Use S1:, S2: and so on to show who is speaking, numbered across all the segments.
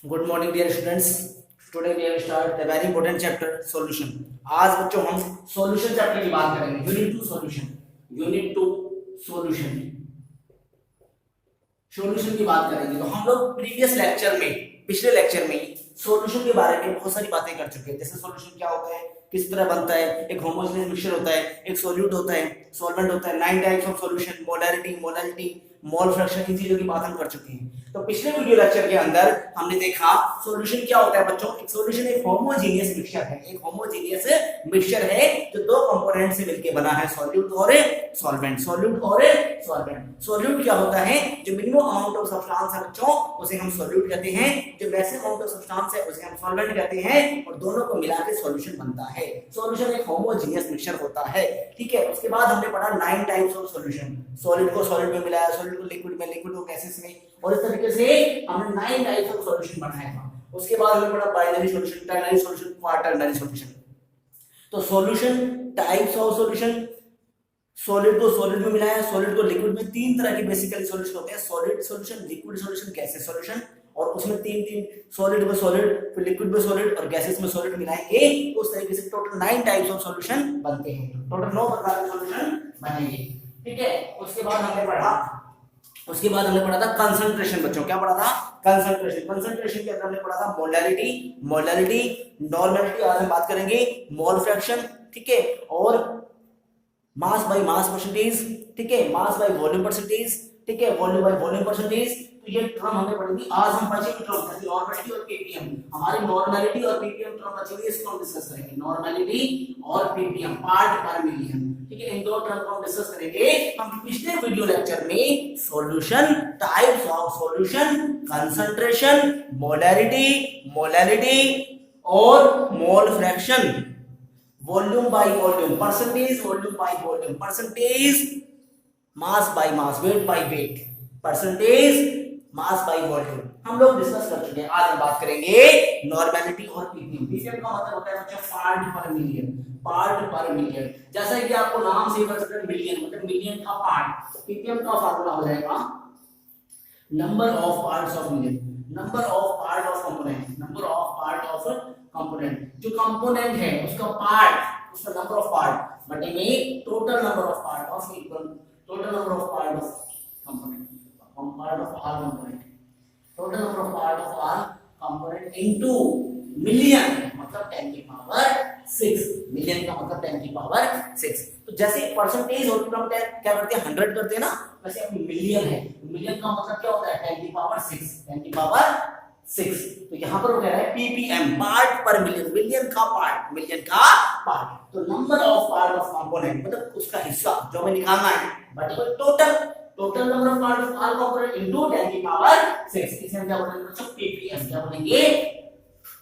S1: Good morning dear students. Today we have start the very important chapter solution. आज बच्चों हम solution chapter की बात करेंगे। Unit 2 solution, unit 2 solution, solution की बात करेंगे। तो हम लोग प्रीवियस लेक्चर में, पिछले लेक्चर में सॉल्यूशन के बारे में बहुत सारी बातें कर चुके हैं। जैसे सॉल्यूशन क्या होता है, किस तरह बनता है, एक होमोजेनियस मिक्सचर होता है, एक सॉल्यूट होता है, सॉल्वेंट होता है, 9 types of solution, molarity, molality, mole fraction, इन चीजों की बात हम कर चुके हैं। तो पिछले वीडियो लेक्चर के अंदर हमने देखा सॉल्यूशन क्या होता है बच्चों। एक सॉल्यूशन एक होमोजेनियस मिक्सचर है, एक होमोजेनियस मिक्सचर है जो दो कंपोनेंट से मिलकर बना है, सॉल्यूट और सॉल्वेंट। सॉल्यूट और सॉल्वेंट। सॉल्यूट क्या होता है, जो मिनिमम अमाउंट ऑफ सब्सटेंस है बच्चों उसे हम सॉल्यूट कहते हैं, जो मैक्सिमम अमाउंट ऑफ सब्सटेंस है उसे हम सॉल्वेंट कहते हैं, और दोनों को मिला के सॉल्यूशन बनता है। सॉल्यूशन एक होमोजेनियस मिक्सचर होता है, ठीक है। उसके बाद हमने पढ़ा 9 टाइप्स ऑफ सॉल्यूशन, सॉलिड को सॉलिड में मिलाया, सॉलिड को लिक्विड में, लिक्विड को गैसेस में, और इस तरीके से हमने 9 टाइप्स ऑफ सॉल्यूशन बनाया था। उसके बाद हमने पढ़ा binary solution, ternary solution, quaternary solution. तो solution, types of solution, solid को सॉलिड में मिलाया, सॉलिड को लिक्विड में। तीन तरह के बेसिकली सॉल्यूशन होते हैं, solid solution, liquid solution, gases solution, और उसमें तीन तीन, सॉलिड में सॉलिड, फिर लिक्विड में सॉलिड और गैसेस में सॉलिड मिलाएंगे तो उस तरीके से टोटल 9 टाइप्स ऑफ सॉल्यूशन बनते हैं। टोटल 9 प्रकार के सॉल्यूशन बनेंगे, ठीक है। उसके बाद हमने पढ़ा था कंसंट्रेशन बच्चों। क्या पढ़ा था? कंसंट्रेशन। कंसंट्रेशन के अंदर हमने पढ़ा था मोलैरिटी, मोलालिटी, नॉर्मेलिटी, आज हम बात करेंगे मोल फ्रैक्शन, ठीक है, और मास बाय मास परसेंटेज, ठीक है, मास बाय वॉल्यूम परसेंटेज, ठीक है, वॉल्यूम बाय वॉल्यूम परसेंटेज। तो ये टर्म हमने पढ़ी थी। आज हम बचे टर्म था नॉर्मेलिटी और पीपीएम। हमारी नॉर्मेलिटी और पीपीएम टर्म बची हुई है, इसको हम डिस्कस करेंगे। नॉर्मेलिटी और पीपीएम, पार्ट पर मिलियन, ठीक है, इन दो टर्म को हम डिस्कस करेंगे। हम पिछले वीडियो लेक्चर में solution, types of solution, concentration, molarity, molality और mole fraction, volume by volume percentage, volume by volume percentage, mass by mass, weight by weight, percentage, mass by volume, हम लोग discuss कर चुके हैं। आज हम बात करेंगे नॉर्मेलिटी और पीपीएम। पीपीएम का मतलब होता है बच्चों पार्ट पर मिलियन, पार्ट पर मिलियन। जैसा कि आपको नाम से ही पता चलता है मिलियन मतलब मिलियन का पार्ट। पीपीएम का फार्मूला हो जाएगा number of parts of million, number of part of component, number of part of component. जो कंपोनेंट है उसका पार्ट, उसका नंबर ऑफ पार्ट बटे में total number of part of equal, total number of part of component, part of all component, total number of part of all component into million मतलब 10 की power 6। Million का मतलब 10 की power 6। तो जैसे percentage होती है हम क्या करते हैं 100 करते हैं ना, वैसे अब मिलियन है, मिलियन का मतलब क्या होता है 10 की पावर 6, 10 की पावर 6। तो यहाँ पर वो कह रहा है पीपीएम, पार्ट पर मिलियन, मिलियन का पार्ट, मिलियन का पार्ट। तो number of part of component मतलब उसका हिस्सा जो हमें निकालना है, but total, total number of part of all component into 10 की पावर 6। इसे हम क्या बोलेंगे बच्चों? पीपीएम। क्या बोलेंगे?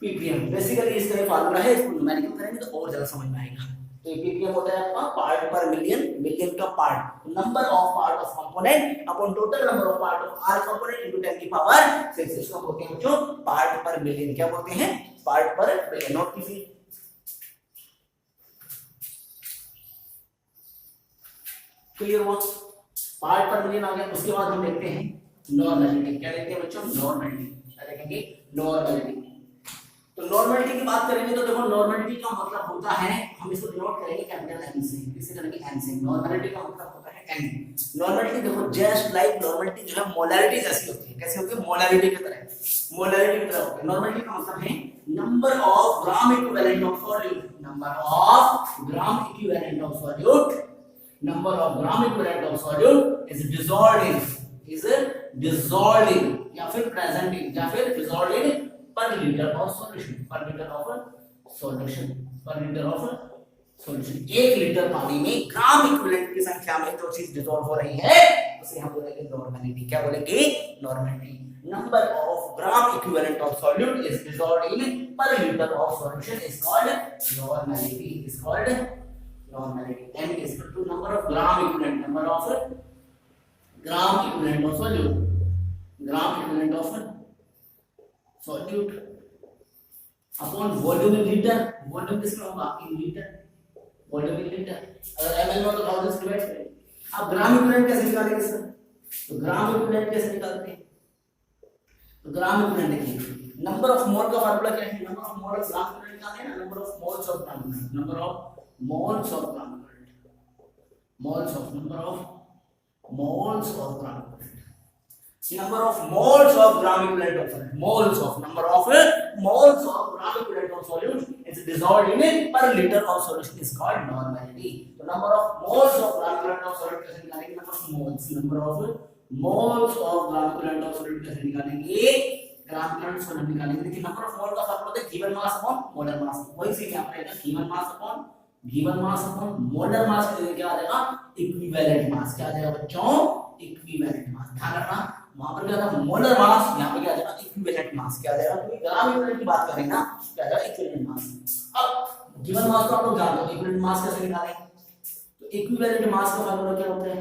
S1: पीपीएम। बेसिकली इसका फार्मूला है, इसको न्यूमेरिकल करेंगे तो और ज्यादा समझ में आएगा। तो पीपीएम होता है आपका पार्ट पर मिलियन, मिलियन का part, number of part of component upon total number of part of all component into 10 की पावर 6। इसको बोलते हैं बच्चों पार्ट पर मिलियन। क्या बोलते हैं? पार्ट पर मिलियन। नोट कीजिए। क्लियर हुआ? पार्ट पर मिलियन आ गया। उसके बाद हम देखते हैं नॉर्मेलिटी। क्या देखते हैं बच्चों? नॉर्मेलिटी। क्या देखेंगे? नॉर्मेलिटी। तो नॉर्मेलिटी की बात करेंगे तो देखो नॉर्मेलिटी का मतलब होता है, हम इसको डिनोट करेंगे कैपिटल एन से। किससे करेंगे? एन से। नॉर्मेलिटी का मतलब होता है एन। नॉर्मेलिटी देखो जस्ट लाइक नॉर्मेलिटी जो है मोलैरिटी जैसी होती है। कैसे होती है? मोलैरिटी की तरह, मोलैरिटी की तरह होती है। नॉर्मेलिटी का मतलब है number of gram equivalent of solute, number of gram equivalent of solute, number of gram equivalent of solute is dissolved in या फिर present in या फिर dissolved in per liter of solution, per liter of solution, per liter of solution। 1 litre पानी में gram equivalent की संख्या में जो चीज डिसॉल्व हो रही है उसे हम बोलेंगे नॉर्मेलिटी। क्या बोलेंगे? Normality. number of gram equivalent of solute is dissolved in per liter of solution is called normality, is called normality. N is equal to number of gram equivalent, number of gram equivalent of solute, gram equivalent of solute upon volume in liter। volume किसमें होगा? in liter, volume in liter। अगर ml में हो तो 1000 से divide करें। अब gram equivalent कैसे निकालेंगे सर? तो ग्राम इक्विवेलेंट कैसे निकालते हैं? तो ग्राम इक्विवेलेंट देखिए नंबर ऑफ मोल का फार्मूला क्या है? Number of mole of gram निकालना है ना, number of moles of gram, number of moles of gram, moles of, number of moles of gram, number of moles of gram equivalent of solute, moles of, number of moles of gram equivalent of solute is dissolved in a per liter of solution is called normality. So number of moles of gram equivalent of solute कैसे निकालेंगे? number of moles, number of moles of gram equivalent of solute कैसे निकालेंगे? ग्राम equivalent solute निकालेंगे। देखिए number of mole का formula होता है given mass upon molar mass, वही से यहाँ पर आएगा given mass upon molar mass के लिए क्या आ जाएगा? equivalent mass, क्या आ जाएगा बच्चों? equivalent mass, ध्यान रखना वहां पर क्या था मोलर मास, यहाँ पे क्या आ जाएगा इक्विवेलेंट मास, क्या आ जाएगा? क्योंकि ग्राम इक्विवेलेंट की बात करें ना, क्या आ जाएगा इक्विवेलेंट मास। अब गिवन मास को आप लोग जानते हो, इक्विवेलेंट मास कैसे निकालें? तो इक्विवेलेंट मास का फार्मूला क्या होता है?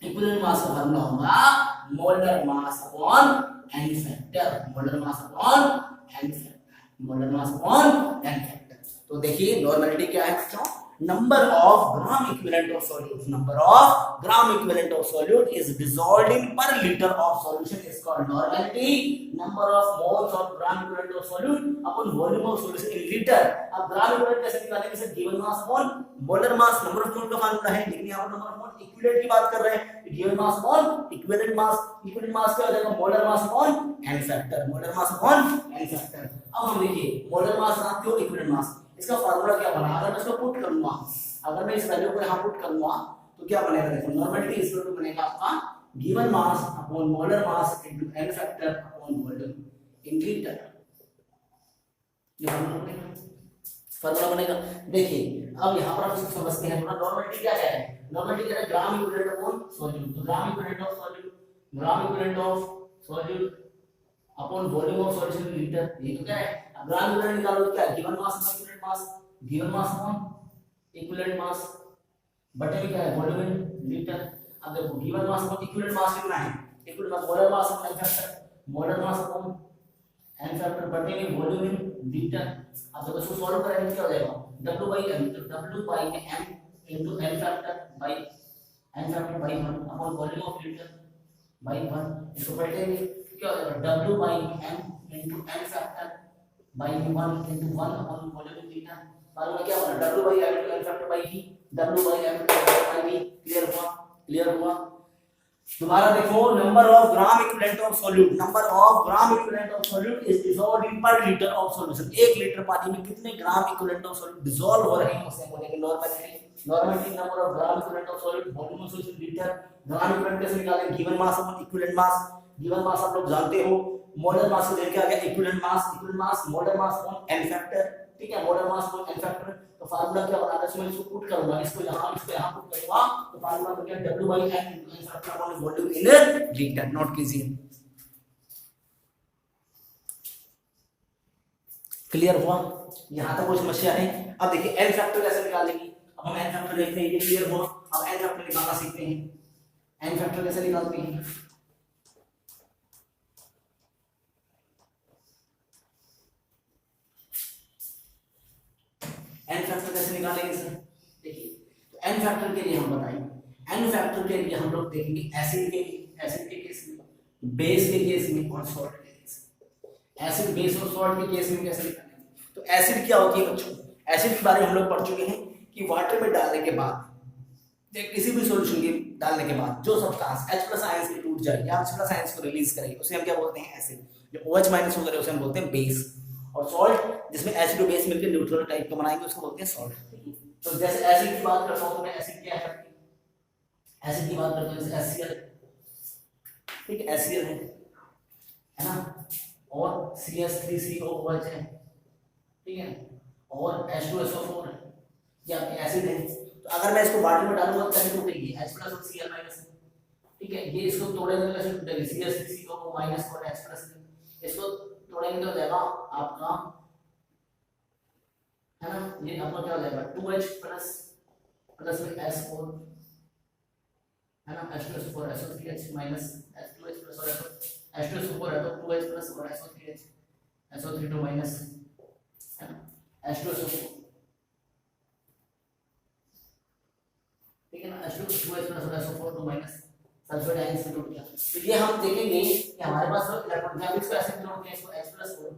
S1: इक्विवेलेंट मास का फार्मूला होगा molar mass upon n factor, molar mass upon n factor, molar mass upon n factor. तो देखिए नॉर्मलिटी क्या है बच्चों? number of gram equivalent of solute, number of gram equivalent of solute is dissolved in per liter of solution is called normality. number of moles of gram equivalent of solute upon volume of solution in liter। अब gram equivalent कैसे निकालेंगे sir? given mass upon molar mass, number of mole का formula है, लेकिन यहाँ पर number of mole equivalent की बात कर रहे हैं, given mass upon equivalent mass, equivalent mass क्या हो जाएगा? molar mass upon n factor, molar mass upon n factor। अब हम देखिए molar mass जानते हो, equivalent mass, इसका फार्मूला क्या बना? अगर मैं इसको पुट करूंगा, अगर मैं इस वैल्यू को यहां पुट करूंगा तो क्या बनेगा? देखो नॉर्मलिटी इज इक्वल टू बनेगा आपका given mass upon molar mass into n factor upon volume in litre, ये फार्मूला बनेगा। देखिए अब यहां पर आप इसको समझते हैं थोड़ा, नॉर्मलिटी क्या है? नॉर्मलिटी क्या है? ग्राम इक्विवेलेंट अपॉन सॉल्यूट, तो ग्राम equivalent of solute, gram equivalent of solute upon volume of solution in litre, ये तो क्या है? अब ग्राम इक्विवेलेंट निकालो तो क्या है? Given mass upon equivalent mass, given mass upon equivalent mass बटे में क्या है? Volume in litre. अब देखो given mass upon equivalent mass कितना है? Equivalent mass molar mass upon n factor, molar mass upon n factor बटे में वॉल्यूम इन लीटर। अब देखो इसको सॉल्व करेंगे तो क्या हो जाएगा? W/m, तो W/m into n factor by n factor by 1 upon volume of litre by 1, इसको पलटेंगे क्या हो जाएगा? W/m into n factor by 1 into 1 upon volume in litre. Formula क्या बना? W/m into n factor by v, W/m by v। Clear हुआ? Clear हुआ? दोबारा देखो, number of gram equivalent of solute, number of gram equivalent of solute is dissolved in per litre of solution. 1 litre पानी में कितने ग्राम equivalent of solute dissolve हो रहे हैं उसे बोलेंगे normality. Normality number of gram equivalent of solute volume of solution litre. Gram equivalent कैसे निकालेंगे? Given mass upon equivalent mass, given मास आप लोग जानते हो, मोलर मास को लेके आ गया equivalent mass, equivalent mass molar mass upon n factor, ठीक है, molar mass upon n factor. तो फार्मूला क्या बना? इसमें इसको पुट करूंगा, इसको यहां पुट करूंगा, तो फार्मूला बन गया W/m into n factor upon volume in litre. Note कीजिए। क्लियर हुआ? यहां तक कोई समस्या है? अब देखिए एन फैक्टर कैसे निकालेंगे? अब हम एन फैक्टर देखते हैं, ये क्लियर हुआ। अब एन फैक्टर निकालना सीखते हैं। एन फैक्टर कैसे निकालते हैं? एन फैक्टर कैसे निकालेंगे सर? देखिए तो एन फैक्टर के लिए हम बताएंगे, एन फैक्टर के लिए हम लोग देखेंगे एसिड के केस में, बेस के केस में और सॉल्ट के केस में। एसिड, बेस और सॉल्ट के केस में कैसे निकालेंगे? तो एसिड क्या होती है बच्चों? एसिड के बारे में हम लोग पढ़ चुके हैं कि वाटर में डालने के बाद, किसी भी सॉल्यूशन के डालने के बाद जो सब्सटेंस H+ आयंस में टूट जाए या H+ आयंस को रिलीज करे उसे हम क्या बोलते हैं? एसिड। जो OH- हो गए उसे हम बोलते हैं बेस। और सॉल्ट जिसमें एसिड और बेस मिलकर न्यूट्रल टाइप का बनाएंगे उसको बोलते हैं सॉल्ट। तो जैसे एसिड की बात करता हूं तो मैं एसिड क्या है? एसिड की बात करता हूं जैसे HCl, ठीक है, HCl है ना, और CH3COOH है, ठीक है, और H2SO4 है, ये आपके एसिड है। तो अगर मैं इसको वाटर में डालूंगा तो कैसे टूटेगी? H+ और Cl-, ठीक है, ये इसको तोड़ेंगे तो कैसे टूटेगी? CH3CO- और H+, इसको तोड़ेंगे तो हो जाएगा आपका, है ना, ये आपका क्या हो जाएगा? 2H प्लस में S4, है ना, H2SO4 SO3H minus H2H plus और H2SO4 है तो 2H प्लस और SO3H SO32 माइनस, है ना, H2SO4, ठीक है ना, H2H प्लस और SO4 तो माइनस सल्फेट आयन से टूट गया। तो ये हम देखेंगे कि कि हमारे पास इलेक्ट्रॉन जब इसको ऐसे नोट किया, इसको H+4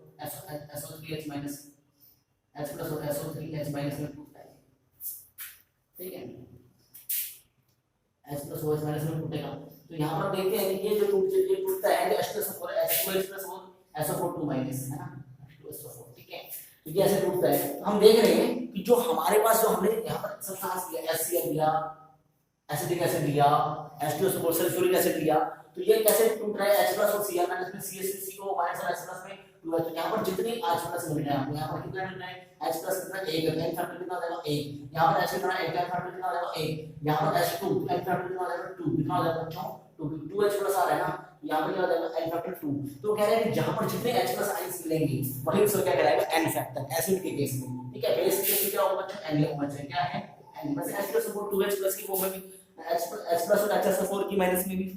S1: SO3H minus H+4 SO3H minus में टूटता है, ठीक है, H+OH माइनस में टूटेगा। तो यहाँ पर देखते हैं कि ये जो टूटता है H+4 H2H+4 SO4 माइनस है ना, H2SO4, ठीक है। तो ये ऐसे टूटता है। तो हम देख रहे हैं कि जो हमारे पास जो हमने यहाँ पर सब्सटेंस लिया, HCl लिया, एसिटिक एसिड लिया, H2SO4 सल्फ्यूरिक एसिड लिया, तो ये कैसे टूट रहा है, H+ और Cl माइनस में CH3CO माइनस और H+ में 2 है। तो यहाँ पर जितनी H+ मिल रहा है आपको, यहाँ पर कितना मिल रहा है, H+ कितना 1 है, n फैक्टर कितना हो जाएगा 1, यहाँ पर H कितना 1 है, n फैक्टर कितना हो जाएगा 1, यहाँ पर H2 n फैक्टर कितना हो जाएगा 2, कितना हो जाएगा बच्चों 2H+ आ रहा है ना, यहाँ पर क्या हो जाएगा n फैक्टर 2। तो कह रहे हैं कि जहाँ पर जितने H+ आयंस मिलेंगे वही उसको क्या कहलाएगा n फैक्टर, एसिड के केस में, ठीक है। बेस के केस में क्या होगा बच्चों, n होगा, क्या है n, बस H+O4 2H+ की फॉर्म में भी H+ और H+O4 की माइनस में भी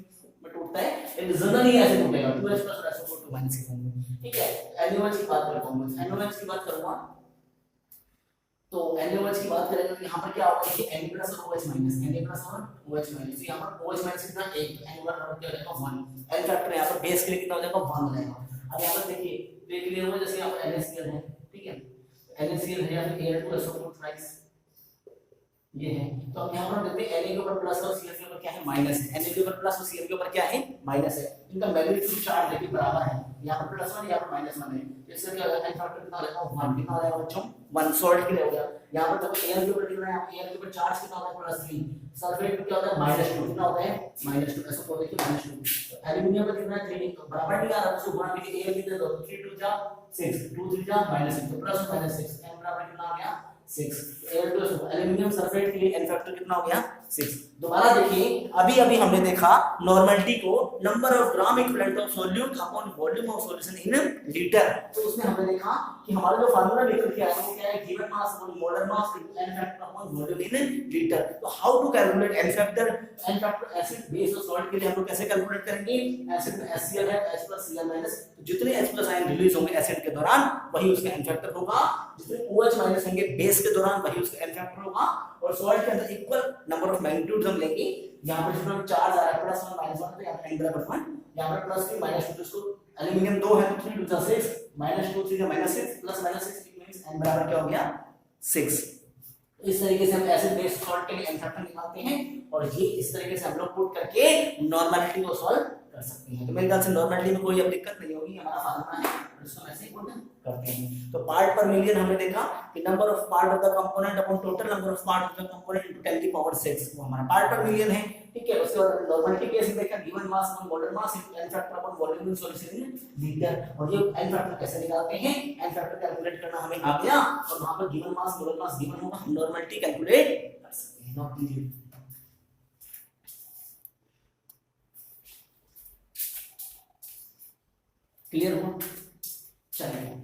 S1: टूटता है, लेकिन जनरली ऐसे टूटेगा 2H+ और SO4 2 माइनस की फॉर्म में, ठीक है। NaOH की बात करें, NaOH की बात करूंगा, तो NaOH की बात करेंगे तो यहाँ पर क्या होगा कि Na+ और OH माइनस, Na+ और OH माइनस, यहाँ पर OH माइनस कितना 1, N का नंबर क्या हो जाएगा 1, N फैक्टर यहाँ पर बेस के लिए कितना हो जाएगा 1 हो जाएगा। अब यहाँ पर देखिए देख लिए हुए, जैसे यहाँ पर NaCl है, ठीक है, NaCl है या फिर Al2SO4 थ्राइस ये है। तो अब यहाँ पर देखते हैं Na के ऊपर प्लस और Cl के ऊपर क्या है माइनस है, Na के ऊपर प्लस और Cl के ऊपर क्या है माइनस है, इनका मैग्नीट्यूड चार्ज देखिए बराबर है, यहाँ पर +1 यहाँ पर -1 है, इससे क्या होगा n फैक्टर कितना रहेगा 1, कितना हो जाएगा बच्चों 1 सॉल्ट के लिए हो गया। यहाँ पर देखो Al के ऊपर कितना है, Al के ऊपर चार्ज कितना होता है +3, सल्फेट में क्या होता है -2, कितना होता है -2, SO4 देखिए -2, तो एल्युमिनियम में कितना है 3, तो बराबर नहीं आ रहा, उसको गुणा करके Al कितना दो 3 2 जा 6, 2 3 जा -6, तो प्लस और -6, n बराबर कितना आ गया 6, Al2SO4 एल्युमिनियम सल्फेट के लिए n फैक्टर कितना हो गया 6। दोबारा देखिए अभी हमने देखा नॉर्मलिटी को number of gram equivalent of solute upon volume of solution in litre, तो उसमें हमने देखा कि हमारा जो फार्मूला निकल के आया वो क्या है, given mass upon molar mass into n factor upon volume in litre. तो how to calculate n factor acid base और सॉल्ट के लिए हम लोग कैसे कैलकुलेट करेंगे, एसिड में HCl है H+Cl माइनस, तो जितने H+ आयन रिलीज होंगे एसिड के दौरान वही उसका n फैक्टर होगा, जितने OH माइनस होंगे बेस के दौरान वही उसका n फैक्टर होगा, और सॉल्ट के अंदर इक्वल नंबर ऑफ मैग्नीट्यूड्स हम लेंगे। यहाँ पर जितना चार्ज आ रहा है +1 -1, तो यहाँ पर n बराबर 1, यहाँ पर +3 -2, उसको एल्युमिनियम 2 है तो 3 2 6, -2 3 -6 प्लस -6, इट मींस n बराबर क्या हो गया 6। इस तरीके से हम एसिड बेस सॉल्ट के लिए n फैक्टर निकालते हैं, और ये इस तरीके से हम लोग पुट करके नॉर्मलिटी को सॉल्व कर सकते हैं। तो मेरे ख्याल से नॉर्मलिटी में कोई अब दिक्कत नहीं होगी, हमारा फार्मूला है उसको ऐसे ही पुट करते हैं। तो पार्ट पर मिलियन हमने देखा कि number of part of the component upon total number of part of the component into 10⁶ वो हमारा पार्ट पर मिलियन है, ठीक है। उसके बाद नॉर्मलिटी केस में देखा given mass upon molar mass into n factor upon volume in solution in litre, और ये n फैक्टर कैसे निकालते हैं, n फैक्टर कैलकुलेट करना हमें आ गया, और वहां पर given mass molar mass given होगा, हम नॉर्मलिटी कैलकुलेट कर सकते हैं। नॉट इजी, क्लियर हो, चलिए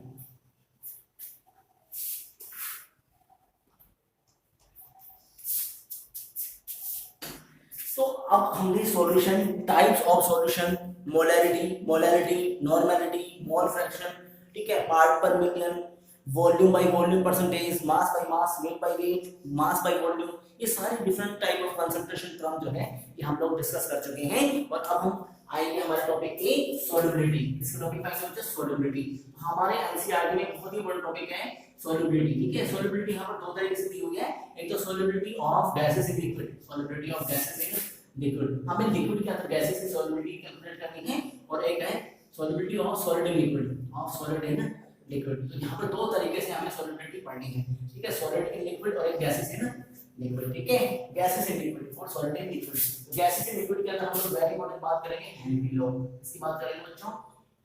S1: तो अब हमने solution, types of solution, molarity, normality, mole fraction, ठीक है, पार्ट पर million, volume by volume percentage, mass by mass, weight by wait, mass by volume, ये सारे different type of concentration term जो है ये हम लोग डिस्कस कर चुके हैं। और अब हम आएंगे हमारे टॉपिक की सॉल्युबिलिटी। इसका टॉपिक आएगा बच्चे सॉल्युबिलिटी। हमारे एनसीईआरटी में बहुत ही बड़ा टॉपिक है सॉल्युबिलिटी, ठीक है। सॉल्युबिलिटी यहाँ पर दो तरीके से दी हुई है, एक तो solubility of gases in liquid, solubility of gases in liquid, हमें लिक्विड के अंदर गैसेस की सॉल्युबिलिटी कैलकुलेट करनी है, और एक है solubility of solid in liquid, of solid in liquid. तो यहाँ पर दो तरीके से हमें सॉल्युबिलिटी पढ़नी है, ठीक है, सॉलिड इन लिक्विड और एक गैसेस इन लिक्विड, ठीक है, गैसेस इन लिक्विड और solid in liquid. Gases in liquid के अंदर हम लोग वेरी इंपॉर्टेंट बात करेंगे हेनरी लॉ, इसकी बात करेंगे बच्चों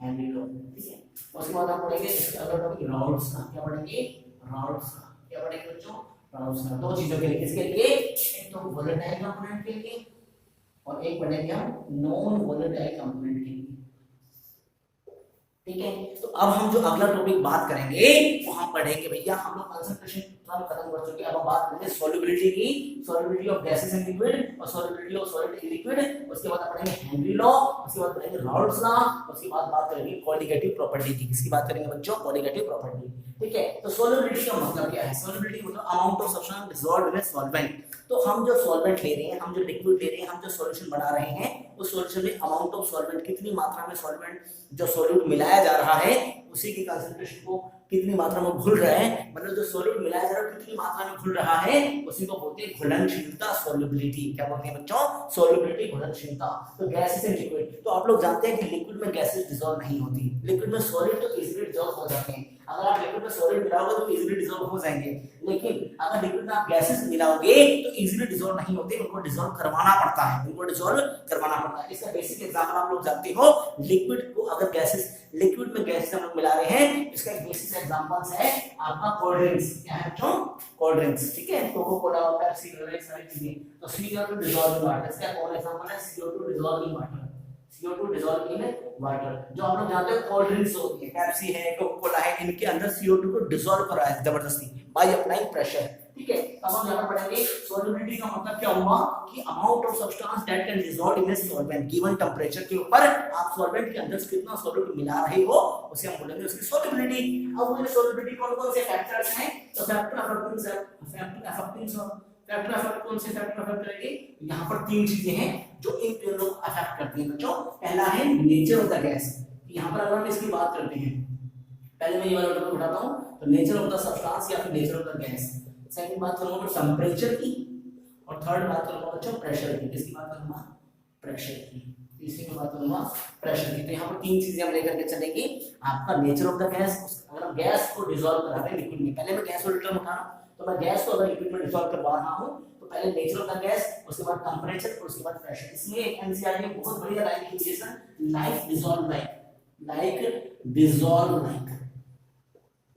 S1: हेनरी लॉ, ठीक है। उसके बाद हम पढ़ेंगे इसके अगला टॉपिक राउल्स का, क्या पढ़ेंगे राउल्स का, क्या पढ़ेंगे बच्चों राउल्स का, दो चीजों के लिए, किसके लिए, एक तो वोलेटाइल कंपोनेंट के लिए और एक पढ़ेंगे हम नॉन वोलेटाइल कंपोनेंट के लिए, ठीक है। तो अब हम जो अगला टॉपिक बात करेंगे वो हम पढ़ेंगे भैया हम लोग कंसंट्रेशन तो हम खत्म कर चुके हैं। अब हम बात करेंगे सॉल्युबिलिटी की, solubility of gases in liquid और solubility of solid in liquid. उसके बाद पढ़ेंगे हेनरी लॉ, उसके बाद पढ़ेंगे राउल्ट्स लॉ, उसके बाद बात करेंगे कॉलिगेटिव प्रॉपर्टी की। किसकी बात करेंगे बच्चों? Colligative property. ठीक है, तो सॉल्युबिलिटी का मतलब क्या है? सॉल्युबिलिटी मतलब amount of substance dissolved in solvent. तो हम जो सॉल्वेंट ले रहे हैं, हम जो लिक्विड ले रहे हैं, हम जो सॉल्यूशन बना रहे हैं, उस सॉल्यूशन में अमाउंट ऑफ सॉल्वेंट, कितनी मात्रा में सॉल्वेंट जो सॉल्यूट मिलाया जा रहा है, उसी की कंसंट्रेशन को कितनी मात्रा में घुल रहा है, मतलब जो सॉल्यूट मिलाया जा रहा है कितनी मात्रा में घुल रहा है, उसी को बोलते हैं घुलनशीलता, सॉल्युबिलिटी। क्या बोलते हैं बच्चों? सॉल्युबिलिटी, घुलनशीलता। तो गैसेस एंड लिक्विड, तो आप लोग जानते हैं कि लिक्विड में गैसेस डिसॉल्व नहीं होती, लिक्विड में सॉलिड तो इजीली डिसॉल्व हो जाते हैं। अगर आप लिक्विड में सॉलिड मिलाओगे तो इजीली डिसॉल्व हो जाएंगे, लेकिन अगर लिक्विड में आप गैसेस मिलाओगे तो इजीली डिसॉल्व नहीं होते, उनको डिसॉल्व करवाना पड़ता है, उनको डिसॉल्व करवाना पड़ता है। इसका बेसिक एग्जांपल आप लोग जानते हो, लिक्विड को अगर गैसेस, लिक्विड में गैसेस हम लोग मिला रहे हैं, इसका एक बेसिक एग्जांपल है आपका कोल्ड ड्रिंक्स। क्या है बच्चों? Cold drinks. ठीक है, कोको कोला, पेप्सी वगैरह सारी चीजें। तो CO2 डिसॉल्व इन वाटर, इसका कौन एग्जांपल है? CO2 dissolve in water, CO2 dissolve in water. जो आप लोग जानते हो कोल्ड ड्रिंक्स होती है, पेप्सी है, कोको कोला है, इनके अंदर CO2 को डिसॉल्व करा है जबरदस्ती बाय अप्लाइंग प्रेशर। ठीक है, अब हम यहां पर पढ़ेंगे सॉल्युबिलिटी का मतलब क्या हुआ कि amount of substance that can dissolve in a solvent given temperature के ऊपर आप सॉल्वेंट के अंदर कितना सॉल्यूट मिला रहे हो, उसे हम बोलेंगे उसकी सॉल्युबिलिटी। अब वो सॉल्युबिलिटी कौन-कौन से फैक्टर्स हैं? तो फैक्टर अफेक्ट कौन से फैक्टर अफेक्ट करेंगे? यहाँ पर तीन चीजें हैं जो इन तीनों को अफेक्ट करती हैं बच्चों। पहला है नेचर ऑफ द गैस। यहाँ पर अगर हम इसकी बात करते हैं, पहले मैं ये वाला टॉपिक उठाता हूँ, तो नेचर ऑफ द सब्सटेंस या फिर nature of the gas. Second बात करूंगा टेम्परेचर की, और थर्ड बात करूंगा बच्चों प्रेशर की। किसकी बात करूंगा? प्रेशर की। तीसरी में बात करूंगा प्रेशर की। तो यहाँ पर तीन चीजें हम लेकर के चलेंगे। आपका नेचर ऑफ द गैस, अगर हम गैस को डिसॉल्व करा रहे हैं लिक्विड में, पहले मैं गैस को टर्म उठा रहा हूँ, तो मैं गैस को अगर लिक्विड में डिसॉल्व करवा रहा हूँ, तो पहले नेचर ऑफ द गैस, उसके बाद टेम्परेचर और उसके बाद प्रेशर। इसमें एनसीईआरटी में बहुत बढ़िया लाइन लिखी है, like dissolve like, like dissolve like.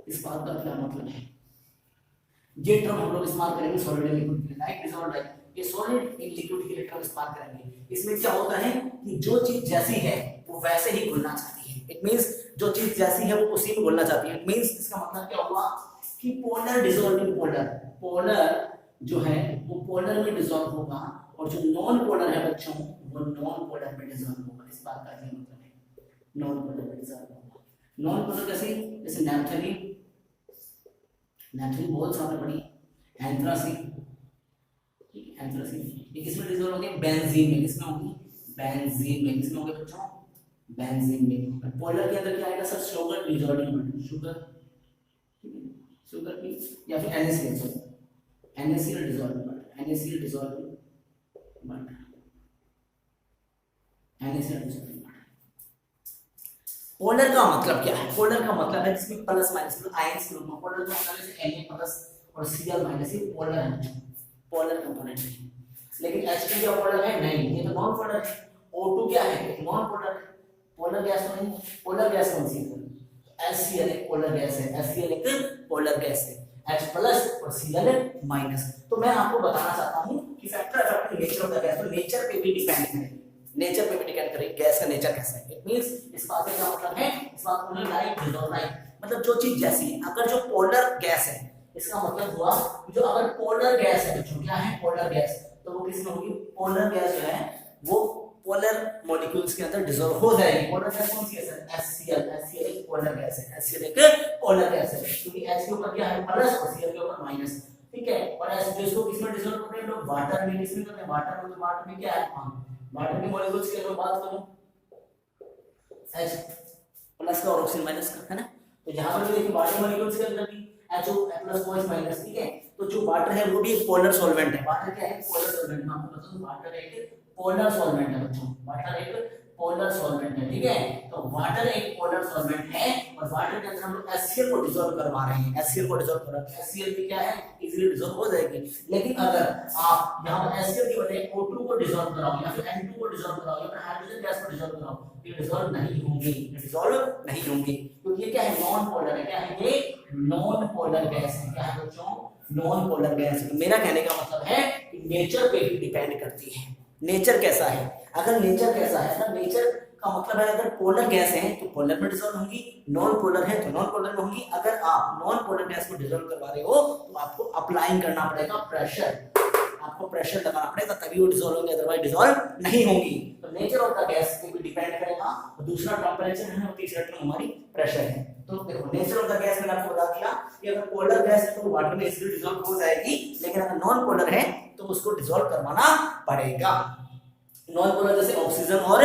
S1: इस बात का क्या मतलब है? ये टर्म हम लोग इस्तेमाल करेंगे सॉलिड एंड लिक्विड के लिए, लाइक डिसॉल्व लाइक, ये सॉलिड इन लिक्विड के लिए टर्म इस्तेमाल करेंगे। इसमें क्या होता है कि जो चीज जैसी है वो वैसे ही घुलना चाहती है। इट मींस जो चीज जैसी है वो उसी में घुलना चाहती है। इट मींस इसका मतलब क्या हुआ कि पोलर डिसॉल्विंग पोलर, पोलर जो है वो पोलर में डिसॉल्व होगा, और जो नॉन पोलर है बच्चों वो नॉन पोलर में डिसॉल्व होगा। इस बात का क्या मतलब है? नॉन पोलर में डिसॉल्व होगा। नॉन पोलर कैसे? जैसे नैप्थलीन, नैप्थलीन बहुत सारे पड़ी, एंथ्रासीन, एंथ्रासीन ये किसमें डिसॉल्व होंगे? बेंजीन में। किसमें होंगी? बेंजीन में। किसमें होंगे बच्चों? बेंजीन में। पोलर के अंदर क्या आएगा sir? Sugar dissolving, sugar, sugar की, या फिर NaCl, NaCl dissolving water, NaCl dissolving water, NaCl dissolving water. Polar का मतलब क्या है? पोलर का मतलब है जिसमें प्लस माइनस आयंस के रूप में, पोलर का मतलब है Na प्लस और Cl माइनस, ये पोलर है, पोलर कंपोनेंट है। लेकिन H2 क्या पोलर है? नहीं, ये तो नॉन पोलर है। O2 क्या है? नॉन पोलर है। पोलर गैस तो नहीं, पोलर गैस कौन सी है? HCl एक पोलर गैस है, HCl एक पोलर गैस है, H प्लस और Cl माइनस। तो मैं आपको बताना चाहता हूं कि factor affecting nature of the gas, तो नेचर पे भी डिपेंड है, नेचर पे भी डिपेंड करे गैस का नेचर कैसा है। इट मींस इस बात का क्या मतलब है? इस बात को लाइक डिसॉल्व लाइक, मतलब जो चीज जैसी है। अगर जो पोलर गैस है, इसका मतलब हुआ जो अगर पोलर गैस है, जो क्या है पोलर गैस, तो वो किसमें होगी? पोलर गैस जो है वो पोलर मॉलिक्यूल्स के अंदर डिसॉल्व हो जाएगी। पोलर गैस कौन सी है सर? HCl, HCl एक पोलर गैस है, HCl एक पोलर गैस है, क्योंकि H के ऊपर क्या है? प्लस और Cl के ऊपर माइनस। ठीक है, और H जिसको किसमें डिसॉल्व करते हैं लोग? वाटर में। किसमें करते हैं? वाटर में। तो वाटर में क्या है? वाटर के मॉलिक्यूल्स की अगर बात करूं, H प्लस का और ऑक्सीजन माइनस का, है ना? तो यहां पर भी देखिए वाटर मॉलिक्यूल्स के अंदर भी HO प्लस OH माइनस। ठीक है, तो जो वाटर है वो भी एक पोलर सॉल्वेंट है। वाटर क्या है? Polar solvent. मैं आपको बता दूं वाटर एक पोलर सॉल्वेंट है बच्चों, वाटर एक पोलर सॉल्वेंट है। ठीक है, तो वाटर एक पोलर सॉल्वेंट है, और वाटर के अंदर हम लोग HCl को डिसॉल्व करवा रहे हैं। HCl को डिसॉल्व कर रहे हैं, HCl भी क्या है? इजीली डिसॉल्व हो जाएगी। लेकिन अगर आप यहां पर HCl की बजाय O2 को डिसॉल्व कराओ, या फिर N2 को डिसॉल्व कराओ, या फिर हाइड्रोजन गैस को डिसॉल्व कराओ, ये डिसॉल्व नहीं होंगे, डिसॉल्व नहीं होंगे, क्योंकि ये क्या है? नॉन पोलर है। क्या है ये? नॉन पोलर गैस है। क्या है बच्चों? Non polar gas. तो मेरा कहने का मतलब है कि नेचर पे भी डिपेंड करती है, नेचर कैसा है। अगर नेचर कैसा है ना, नेचर का मतलब है अगर पोलर गैस है तो पोलर में डिसॉल्व होंगी, नॉन पोलर है तो नॉन पोलर में होंगी। अगर आप नॉन पोलर गैस को डिसॉल्व करवा रहे हो तो आपको अप्लाइंग करना पड़ेगा प्रेशर, आपको प्रेशर लगाना पड़ेगा तभी वो डिसॉल्व होंगे, अदरवाइज डिसॉल्व नहीं होंगी। तो नेचर ऑफ द गैस पे भी डिपेंड करेगा, और दूसरा टेंपरेचर है और तीसरा टर्म हमारी प्रेशर है। तो देखो नेचर ऑफ द गैस मैंने आपको बता दिया कि अगर पोलर गैस है तो वाटर में इजीली डिसॉल्व हो जाएगी, लेकिन अगर नॉन पोलर है तो उसको डिसॉल्व करवाना पड़ेगा। नॉन पोलर जैसे ऑक्सीजन और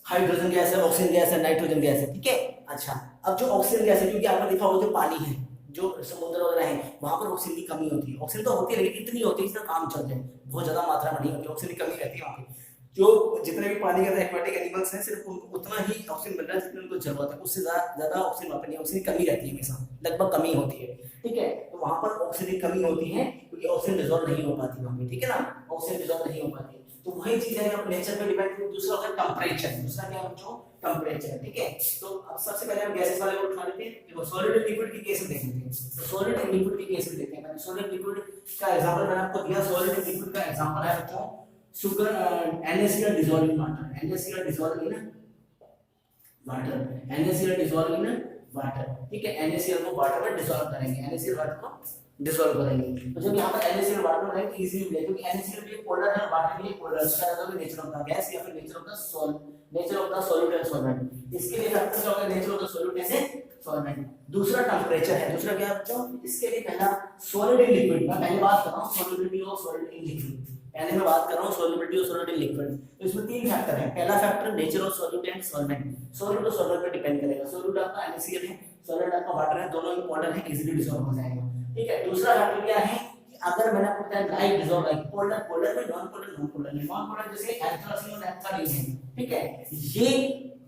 S1: हाइड्रोजन गैस है, ऑक्सीजन गैस है, नाइट्रोजन गैस है, ठीक है। अच्छा, अब जो ऑक्सीजन गैस है, क्योंकि आपने देखा होगा जो पानी है, जो समुद्र वगैरह है, वहां पर ऑक्सीजन की कमी होती है। ऑक्सीजन तो होती है लेकिन इतनी होती है जितना काम चल जाए, बहुत ज्यादा मात्रा में नहीं होती, ऑक्सीजन की कमी रहती है वहां पे। जो जितने भी पानी के एक्वाटिक एनिमल्स हैं सिर्फ उनको उतना ही ऑक्सीजन मिल रहा है जितनी उनको जरूरत है, उससे ज्यादा ऑक्सीजन वहां पे नहीं, ऑक्सीजन की कमी रहती है हमेशा, लगभग कमी होती है, ठीक है। तो वहां पर ऑक्सीजन की कमी होती है क्योंकि ऑक्सीजन डिसॉल्व नहीं हो पाती वहां पे, ठीक है ना, ऑक्सीजन डिसॉल्व नहीं हो पाती। तो वही चीज है अपने नेचर पे डिपेंड करती है। दूसरा होता है टेंपरेचर, दूसरा क्या है बच्चों, टेंपरेचर, ठीक है। तो अब सबसे पहले हम गैसेस वाले को उठा लेते हैं। देखो सॉलिड एंड लिक्विड की केस में देख लेते हैं, तो सॉलिड एंड लिक्विड की केस में देखते हैं। मैंने सॉलिड लिक्विड का एग्जांपल मैंने आपको दिया, सॉलिड एंड लिक्विड का एग्जांपल है बच्चों sugar, NaCl dissolve in water, NaCl dissolve in water, NaCl dissolve in water, ठीक है। NaCl को वाटर में डिसॉल्व करेंगे, NaCl वाटर को डिसॉल्व करेंगे। तो जब यहाँ पर NaCl वाटर में रहेगा इजीली मिलेगा, क्योंकि NaCl भी पोलर है, वाटर भी पोलर है, इसका मतलब नेचर ऑफ द गैस या फिर nature of the salt, nature of the solute and solvent. इसके लिए फैक्टर क्या होगा, nature of the solute and solvent. दूसरा टेंपरेचर है, दूसरा क्या है बच्चों, इसके लिए पहला सॉलिड इन लिक्विड, मैं पहले बात कर रहा हूं solubility of solid in liquid, पहले मैं बात कर रहा हूं solubility of solid in liquid. तो इसमें तीन फैक्टर है। पहला factor nature of solute and solvent, solute और सॉल्वेंट पे डिपेंड करेगा। सॉल्यूट आपका NaCl है, सॉल्वेंट आपका वाटर है, दोनों ही पोलर है, इजीली डिसॉल्व हो जाएगा, ठीक है। दूसरा फैक्टर क्या है कि अगर मैंने आपको बताया like dissolve, like polar, polar में नॉन पोलर, नॉन पोलर में नॉन पोलर, जैसे एंथ्रासीन और एंथ्रालीन है, ठीक है, ये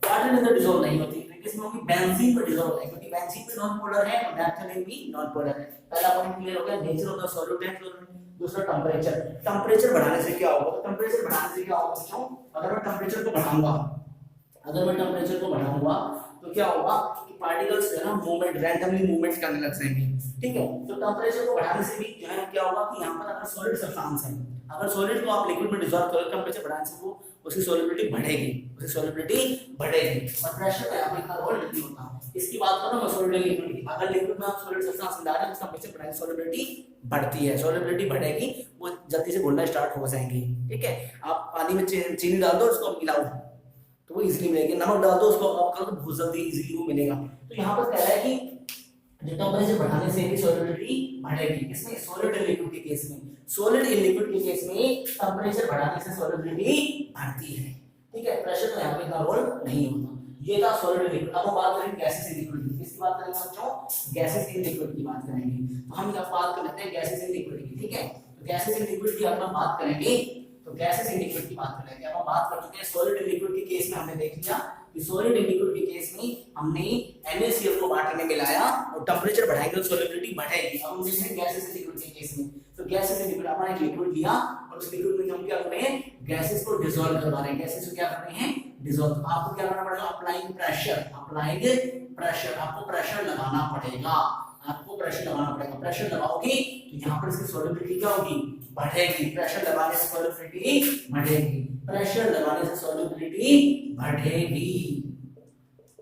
S1: वाटर के अंदर डिसॉल्व नहीं होती, इसमें होगी बेंजीन में डिसॉल्व है, क्योंकि बेंजीन भी नॉन पोलर है और नैप्थलीन भी नॉन पोलर है। पहला पॉइंट क्लियर हो गया, nature of the solute and solvent. दूसरा टेंपरेचर, टेंपरेचर बढ़ाने से क्या होगा, तो टेंपरेचर बढ़ाने से क्या होगा बच्चों, अगर मैं टेंपरेचर को बढ़ाऊंगा, अगर मैं टेंपरेचर को बढ़ाऊंगा तो क्या होगा कि पार्टिकल्स जो है ना मूवमेंट, रैंडमली मूवमेंट करने लग जाएंगे, ठीक है। तो टेंपरेचर को बढ़ाने से भी जो है क्या होगा कि यहाँ पर अगर सॉलिड सब्सटेंस है, अगर सॉलिड को आप लिक्विड में डिसॉल्व करोगे, टेंपरेचर बढ़ाने से वो उसकी सॉलिबिलिटी बढ़ेगी, उसकी सॉलिबिलिटी बढ़ेगी, और प्रेशर का यहाँ पे इतना रोल नहीं होता। इसकी बात करो मैं सॉलिड लिक्विड की, अगर लिक्विड में आप सॉलिड सब्सटेंस मिला रहे हैं तो टेंपरेचर बढ़ाने से सॉलिबिलिटी बढ़ती है, सॉलिबिलिटी बढ़ेगी, वो जल्दी से घुलना स्टार्ट हो जाएंगी, ठीक है। आप पानी में चीनी डाल दो, उसको मिलाओ तो वो इजीली मिलेगी, नमक डाल दो उसको आप कर दो, बहुत जल्दी इजीली वो मिलेगा। तो यहाँ पर कह रहा है कि जो टेंपरेचर बढ़ाने से भी सॉलिबिलिटी बढ़ेगी, इसमें सॉलिड इन लिक्विड के केस में, सॉलिड इन लिक्विड के केस में टेंपरेचर बढ़ाने से सॉलिबिलिटी बढ़ती है, ठीक है। प्रेशर तो यहाँ पे इतना रोल नहीं होता। ये था सॉलिड इन लिक्विड। अब हम बात करेंगे गैसेस इन लिक्विड की, किसकी बात करेंगे बच्चों, गैसेस इन लिक्विड की बात करेंगे। तो हम अब बात कर लेते हैं गैसेस इन लिक्विड की, ठीक है। तो गैसेस इन लिक्विड की अब हम बात करेंगे, तो गैसेस इन लिक्विड की बात करेंगे। अब हम बात कर चुके हैं सॉलिड इन लिक्विड के केस में, हमने देख लिया कि सॉलिड इन लिक्विड के केस में हमने NaCl को वाटर में मिलाया और टेंपरेचर बढ़ाएंगे तो सॉलिबिलिटी बढ़ेगी। अब हम देखेंगे गैसेस इन लिक्विड के केस में, तो गैसेस इन लिक्विड अपना एक लिक्विड लिया और उस लिक्विड में हम क्या कर रहे हैं, गैसेस को डिसॉल्व करवा रहे हैं, गैसेस को क्या कर रहे हैं, डिसॉल्व। तो आपको क्या करना पड़ेगा, अप्लाइंग प्रेशर, अप्लाइंग प्रेशर, आपको प्रेशर लगाना पड़ेगा, आपको प्रेशर लगाना पड़ेगा। प्रेशर लगाओगे तो यहाँ पर इसकी सॉलिबिलिटी क्या होगी, बढ़ेगी, प्रेशर लगाने से सॉलिबिलिटी बढ़ेगी, प्रेशर लगाने से सॉलिबिलिटी बढ़ेगी,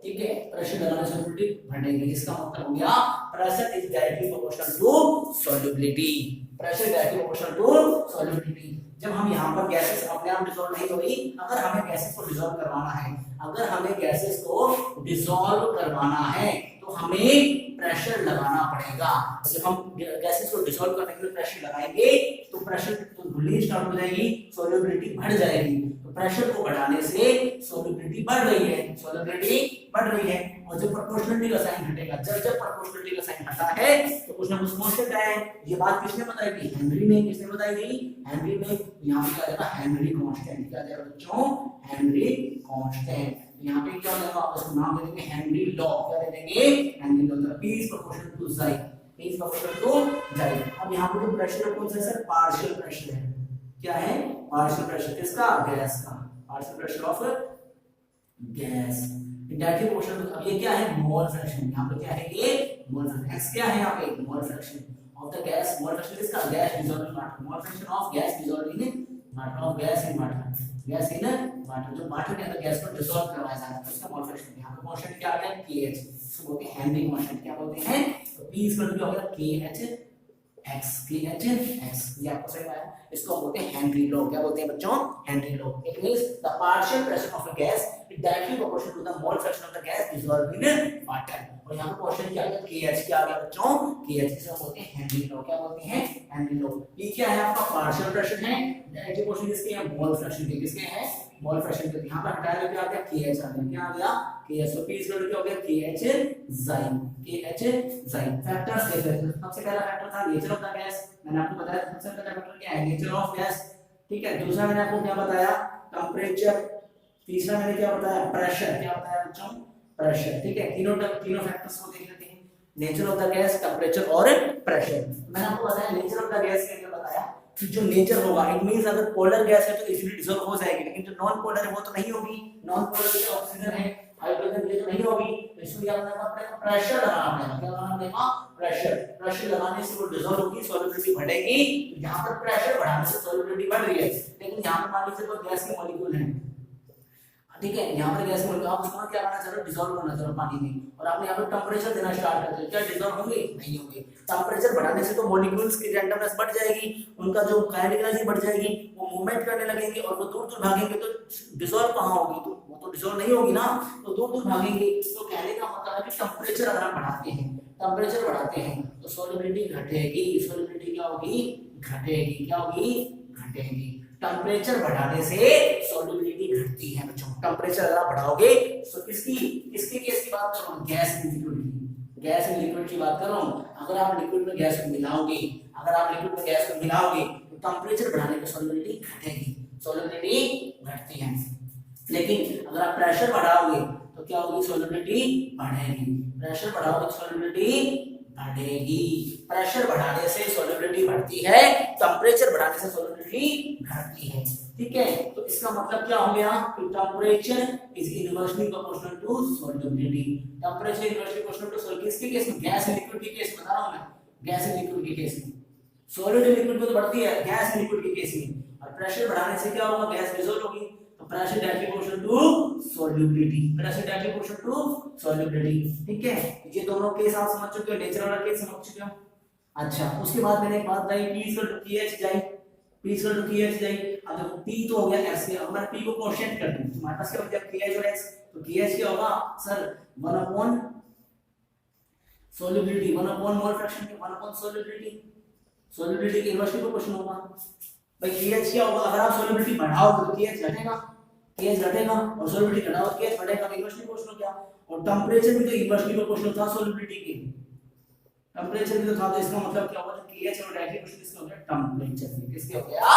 S1: ठीक है, प्रेशर लगाने से सॉलिबिलिटी बढ़ेगी। इसका मतलब हो गया pressure is directly proportional to solubility, pressure directly proportional to solubility. जब हम यहाँ पर गैसेस अपने आप डिसॉल्व नहीं हो रही, अगर हमें गैसेस को डिसॉल्व करवाना है, अगर हमें गैसेस को डिसॉल्व करवाना है तो हमें प्रेशर लगाना पड़ेगा। जब हम गैसेस को डिसॉल्व करने के लिए प्रेशर लगाएंगे तो प्रेशर तो घुलनी स्टार्ट हो जाएगी, सॉल्युबिलिटी बढ़ जाएगी। तो प्रेशर को बढ़ाने से सॉल्युबिलिटी बढ़ रही है, सॉल्युबिलिटी बढ़ रही है। और जब प्रोपोर्शनलिटी का साइन हटेगा, जब प्रोपोर्शनलिटी का साइन हटा है तो कुछ ना कुछ कांस्टेंट है। ये बात किसने बताई थी, हेनरी ने। किसने बताई थी, हेनरी ने। यहाँ पे क्या आएगा, हेनरी कांस्टेंट। क्या आएगा बच्चों, हेनरी कांस्टेंट। यहाँ पे क्या होगा, उसका नाम दे देंगे हेनरी लॉ। क्या दे देंगे, Henry law. The P is proportional to xi, P is proportional to xi। अब यहाँ पे जो प्रेशर है कौन सा है सर, पार्शियल प्रेशर है। क्या है, पार्शियल प्रेशर किसका, गैस का, partial pressure of gas directly proportional. अब ये क्या है, मोल फ्रैक्शन। यहाँ पे क्या है, ये मोल फ्रैक्शन। x क्या है यहाँ पे, mole fraction of the gas. Mole fraction किसका, gas dissolve in water. Mole fraction of gas dissolve in water, of gas in water. Gas in water, जो वाटर के अंदर गैस को डिसॉल्व करवाया जा रहा है उसका मोल फ्रैक्शन। यहाँ पे क्वेश्चन क्या आ गया KH, इसको बोलते हैं हेनरी क्वेश्चन। क्या बोलते हैं? तो P इक्वल टू हो गया KH x, ये आपको सही आया। इसको बोलते हैं हेनरी लॉ। क्या बोलते हैं बच्चों? Henry law. It means the partial pressure of a gas is directly proportional to the mole fraction of the gas dissolved in water. और यहाँ पे क्वेश्चन क्या है? KH क्या आ गया बच्चों? KH इसको बोलते हैं हेनरी लॉ। क्या बोलते हैं? Henry law. ये क्या है? आपका पार्शियल प्रेशर है, डायरेक्टली प्रोपोर्शनल किसके है? मोल फ्रैक्शन के। किसके है? मोल फ्रैक्शन के। यहाँ पे हटाया तो क्या आ गया? KH आ गया। क्या आ गया? KH। तो P इक्वल टू क्या हो गया? KH जाइन। फैक्टर्स देख लेते हैं। सबसे पहला फैक्टर था नेचर ऑफ द गैस, मैंने आपको बताया सबसे पहला फैक्टर क्या है? Nature of gas. ठीक है। दूसरा मैंने आपको क्या बताया? टेंपरेचर। तीसरा मैंने क्या बताया? प्रेशर। क्या बताया बच्चों? प्रेशर। ठीक है। तीनों फैक्टर्स को देख लेते हैं, nature of the gas, temperature और प्रेशर। मैंने आपको बताया नेचर ऑफ द गैस के लिए बताया कि जो नेचर होगा, इट मींस अगर पोलर गैस है तो इजीली डिसॉल्व हो जाएगी, लेकिन जो नॉन पोलर है वो तो नहीं होगी। नॉन पोलर में ऑक्सीजन है, हाइड्रोजन ये तो नहीं होगी, तो इसलिए आपने प्रेशर लगाना पड़ेगा। क्या लगाना पड़ेगा? प्रेशर लगाने से वो डिसॉल्व होगी, सॉल्युबिलिटी बढ़ेगी। यहाँ पर प्रेशर बढ़ाने से सॉल्युबिलिटी बढ़ रही है, लेकिन यहाँ पर मान लीजिए कोई गैस के मॉलिक्यूल है, ठीक है, यहाँ पर गैस मॉलिक्यूल आप उसको क्या करना चाह रहे हो? डिसॉल्व करना चाह रहे हो पानी में, और आपने यहाँ पर टेंपरेचर देना स्टार्ट कर दिया, क्या डिसॉल्व होंगे? नहीं होंगे। टेंपरेचर बढ़ाने से तो मॉलिक्यूल्स की रैंडमनेस बढ़ जाएगी, उनका जो काइनेटिक एनर्जी बढ़ जाएगी, वो मूवमेंट करने लगेंगे और वो दूर दूर भागेंगे, तो डिसॉल्व कहाँ होगी? तो वो तो डिसॉल्व नहीं होगी ना, तो दूर दूर भागेंगे। तो कहने का मतलब है कि टेंपरेचर अगर हम बढ़ाते हैं तो सॉल्युबिलिटी घटेगी। सॉल्युबिलिटी क्या होगी? घटेगी। क्या होगी? घटेगी। टेंपरेचर बढ़ाने से सॉल्युबिलिटी घटती है बच्चों। टेंपरेचर अगर आप बढ़ाओगे तो किसके केस की बात कर रहा हूं? गैस इन लिक्विड की बात कर रहा हूं। अगर आप लिक्विड में गैस को मिलाओगे, तो टेंपरेचर बढ़ाने पे सॉल्युबिलिटी घटती है। लेकिन अगर आप प्रेशर बढ़ाओगे तो क्या होगी? सॉल्युबिलिटी बढ़ेगी। प्रेशर बढ़ाओगे तो सॉल्युबिलिटी बढ़ेगी। प्रेशर बढ़ाने से सॉल्युबिलिटी बढ़ती है, टेंपरेचर बढ़ाने से सॉल्युबिलिटी घटती है। ठीक है। तो इसका मतलब क्या हो गया कि temperature is inversely proportional to solubility. Temperature inversely proportional to solubility. किसके केस में? गैस लिक्विड के केस में बता रहा हूं मैं। गैस लिक्विड के केस में सॉलिड लिक्विड में तो बढ़ती है, गैस लिक्विड के केस में। और प्रेशर बढ़ाने से क्या होगा? गैस डिसॉल्व होगी। तो pressure directly proportional to solubility. ठीक है। ये दोनों केस आप समझ चुके हो, नेचर वाला केस समझ चुके हो। अच्छा, उसके बाद मैंने एक बात बताई, P इक्वल टू KH जाए। अब देखो P तो हो गया S के, अगर मैं P को कोशेंट कर दूं तो हमारे पास क्या हो जाएगा? KH और S। तो KH क्या होगा sir? 1 upon solubility, 1 upon mole fraction के 1 अपॉन सॉल्युबिलिटी के इनवर्सली प्रोपोर्शनल होगा। भाई KH क्या होगा? अगर आप सॉल्युबिलिटी बढ़ाओगे तो KH घटेगा और सॉल्युबिलिटी घटाओ तो KH बढ़ेगा। इनवर्सली प्रोपोर्शनल क्या? और टेंपरेचर भी तो इनवर्सली प्रोपोर्शनल था सॉल्युबिलिटी के। टेंपरेचर भी तो था, तो इसका मतलब क्या होगा? KH और डायरेक्टली प्रोपोर्शनल किसके हो गया? टेंपरेचर के। किसके हो गया?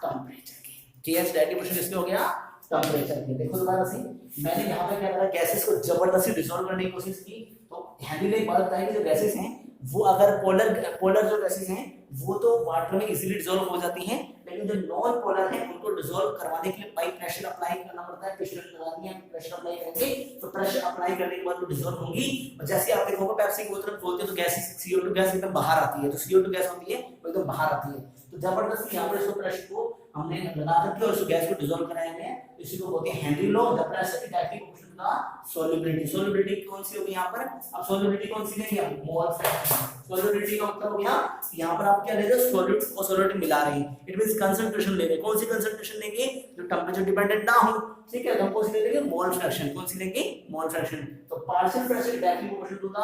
S1: टेंपरेचर के। KH डायरेक्टली प्रोपोर्शनल किसके हो गया? टेंपरेचर के। देखो दोबारा से, मैंने यहाँ पे क्या करा? गैसेस को जबरदस्ती डिसॉल्व करने की कोशिश की। तो हेनरी ने एक बात बताई कि जो गैसेस हैं वो अगर पोलर जो गैसेस हैं वो तो वाटर में इजीली डिसॉल्व हो जाती हैं, लेकिन जो नॉन पोलर है उनको डिसॉल्व करवाने के लिए पाइप प्रेशर अप्लाई करना पड़ता है। प्रेशर लगानी है, प्रेशर अप्लाई करेंगे तो प्रेशर अप्लाई करने के बाद वो डिसॉल्व होंगी। और जैसे आप देखोगे पेप्सी की बोतल खोलते हैं तो गैस CO2 गैस एकदम बाहर आती है, तो CO2 गैस होती है वो एकदम बाहर आती है। तो जबरदस्ती यहाँ पर इसको प्रेशर को हमने लगा करके और उस गैस को डिसॉल्व कराएंगे, इसी को बोलते हैं Henry law. The pressure is directly proportional to solubility कौन सी होगी यहाँ पर? अब सॉल्युबिलिटी कौन सी लेंगे? Mole fraction. सॉल्युबिलिटी का मतलब हो गया यहाँ पर आप क्या ले रहे हो? सॉल्यूट और सॉल्युट मिला रहे हैं, इट मींस कंसंट्रेशन ले रहे हैं। कौन सी कंसंट्रेशन लेंगे? जो टेंपरेचर डिपेंडेंट ना हो। ठीक है। तो हम कौन सी लेंगे? Mole fraction. कौन सी लेंगे? Mole fraction. तो partial pressure directly proportional to the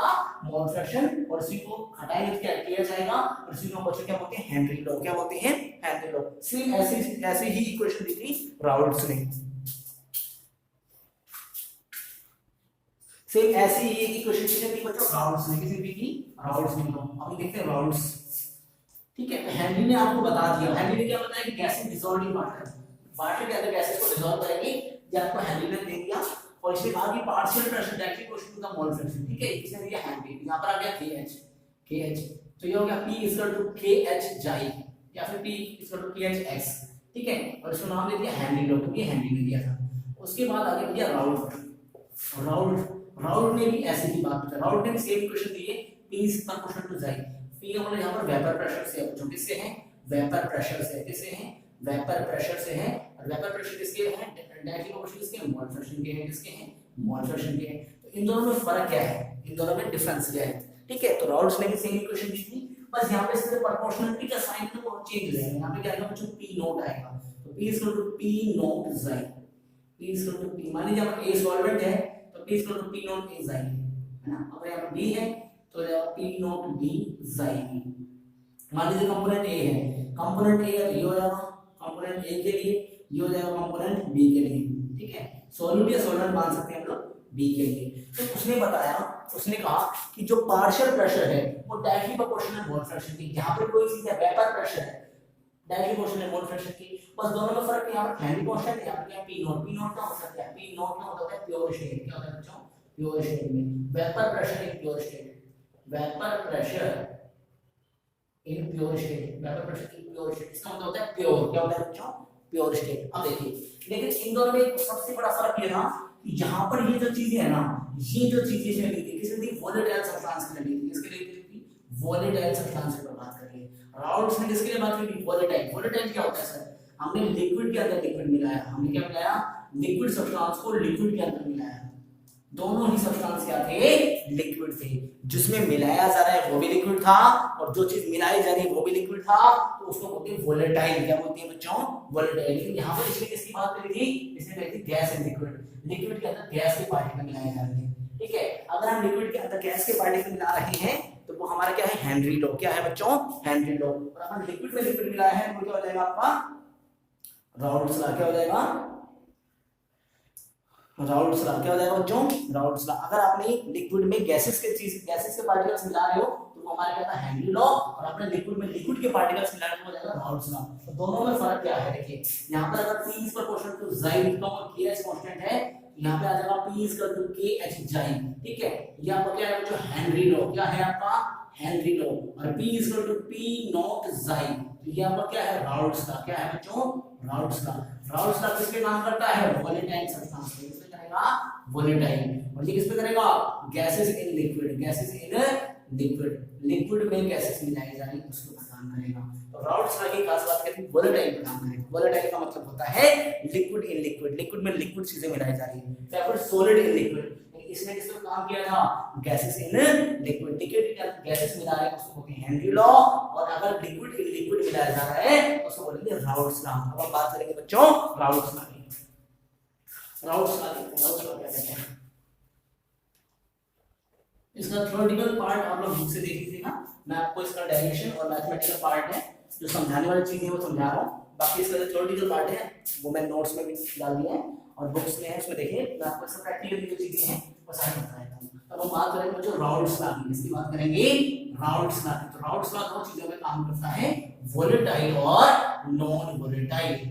S1: mole fraction, और इसी को हटाएंगे क्या किया जाएगा? और इसी को बच्चों क्या बोलते हैं? Henry law. क्या बोलते हैं? Henry law. सेम ऐसी ही इक्वेशन दी थी राउल्ट्स ने। सेम ऐसी ही इक्वेशन किसने दी बच्चों? राउल्ट्स ने। किसने दी थी? राउल्ट्स ने। अभी देखते हैं राउल्ट्स। ठीक है। हेनरी ने आपको बता दिया, हेनरी ने क्या बताया कि गैसेस डिसॉल्व इन वाटर के अंदर गैसेस को डिसॉल्व करेंगे, ये आपको हेनरी ने दे दिया। और इसके बाद की partial pressure directly proportional to the mole fraction. ठीक है। इसने दिया हेनरी, यहां पर आ गया KH। तो ये हो गया P इक्वल टू KH जाई या फिर P equal to KH x। ठीक है। और इसको नाम दे दिया हेनरी लॉ, क्योंकि हेनरी ने दिया था। उसके बाद आगे दिया राउल्ट ने भी ऐसे ही बात की। राउल्ट ने सेम इक्वेशन दी है, P इज प्रोपोर्शनल टू जाई। P हमारे यहाँ पर वेपर प्रेशर से है, जो किससे है? वेपर प्रेशर से। किससे है? वेपर प्रेशर से है। और वेपर प्रेशर किसके हैं, डायरेक्ट प्रोपोर्शनल किसके हैं, मोल फ्रैक्शन के हैं, किसके हैं, मोल फ्रैक्शन के हैं। तो इन दोनों में फर्क क्या है, इन दोनों में डिफरेंस क्या है, ठीक है। तो राउल्स ने भी सेम इक्वेशन दी थी, बस यहाँ पे इसके प्रोपोर्शनलिटी का साइन है वो चेंज हो जाएगा। यहाँ पे क्या आएगा बच्चों, पी नॉट आएगा, तो P is equal to P naught chi, P is equal to P, मान लीजिए हमारा ए सॉल्वेंट है तो P is equal to P naught A chi, है ना। अगर यहाँ पे बी है तो जाएगा पी नॉट बी जाई। मान लीजिए कंपोनेंट ए है, कंपोनेंट ए ये हो जाएगा कंपोनेंट ए के लिए, ये हो जाएगा कंपोनेंट बी के लिए, ठीक है। सॉल्यूट या सॉल्वेंट मान सकते हैं हम लोग बी के लिए। तो उसने बताया, उसने कहा कि जो पार्शियल प्रेशर है वो डायरेक्टली प्रोपोर्शनल है मोल फ्रैक्शन की। यहाँ पे कोई चीज है वेपर प्रेशर है, डायरेक्टली प्रोपोर्शनल है मोल फ्रैक्शन की, बस दोनों में फर्क है। यहाँ पे हेनरी कांस्टेंट है, यहाँ पे क्या पी नॉट, पी नॉट का मतलब क्या है, पी नॉट का मतलब है प्योर स्टेट। क्या होता है बच्चों, प्योर स्टेट में vapour pressure in pure state, vapour pressure in pure state, vapour pressure in pure state, इसका मतलब होता है प्योर। क्या होता है बच्चों, प्योर स्टेट। अब देखिए, लेकिन इन दोनों में सबसे बड़ा फर्क ये था कि यहाँ पर ये जो चीजें है ना, ये जो चीजें इसमें ली थी किसने दी, वोलेटाइल सब्सटेंस के लिए ली थी। किसके लिए ली थी, वोलेटाइल सब्सटेंस की बात करिए। राउल्स ने किसके लिए बात की थी, वोलेटाइल। वोलेटाइल क्या होता है सर, हमने लिक्विड के अंदर लिक्विड मिलाया, हमने क्या मिलाया, लिक्विड सब्सटेंस को लिक्विड के अंदर मिलाया। दोनों ही सब्सटेंस क्या थे, लिक्विड थे। जिसमें मिलाया जा रहा है वो भी लिक्विड था और जो चीज मिलाई जा रही है वो भी लिक्विड था, तो उसको बोलते हैं वोलेटाइल। क्या बोलते हैं बच्चों, वोलेटाइल। लेकिन यहाँ पर इसने किसकी बात करी थी, इसने कही थी गैस एंड लिक्विड, लिक्विड के अंदर गैस के पार्टिकल मिलाए जा रहे हैं, ठीक है। अगर हम लिक्विड के अंदर गैस के पार्टिकल मिला रहे हैं तो वो हमारा क्या है, हेनरी लॉ। क्या है बच्चों, हेनरी लॉ। और अगर लिक्विड में लिक्विड मिलाया है तो क्या हो जाएगा आपका, राउल्स लॉ। क्या हो जाएगा, राउल्स लॉ। क्या हो जाएगा बच्चों, राउल्स लॉ। अगर आपने लिक्विड में गैसेस के पार्टिकल्स मिला रहे हो तो वो हमारा क्या था, हेनरी लॉ। और आपने लिक्विड में लिक्विड के पार्टिकल्स मिला रहे हो तो हो जाएगा राउल्स लॉ। तो दोनों में फर्क क्या है, देखिए यहाँ पर अगर P इज प्रोपोर्शनल टू जाई लिखता हूं और K कांस्टेंट है, यहाँ पे आ जाएगा P is equal to KH जाई, ठीक है। ये आपका क्या है बच्चों, हेनरी लॉ। क्या है आपका, हेनरी लॉ। और P is equal to P naught जाई, तो ये आपका क्या है, राउल्स लॉ। क्या है बच्चों, राउल्स लॉ। राउल्स लॉ किसके काम करता है, वोलेटाइल सब्सटेंस पे। किसपे करेगा, वोलेटाइल। और ये किसपे करेगा, gases in liquid, gases in liquid, liquid में गैसेस मिलाई जा रही है उसको काम करेगा। तो राउल्स लॉ की खास बात कहते हैं वोलेटाइल पे काम करेगा। वोलेटाइल का मतलब होता है लिक्विड इन लिक्विड, लिक्विड में लिक्विड चीजें मिलाई जा रही है। या फिर सॉलिड इन लिक्विड, इसने किस पे काम किया था, गैसेस इन लिक्विड। लिक्विड के अंदर गैसेस मिला रहे हैं उसको बोलते हैं हेनरी लॉ। और अगर लिक्विड इन लिक्विड मिलाया जा रहा है तो उसको बोलेंगे राउल्स लॉ। अब हम बात करेंगे बच्चों राउल्स लॉ की। राउल्स लॉ क्या कहते हैं, इसका थ्योरेटिकल पार्ट आप लोग बुक से देख लीजिएगा। मैं आपको इसका डेरिवेशन और मैथमेटिकल पार्ट है जो समझाने वाली चीजें वो समझा रहा हूँ। बाकी इसका जो थ्योरेटिकल पार्ट है वो मैं नोट्स में भी डाल दिया है और बुक्स में है, उसमें देखिए। मैं आपको इसका प्रैक्टिकली जो चीजें हैं वो सारी बता देता हूँ। अब हम बात करेंगे बच्चों राउल्स लॉ की। इसकी बात करेंगे राउल्स लॉ की। तो राउल्स लॉ दो चीजों में काम करता है, वोलेटाइल और नॉन वोलेटाइल।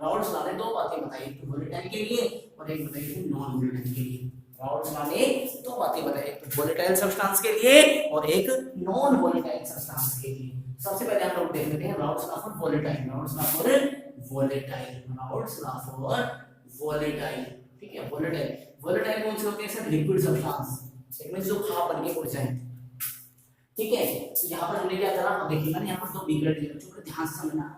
S1: राउल्स लॉ ने दो बातें बताई, एक तो वोलेटाइल के लिए और एक बताई थी नॉन वोलेटाइल के लिए। राउल्स लॉ ने दो बातें बताई, एक तो वोलेटाइल सब्सटेंस के लिए और एक नॉन वोलेटाइल सब्सटेंस के लिए। सबसे पहले हम लोग देख लेते हैं Raoul's law for volatile. Raoul's law for volatile, Raoul's law for volatile, ठीक है। वोलेटाइल, वोलेटाइल कौन से होते हैं सर, लिक्विड सब्सटेंस, एक में जो खाप बन के उड़ जाए, ठीक है। तो यहाँ पर हमने क्या करा, अब देखिए मैंने यहाँ पर दो बीकर दिए, बच्चों ध्यान से समझना।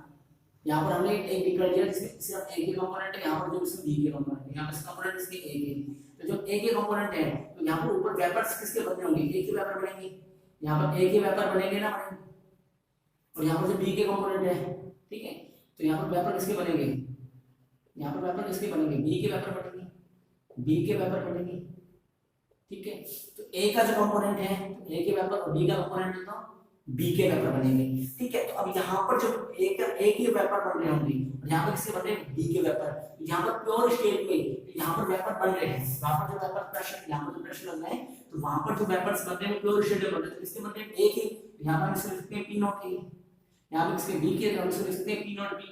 S1: यहाँ पर हमने एक बीकर दिया जिसमें सिर्फ एक ही कंपोनेंट है, यहाँ पर जो इसमें बी के कंपोनेंट है, यहाँ पर कंपोनेंट इसके ए के। तो जो ए के कंपोनेंट है तो यहाँ पर ऊपर वेपर्स किसके बने होंगे, ए के वेपर बनेंगे। यहाँ पर ए के वेपर बनेंगे ना, बनेंगे। और यहाँ पर जो बी के कंपोनेंट है, ठीक है, तो यहाँ पर वेपर किसके बनेंगे, यहाँ पर वेपर किसके बनेंगे, बी के वेपर बनेंगे, बी के वेपर बनेंगे, ठीक है। तो ए का जो कंपोनेंट है ए के वेपर और बी का कंपोनेंट है तो बी के वेपर बनेंगे, ठीक है। तो अब यहाँ पर जो ए के वेपर बन रहे होंगे और यहाँ पर किसके बन रहे हैं, बी के वेपर। यहाँ पर प्योर स्टेट में यहाँ पर वेपर बन रहे हैं, वहां पर जो वेपर प्रेशर, यहाँ पर जो प्रेशर लग रहा है तो वहां पर जो वेपर्स बन रहे हैं प्योर स्टेट में बन रहे हैं। तो किसके बन रहे हैं, ए के, यहाँ पर इसको लिखते हैं पी नॉट ए, यहाँ पर इसके बी के, हम इसको लिखते हैं P naught B.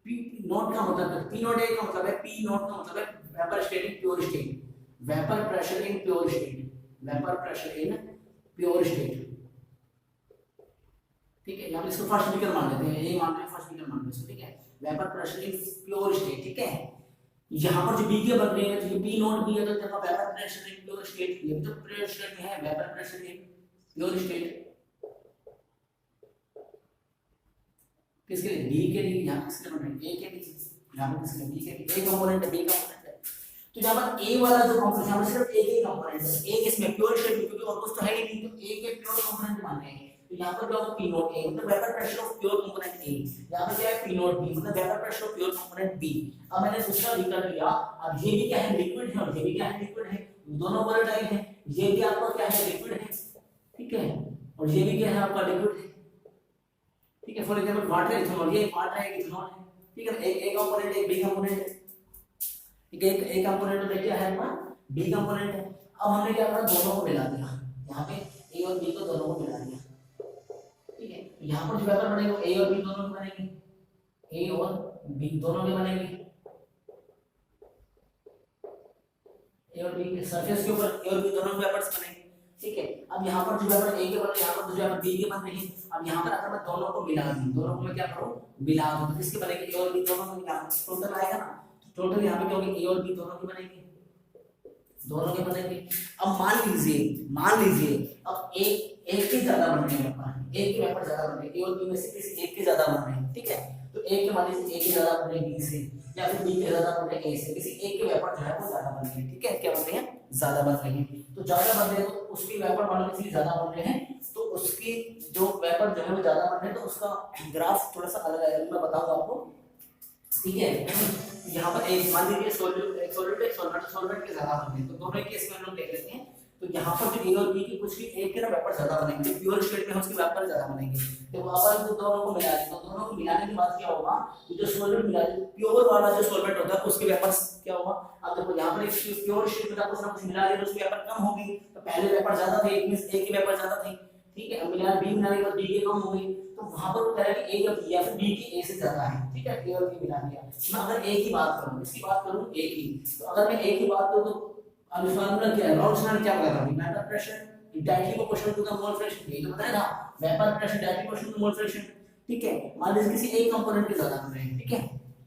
S1: P not का मतलब है, पी नॉट ए का मतलब है, पी नॉट का मतलब है vapour state in pure state, vapour pressure in pure state, vapour pressure in pure state, ठीक है। यहाँ पे इसको फर्स्ट डिग्री मान लेते हैं, ये मान रहे हैं फर्स्ट डिग्री मान लेते हैं, ठीक है। Vapour pressure in pure state, ठीक है। यहाँ पर जो बी के बन रहे हैं तो ये पी नॉट बी है तो जगह vapour pressure in pure state, ये तो प्योर स्टेट में है, vapour pressure in pure state किसके लिए, बी के लिए, यहाँ किसके बन रहे हैं, ए के लिए, यहाँ पर किसके बी के ए कंपोनेंट है, बी कंपोनेंट है। तो यहाँ पर ए वाला जो कंपोनेंट यहाँ पर सिर्फ ए के कंपोनेंट है, ए इसमें प्योर शेप क्योंकि ऑलमोस्ट तो है ही नहीं, तो ए के प्योर कंपोनेंट माने हैं। तो यहाँ पर क्या होगा पी नोट ए मतलब vapour pressure of pure component A, यहाँ पर क्या है पी नोट बी मतलब vapour pressure of pure component B. अब मैंने दूसरा भी कर लिया, अब ये भी क्या है लिक्विड है और ये भी क्या है लिक्विड है, दोनों वोलेटाइल है, ये भी आपका क्या है लिक्विड है, ठीक है, और ये भी क्या है आपका लिक्विड है, ठीक है। फॉर एग्जांपल वाटर है, इथेनॉल, ये वाटर है इथेनॉल है, ठीक है। एक ए कंपोनेंट है, एक बी कंपोनेंट है, ठीक है। एक ए कंपोनेंट में क्या है अपना बी कंपोनेंट है। अब हमने क्या करा दोनों को मिला दिया, यहाँ पे ए और बी को दोनों को मिला दिया, ठीक है। यहाँ पर जो वेपर बनेगा ए और बी दोनों के बनेंगे, ए और बी दोनों के बनेंगे, ए और बी के सरफेस के ऊपर ए और बी दोनों के वेपर्स बनेंगे, ठीक है। अब यहाँ पर जो वेपर ए के बन रहे हैं, यहाँ पर जो वेपर बी के बन रहे हैं। अब यहाँ पर अगर मैं दोनों को मिला दूं, दोनों को मैं क्या करूं मिला दूं, तो किसके बनेंगे ए और बी दोनों को मिला दूं, टोटल आएगा ना। तो टोटल यहाँ पे क्या होगी ए और बी दोनों के बनेंगे, दोनों के बनेंगे। अब मान लीजिए अब एक के ज्यादा बन रहे हैं वेपर, एक के वेपर ज्यादा बन रहे हैं, ए और बी में से किसी एक के ज्यादा बन रहे हैं, ठीक है। तो एक के मान लीजिए ए के ज्यादा बन रहे हैं बी से, या फिर बी के ज्यादा बन रहे हैं ए से, किसी एक के वेपर जो है वो ज्यादा बन रहे हैं, ठीक है। क्या बन रहे हैं ज्यादा बन रहे हैं, तो ज्यादा बन रहे हैं तो उसकी वेपर मान लो किसी ज्यादा बन रहे हैं, तो उसकी जो वेपर जो है वो ज्यादा बन रहे हैं, तो उसका ग्राफ थोड़ा सा अलग आएगा, मैं बताऊंगा आपको, ठीक है। यहाँ पर एक मान लीजिए सॉल्वेंट के ज्यादा बन रहे हैं, तो दोनों केस में हम लोग देख लेते हैं। तो यहाँ पर जो ए और बी की कुछ भी एक के ना वेपर ज्यादा बनेंगे, प्योर स्टेट में उसके वेपर ज्यादा बनेंगे। तो वहां पर जो दोनों को मिला दें, तो दोनों को मिलाने के बाद क्या होगा, जो सॉल्वेंट मिला प्योर वाला जो सॉल्वेंट होता है उसके वेपर क्या होगा। अब देखो यहाँ पर एक प्योर स्टेट में कुछ ना कुछ मिला दिया तो उसके वेपर कम होगी, तो पहले वेपर ज्यादा थे, एक में ए के वेपर ज्यादा थे, ठीक है। अब मिला बी मिलाने के बाद बी के कम हो गई, तो वहां पर वो कह रहा है कि ए या फिर बी की ए से ज्यादा है, ठीक है। ए और बी मिला दिया। मैं अगर ए की बात करूं, इसकी बात करूं ए की, तो अगर मैं ए की बात करूं तो अब फार्मूला क्या है, राउल्स ने क्या बताया था, vapour pressure directly proportional to the mole fraction, ये तो बताया था, vapour pressure directly proportional to mole fraction, ठीक है। मान लीजिए किसी एक कंपोनेंट के ज्यादा बन रहे हैं, ठीक है,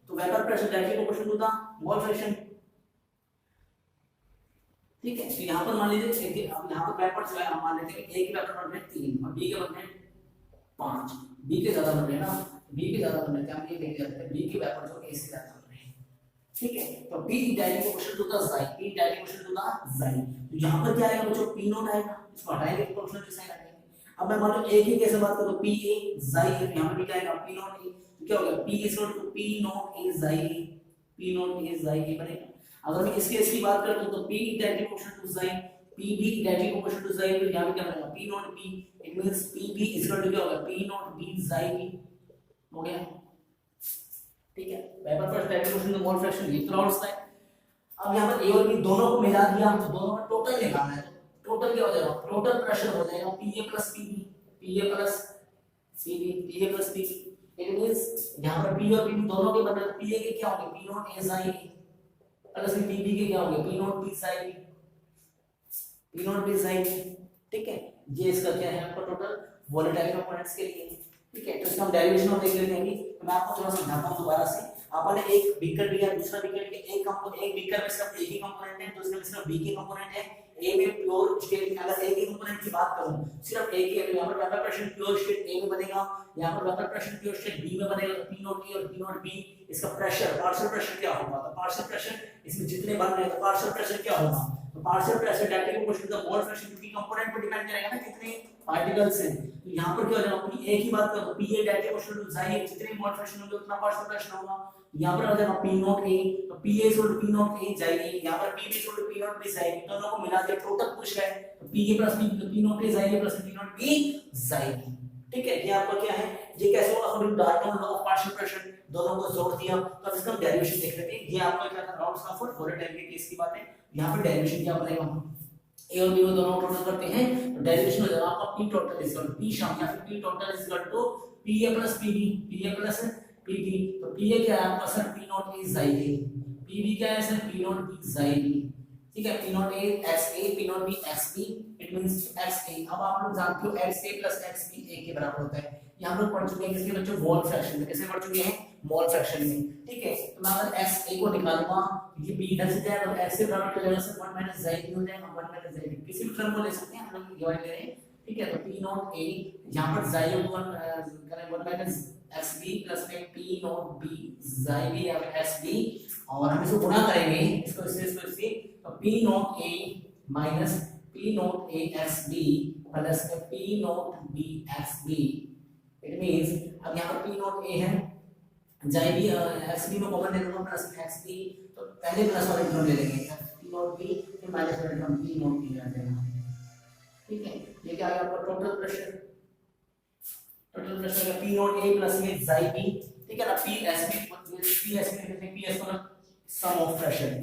S1: तो vapour pressure directly proportional to the mole fraction, ठीक है। तो यहाँ पर मान लीजिए अब यहाँ पर वेपर जो है हम मान लेते हैं कि ए के वेपर बन रहे हैं 3 और बी के बन रहे हैं 5, बी के ज्यादा बन रहे हैं ना, बी के ज्यादा बन रहे हैं, हम ये देख लेते हैं बी के वेपर जो ए से ज्यादा बन रहे हैं, ठीक है। तो B directly proportional to the xi, B directly proportional to the xi, तो यहाँ पर क्या आएगा बच्चों p नॉट आएगा, इसको हटाएंगे तो प्रोपोर्शनल टू साइन आ जाएगा। अब मैं मान लो a की कैसे बात करूं, p a xi a, यहाँ पर भी क्या आएगा p नॉट a, तो क्या हो गया p is equal to p naught a xi a, p naught a xi a बनेगा। अगर मैं इसकी बात करता हूं तो p directly proportional to xi, p भी डायरेक्टली प्रोपोर्शनल टू xi, तो यहाँ पे क्या बनेगा p naught b, it means p b is equal to क्या होगा p naught b xi b, हो गया, ठीक है। Vapour first directly proportional to mole fraction, ये तो राउल्स है। अब यहाँ पर ए और बी दोनों को मिला दिया, तो दोनों का टोटल निकालना है, तो टोटल क्या हो जाएगा, टोटल प्रेशर हो जाएगा PA plus PB, PA plus PB, PA plus PB, it means यहाँ पर P और PB दोनों के बराबर, PA के क्या होंगे P नॉट A साइन प्लस PB के क्या होंगे P नॉट B साइन, P नॉट B साइन, ठीक है। ये इसका क्या है आपका टोटल वोलेटाइल कंपोनेंट्स के लिए, ठीक है। तो इसका हम डेरिवेशन देख लेते हैं, तो मैं आपको थोड़ा समझाता हूं दोबारा से। आपने एक बीकर लिया, दूसरा बीकर लिया, एक बीकर में सिर्फ ए की कंपोनेंट है, दूसरे में सिर्फ बी की कंपोनेंट है। ए में प्योर स्टेट में अगर ए की कंपोनेंट की बात करूं, सिर्फ ए की, यहां पर vapour pressure pure state A में बनेगा, यहां पर vapour pressure pure state B में बनेगा, तो पी नॉट ए और पी नॉट बी, इसका प्रेशर पार्शियल प्रेशर क्या होगा, तो पार्शियल प्रेशर इसमें जितने बन रहे हैं, तो पार्शियल प्रेशर क्या होगा, तो partial pressure directly proportional to the mole fraction, क्योंकि कंपोनेंट पर डिपेंड करेगा ना कितने पार्टिकल्स हैं। तो यहां पर क्या हो जाएगा, पी ए की बात करो तो P A directly proportional to xi, जितने मोल फ्रैक्शन होंगे उतना पार्शियल प्रेशर होगा। यहां पर आ जाएगा पी नॉट ए, तो P A equal to P naught A xi, यहां पर P B equal to P naught B xi, दोनों को मिला दिया, टोटल पूछ रहा है, तो P A plus P naught A xi plus P naught B xi, ठीक है। ये आपका क्या है, ये कैसे होगा, according to Dalton law of partial pressure, दोनों को जोड़ दिया, तो अब इसका डेरिवेशन देख लेते हैं। ये आपका क्या था, राउल्स लॉ फॉर वोलेटाइल के केस की बात है। यहां पर डेरिवेशन क्या बनेगा, ए और बी को दोनों टोटल करते हैं, तो डेरिवेशन हो जाएगा आपका p total is equal to p sum या फिर p total is equal to pa plus pb, pa plus pb, तो pa क्या है आपका sir p naught a xi a, pb क्या है sir p naught b xi b, ठीक है। p naught a xa, p naught b xb, it means xa। अब आप लोग जानते हो xa प्लस xb a के बराबर होता है। यहां लोग पढ़ चुके हैं किसके बच्चों, मोल फ्रैक्शन में, कैसे पढ़ चुके हैं, मोल फ्रैक्शन में, ठीक है। तो मैं अगर xa को निकालूंगा, ये b इधर से जाएगा, तो x से बराबर हो जाएगा सर 1 माइनस xi हो जाएगा, 1 माइनस xi, किसी भी टर्म को ले सकते हैं, हम लोग डिवाइड ले रहे हैं, ठीक है। तो p नॉट a, यहां पर xi को 1 करें 1 माइनस xb प्लस में p पी नॉट बी जाई बी या फिर एस बी, और हम इसको गुणा करेंगे इसको इससे, तो P naught A minus P naught A S B plus P naught B S B. It means अब यहाँ पर पी नॉट ए है, जाई बी एक्स बी में कॉमन ले लूंगा प्लस एक्स बी, तो पहले प्लस वाले टर्म ले लेंगे पी नॉट बी फिर माइनस वाले टर्म पी नॉट बी आ जाएगा। ठीक है, ये क्या आ गया आपका टोटल प्रेशर का पी नॉट ए प्लस में जाई बी, ठीक है ना, पी एस बी लिखते हैं, पी एस मतलब सम ऑफ प्रेशर,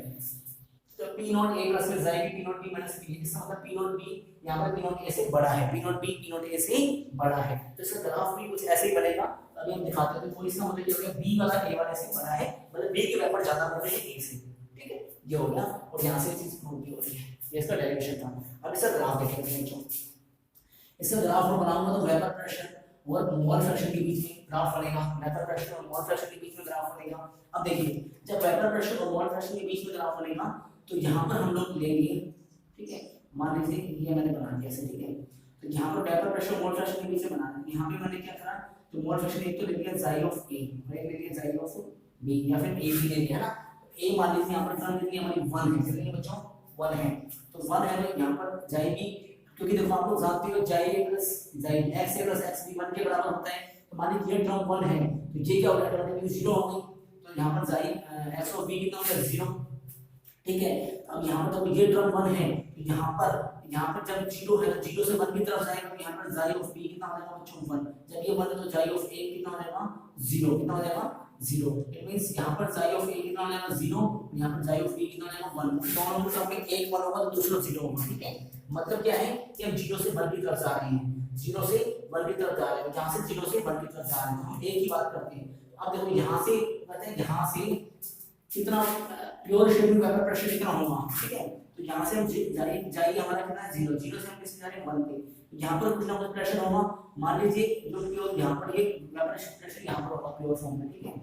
S1: तो पी नॉट ए प्लस में जाई B P naught B minus P, इसका मतलब पी नॉट बी यहाँ पर पी नॉट ए से बड़ा है, P naught B P naught ए से बड़ा है, तो इसका ग्राफ भी कुछ ऐसे ही बनेगा। अभी हम दिखाते हैं, तो इसका मतलब ये हो गया बी वाला ए वाले से बड़ा है, मतलब बी के वेपर ज्यादा बढ़ रहे हैं ए से। ठीक है, ये हो गया, और यहाँ से चीज प्रूव की हो रही है, ये इसका डेरिवेशन था। अब इसका ग्राफ देखेंगे बच्चों, इसका ग्राफ मैं बनाऊंगा तो वेपर प्रेशर और मोल फ्रैक्शन के बीच में ग्राफ बनेगा, वेपर प्रेशर और मोल फ्रैक्शन के बीच में ग्राफ बनेगा। अब देखिए, जब वेपर प्रेशर और मोल फ्रैक्शन के बीच में ग्राफ बनेगा तो यहाँ पर हम लोग लेंगे, ठीक है, मान लीजिए ये मैंने बना दिया ऐसे, ठीक है, तो यहाँ पर वेपर प्रेशर और मोल फ्रैक्शन के बीच में बना दिया। यहाँ पे मैंने क्या करा, तो मोल फ्रैक्शन एक तो ले लिया जाई ऑफ ए और एक ले लिया जाई ऑफ बी, या फिर ए बी ले लिया ना, ए मान लीजिए यहाँ पर टर्म ले लिया हमारी 1 है, कितने बच्चों 1 है, तो 1 है तो यहाँ पर जाई बी, क्योंकि देखो आप लोग जानते हो जाई ए प्लस जाई x A plus X B 1 के बराबर होता है, तो मान लीजिए ये टर्म 1 है तो ये क्या हो गया, ऑटोमेटिकली 0 हो गई, तो यहाँ पर जाई एक्स ऑफ बी कितना हो गया 0। ठीक है, अब यहाँ पर तो ये टर्म 1 है, तो यहाँ पर जब 0 है तो 0 से 1 की तरफ जाएगा, तो यहाँ पर जाई ऑफ बी कितना हो जाएगा बच्चों 1, जब ये 1 है तो जाई ऑफ ए कितना हो जाएगा 0, कितना हो जाएगा 0। इट मींस यहाँ पर जाई ऑफ ए कितना हो जाएगा 0, यहाँ पर जाई ऑफ बी कितना हो जाएगा 1, दोनों में टर्म में एक 1 होगा तो दूसरा 0 होगा। ठीक है, मतलब क्या है कि हम 0 से 1 की तरफ जा रहे हैं, 0 से 1 की तरफ जा रहे हैं, जहां से 0 से 1 की तरफ जा रहे हैं हम एक ही बात करते हैं। अब देखो यहाँ से कहते हैं, यहाँ से कितना प्योर शेड में वेपर प्रेशर कितना होगा, ठीक है, तो यहाँ से हम जाई हमारा कितना है 0, 0 से हम किस जा रहे हैं 1 पे, यहाँ पर कुछ ना कुछ प्रेशर होगा, मान लीजिए जो प्योर यहाँ पर ये वेपर प्रेशर यहाँ पर होगा प्योर फॉर्म में। ठीक है,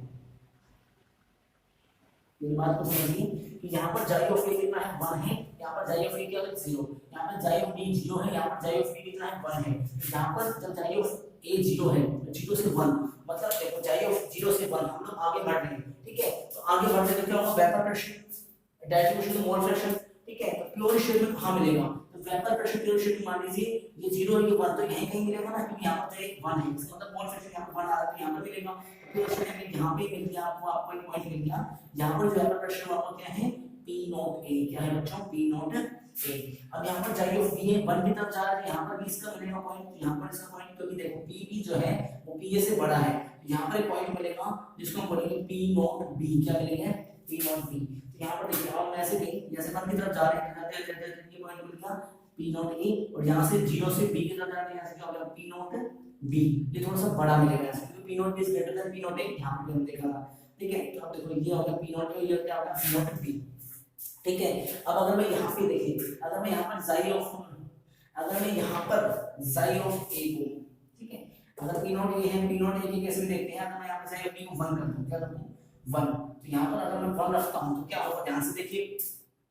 S1: ये बात को समझिए कि यहाँ पर जाई ऑफ ए कितना है 1 है, यहाँ पर जाई ऑफ ए क्या है 0, यहाँ पर जाई ऑफ बी 0 है, यहाँ पर जाई ऑफ बी कितना है 1 है, यहाँ पर जब जाई ऑफ ए 0 है तो 0 से 1, मतलब देखो जाई ऑफ 0 से 1 हम लोग आगे बढ़ रहे हैं। ठीक है, तो आगे बढ़ने तो क्या होगा वेपर प्रेशर डायरेक्ट मोल फ्रैक्शन। ठीक है, तो प्योर शेड में कहां मिलेगा, तो वेपर प्रेशर प्योर शेड में मान लीजिए ये 0 और ये 1 तो यहीं कहीं मिलेगा ना, क्योंकि यहाँ पर 1 है, इसका मतलब मोल फ्रैक्शन यहाँ पर 1 आ रहा है तो यहाँ पर मिलेगा, प्योर शेड में यहाँ पे मिल गया आपको एक पॉइंट मिल गया, यहाँ पर जो वेपर प्रेशर आपको क्या है P नॉट A, क्या है बच्चों P नॉट A। अब यहाँ पर जाई ऑफ B है 1 की तरफ जा रहा है, यहाँ पर भी इसका मिलेगा पॉइंट, यहाँ पर इसका पॉइंट, क्योंकि देखो PB जो है वो PA से बड़ा है, यहाँ पर एक पॉइंट मिलेगा जिसको हम बोलेंगे P नॉट B, क्या मिलेगा P नॉट B। तो यहाँ पर देखिए हम ऐसे कहीं जैसे 1 की तरफ जा रहे हैं, ये पॉइंट मिल गया P नॉट A, और यहाँ से 0 से B की तरफ जा रहे हैं, यहाँ से क्या होगा P नॉट B, ये थोड़ा सा बड़ा मिलेगा ऐसे, क्योंकि P naught B is greater than P naught A, यहाँ पे हम देखा था। ठीक है, तो अब देखो ये होगा P नॉट A, ये क्या होगा P नॉट B। ठीक है, अब अगर मैं यहाँ पे देखिए, अगर मैं यहाँ पर जाई ऑफ A को, ठीक है, अगर P नॉट A है, P नॉट A की केस में देखते हैं, अगर मैं यहाँ पर जाई ऑफ B को 1 कर दूं, क्या कर दूं 1, तो यहाँ पर अगर मैं 1 रखता हूँ तो क्या होगा, ध्यान से देखिए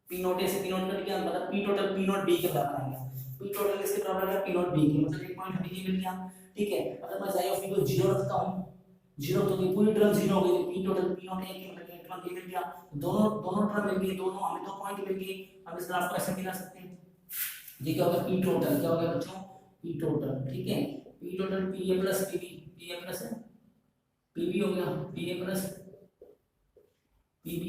S1: P नॉट A से P नॉट कट गया, मतलब P total P naught B के बराबर आ गया, P टोटल किसके बराबर आ गया P नॉट B के, मतलब एक पॉइंट हमें ये मिल गया। ठीक है, अगर मैं जाई ऑफ B को 0 रखता हूँ, 0 तो ये पूरी टर्म 0 हो गई, P total P naught A के मतलब एक टर्म ये मिल गया, दोनों टर्म मिल गई, दोनों हमें 2 पॉइंट मिल गए। हम इस ग्राफ को ऐसे मिला सकते हैं, ये क्या होगा P टोटल, क्या होगा बच्चों P टोटल। ठीक है, P total PA plus PB, PA plus PB हो गया, PA प्लस PB।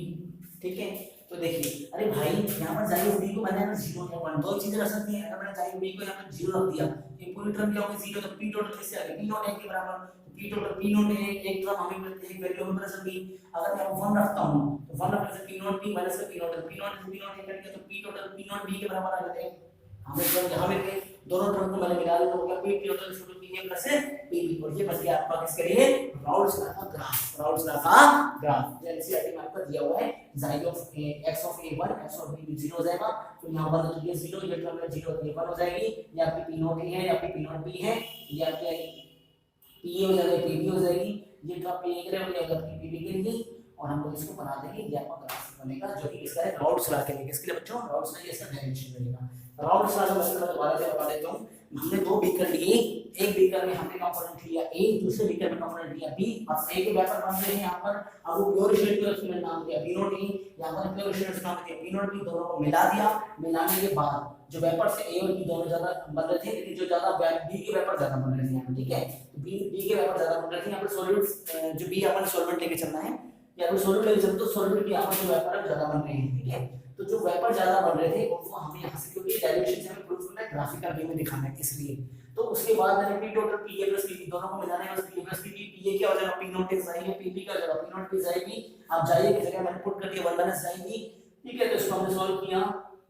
S1: ठीक है, तो देखिए अरे भाई यहाँ पर जाई ऑफ B को मैंने 0 या 1 दो चीजें रख सकती हैं, अगर मैंने जाई ऑफ B को यहाँ पर 0 रख दिया, ये पूरी टर्म क्या होगी 0, तो P टोटल किससे आ गई P नॉट A के बराबर, तो P total P naught A एक टर्म हमें एक वैल्यू हमें बदल सकती है। अगर मैं 1 रखता हूँ तो 1 रखने से P naught B minus P naught A cut गया, तो P total P naught B के बराबर आ जाते हैं। हमें जब यहाँ मिल गए दोनों टर्म को मैंने मिला दिया तो हो गया P total equal to PA plus PB, और ये बच गया आपका किसके लिए राउल्स लॉ का ग्राफ, राउल्स लॉ का ग्राफ। ये एनसीईआरटी में आपको दिया हुआ है, जाई of x of a 1 x of b 0 हो जाएगा, तो यहाँ पर तो ये 0 ये टर्म में 0 ये 1 हो जाएगी, ये आपकी P नॉट A है, ये आपकी P नॉट B है, ये आपके PA हो जाएगा PB हो जाएगी, ये टर्म PA के लिए हो जाएगा PB के लिए, और हम लोग इसको बना देंगे, ये आपका ग्राफ बनेगा जो कि इसका है राउल्स लॉ के लिए। किसके लिए बच्चों राउल्स लॉ, ये इसका डायरेक्शन बनेगा। राउल्स लॉ का मतलब दोबारा से बता देता हूँ, हमने दो बीकर लिए, एक बीकर में हमने कंपोनेंट लिया ए, दूसरे बीकर में कंपोनेंट लिया बी, अब ए के वेपर बन रहे हैं यहाँ पर। अब वो प्योर स्टेट में उसमें नाम दिया B0 E, यहाँ पर प्योर स्टेट नाम दिया B0 B, दोनों को मिला दिया। मिलाने के बाद जो वेपर से ए और बी दोनों ज्यादा बन रहे थे, लेकिन जो ज्यादा बी के वेपर ज्यादा बन रहे थे यहाँ, ठीक है, तो बी के वेपर ज्यादा बन रहे थे यहाँ पर। सॉल्यूट जो बी अपन सॉल्वेंट लेके चलना है या फिर सॉल्यूट लेके चलते तो सॉल्यूट की यहाँ पर जो वेपर है ज्यादा बन रहे हैं, ठीक है। तो जो वेपर ज्यादा बन रहे थे उनको हमें यहाँ से, क्योंकि डेरिवेशन से हमें प्रूफ करना है, ग्राफिकल वे में दिखाना है, इसलिए तो उसके बाद मैंने P total P A plus P दोनों को मिलाना है, बस P A plus P A क्या हो जाएगा P naught X I P B का हो जाएगा P naught P I B. अब जाइए की जगह मैंने पुट कर दिया 1 माइनस आई बी, ठीक है, तो इसको हमने सॉल्व किया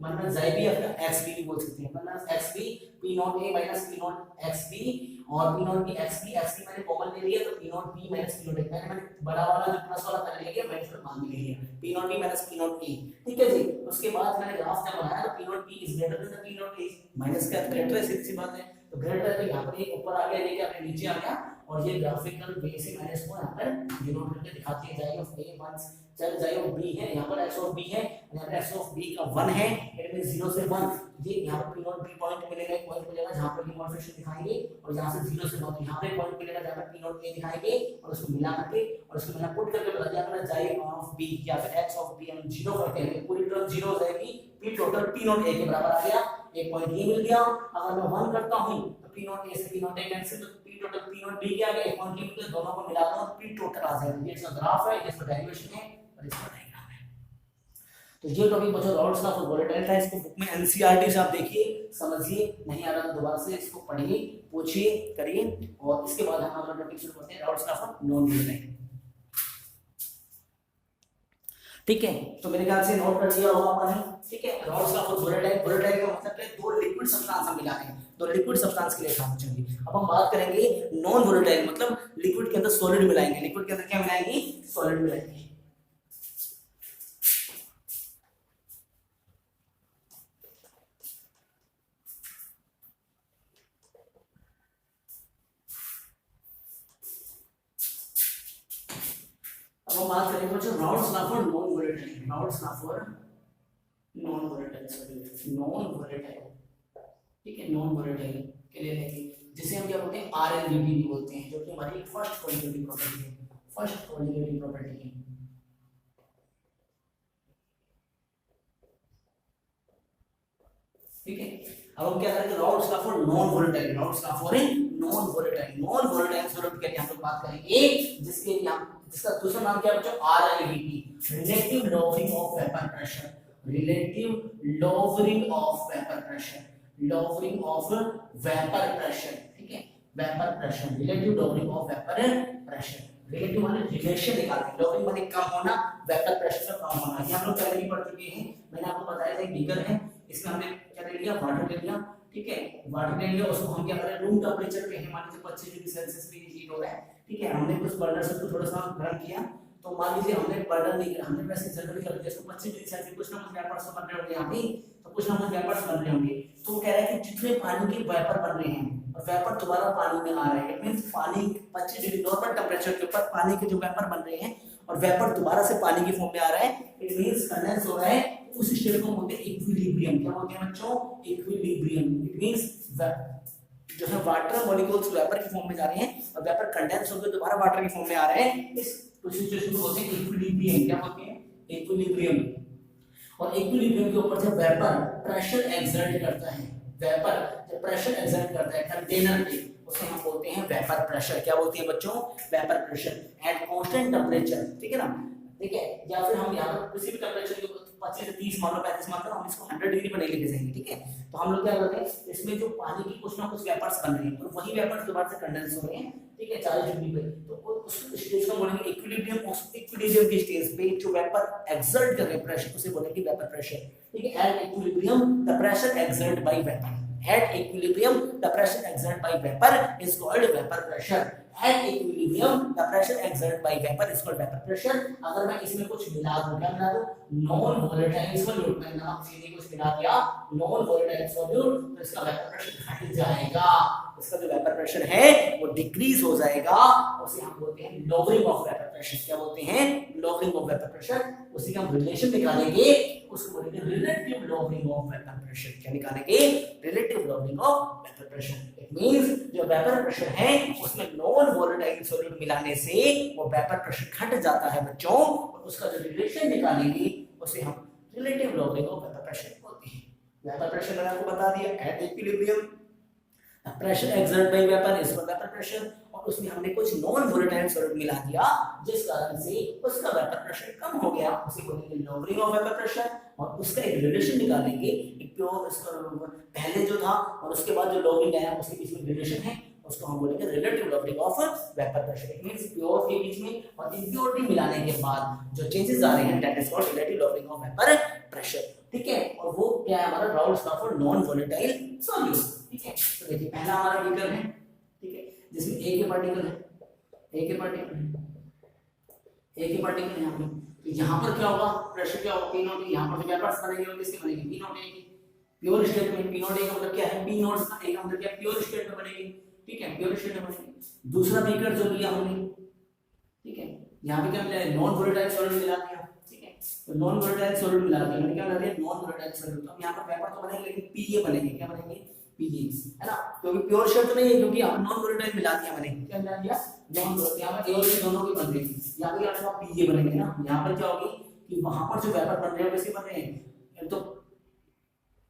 S1: 1 माइनस आई बी अपना एक्स बी भी बोल सकते हैं, 1 minus X B P naught A minus P naught X B, और P naught B X B मैंने कॉमन ले लिया, तो P naught B minus P naught A, मैंने बड़ा वाला जो प्लस वाला पहले ले लिया, मैंने उसको बाद में ले लिया P naught B minus P naught ए, ठीक है जी। उसके बाद मैंने ग्राफ जब बनाया तो P naught B is greater than P naught A, minus का ग्रेटर है, सीधी सी बात है, तो ग्रेटर है तो यहाँ पर ये ऊपर आ गया, लेके अपने नीचे आ गया, और ये ग्राफिकल वे से मैंने इसको यहाँ पर डिनोट करके दिखाती है जाएगा ए 1 चल जाएगा बी है, यहाँ पर x ऑफ b है, यहाँ पर x ऑफ b का 1 है, इट मींस 0 से 1, ये यहाँ पर p नॉट b पॉइंट मिलेगा, एक पॉइंट मिलेगा जहाँ पर ये मॉडिफिकेशन दिखाएंगे, और यहाँ से 0 से 1 यहाँ पे पॉइंट मिलेगा जहाँ पर p नॉट a दिखाएंगे, और उसको मिला करके और उसको मैंने पुट करके बता दिया मैंने जाए ऑफ b या फिर x ऑफ b हम 0 करते हैं, पूरी टर्म 0 हो जाएगी, p total p naught a के बराबर आ गया, एक पॉइंट ये मिल गया। अगर मैं 1 करता हूं तो p नॉट a से p नॉट a कैंसिल, तो p total p naught b क्या आ गया, एक पॉइंट ये मिल, दोनों को मिलाता हूं p टोटल आ जाएगा। ये इसका ग्राफ है, इसका डेरिवेशन है और इसका डायग्राम है। तो ये टॉपिक बच्चों रॉड्स का वोलेटाइल था, इसको बुक में एनसीईआरटी से आप देखिए, समझिए, नहीं आ रहा तो दोबारा से इसको पढ़िए, पूछिए, करिए, और इसके बाद हम अगला टॉपिक शुरू करते हैं रॉड्स का नॉन वोलेटाइल, ठीक है। तो मेरे ख्याल से नोट कर लिया होगा आपने, ठीक है। रॉड्स का वोलेटाइल, वोलेटाइल का मतलब है दो लिक्विड सब्सटेंस हम मिला रहे हैं, दो लिक्विड सब्सटेंस के लिए काम चलेंगे। अब हम बात करेंगे नॉन वोलेटाइल, मतलब लिक्विड के अंदर सॉलिड मिलाएंगे, लिक्विड के अंदर क्या मिलाएंगे, सॉलिड मिलाएंगे। अब हम बात करेंगे बच्चों rods law for non volatile, rods law for non volatile solute, non volatile, ठीक है, नॉन वोलेटाइल के लिए लेंगे, जिसे हम क्या बोलते हैं आरएलवीपी भी बोलते हैं, जो कि हमारी फर्स्ट कॉन्जुगेटिव प्रॉपर्टी है, फर्स्ट कॉन्जुगेटिव प्रॉपर्टी है, ठीक है। अब हम क्या करेंगे rods law for non volatile, rods law for non volatile, non volatile solute के लिए हम लोग बात करेंगे, जिसके लिए हम, जिसका दूसरा नाम क्या है बच्चों RLVP, relative lowering of vapour pressure, relative lowering of vapour pressure, lowering of vapour pressure, ठीक है, vapour pressure, relative lowering of vapour pressure, relative माने रिलेशन निकालते हैं, लॉवरिंग माने कम होना, वेपर प्रेशर का कम होना, ये हम लोग पहले ही पढ़ चुके हैं, मैंने आपको बताया था एक बीकर है, इसमें हमने क्या ले लिया वाटर ले लिया, ठीक है, वाटर ले लिया, उसको हम क्या करें रूम टेंपरेचर पे है, मान लीजिए 25 डिग्री सेल्सियस पे हीट हो रहा है, ठीक है, हमने कुछ बर्नर से उसको थोड़ा सा गर्म किया, तो मान लीजिए हमने बर्नर नहीं किया, हमने वैसे जनरली कर दिया, इसको 25 डिग्री सेल्सियस कुछ ना कुछ वेपर्स बन रहे होंगे यहाँ पे, तो कुछ ना कुछ वेपर्स बन रहे होंगे, तो वो कह रहा है कि जितने पानी के वेपर बन रहे हैं और वेपर दोबारा पानी में आ रहे हैं, इट मींस पानी 25 डिग्री नॉर्मल टेंपरेचर के ऊपर पानी के जो वेपर बन रहे हैं और वेपर दोबारा से पानी की फॉर्म में आ रहा है, इट मींस कंडेंस हो रहा है, उस स्टेट को बोलते हैं इक्विलिब्रियम। क्या बोलते हैं बच्चों, इक्विलिब्रियम, इट मींस जो है वाटर मॉलिक्यूल्स वेपर की फॉर्म में जा रहे हैं और वेपर कंडेंस होकर दोबारा वाटर की फॉर्म में आ रहे हैं, इस सिचुएशन को बोलते हैं इक्विलिब्रियम। क्या बोलते हैं, इक्विलिब्रियम। और इक्विलिब्रियम के ऊपर जब वेपर प्रेशर एक्सर्ट करता है, वेपर जब प्रेशर एक्सर्ट करता है कंटेनर पे, उसे हम बोलते हैं वेपर प्रेशर। क्या बोलते हैं बच्चों, vapour pressure at constant temperature, ठीक है ना, ठीक है, या फिर हम यहाँ पर किसी भी टेंपरेचर के 25 से 30 मान लो 35 मान लो, हम इसको 100 डिग्री पर नहीं लेके जाएंगे, ठीक है। तो हम लोग क्या करते हैं, इसमें जो पानी की कुछ ना कुछ वेपर्स बन रहे हैं और वही वेपर्स दोबारा से कंडेंस हो रहे हैं, ठीक है, 40 डिग्री पे, तो उस स्टेज को बोलेंगे इक्विलिब्रियम। उस इक्विलिब्रियम की स्टेज पे जो वेपर एक्सर्ट कर रहे हैं प्रेशर, उसे बोलेंगे वेपर प्रेशर, ठीक है। At equilibrium the pressure exert bye vapour, at equilibrium the pressure exerted by vapor is called vapor pressure, at equilibrium the pressure exerted by vapor is called vapor pressure। अगर मैं इसमें कुछ मिला दूं, क्या मिला दूं, नॉन वोलेटाइल सॉल्यूट, मैं नाम से नहीं कुछ मिला दिया नॉन वोलेटाइल सॉल्यूट, तो इसका वेपर प्रेशर घट जाएगा, इसका जो वेपर प्रेशर है वो डिक्रीज हो जाएगा, उसे हम बोलते हैं लोअरिंग ऑफ वेपर प्रेशर, क्या बोलते हैं, लॉवरिंग ऑफ वेपर प्रेशर। उसी का हम रिलेशन निकालेंगे, उसको बोलेंगे relative lowering of vapour pressure. क्या निकालेंगे, relative lowering of vapour pressure. It means जो वेपर प्रेशर है उसमें नॉन वोलेटाइल सॉल्यूट मिलाने से वो वेपर प्रेशर घट जाता है बच्चों, और उसका जो रिलेशन निकालेंगे उसे हम relative lowering of vapour pressure बोलते हैं। वेपर प्रेशर मैंने आपको बता दिया, at equilibrium pressure exert bye vapour is called vapour pressure, और उसमें हमने कुछ नॉन वोलेटाइल सॉल्यूट मिला दिया जिस कारण से उसका वेपर प्रेशर कम हो गया, उसे बोलेंगे लॉवरिंग ऑफ वेपर प्रेशर। और उसका एक रिलेशन निकालेंगे, एक प्योर पहले जो था और उसके बाद जो लॉवरिंग आया उसके बीच में रिलेशन है, उसको हम बोलेंगे relative lowering of vapour pressure. It means pure के बीच में और इम्प्योरिटी मिलाने के बाद जो चेंजेस आ रहे हैं that is called relative lowering of vapour pressure. ठीक है, और वो क्या है हमारा Raoul's law for non volatile solute. ठीक है, तो देखिए पहला हमारा बीकर है, ठीक है, जिसमें ए के पार्टिकल है, ए के पार्टिकल यहाँ पे, तो यहाँ पर क्या होगा, प्रेशर क्या होगा, पी नॉट। यहाँ पर जो वेपर्स बनेंगे वो किसके बनेंगे, पी नॉट ए के। प्योर स्टेट में पी नॉट ए का मतलब क्या है, पी नॉट का ए का मतलब क्या है, प्योर स्टेट में बनेगी। ठीक है, प्योर स्टेट में बनेगी। दूसरा बीकर जो लिया हमने, ठीक है, यहाँ पे क्या मिला है, नॉन वोलेटाइल सॉल्यूट मिला दिया। ठीक है, तो नॉन वोलेटाइल सॉल्यूट मिला दिया, मैंने क्या मिला दिया, नॉन वोलेटाइल सॉल्यूट। तो अब यहाँ पर वेपर तो बनेंगे लेकिन पीए बनेंगे, क्या बनेंगे, पीए, है ना, क्योंकि प्योर स्टेट तो नहीं है, क्योंकि हम नॉन वोलेटाइल मिला दिया मैंने, क्या मिला दिया, नॉन वोलेटाइल। यहाँ पर ए और बी दोनों के बन गए, यहाँ पे क्या पीए बनेंगे ना। यहाँ पर क्या होगी कि वहां पर जो वेपर बन रहे हैं वैसे बन रहे हैं, तो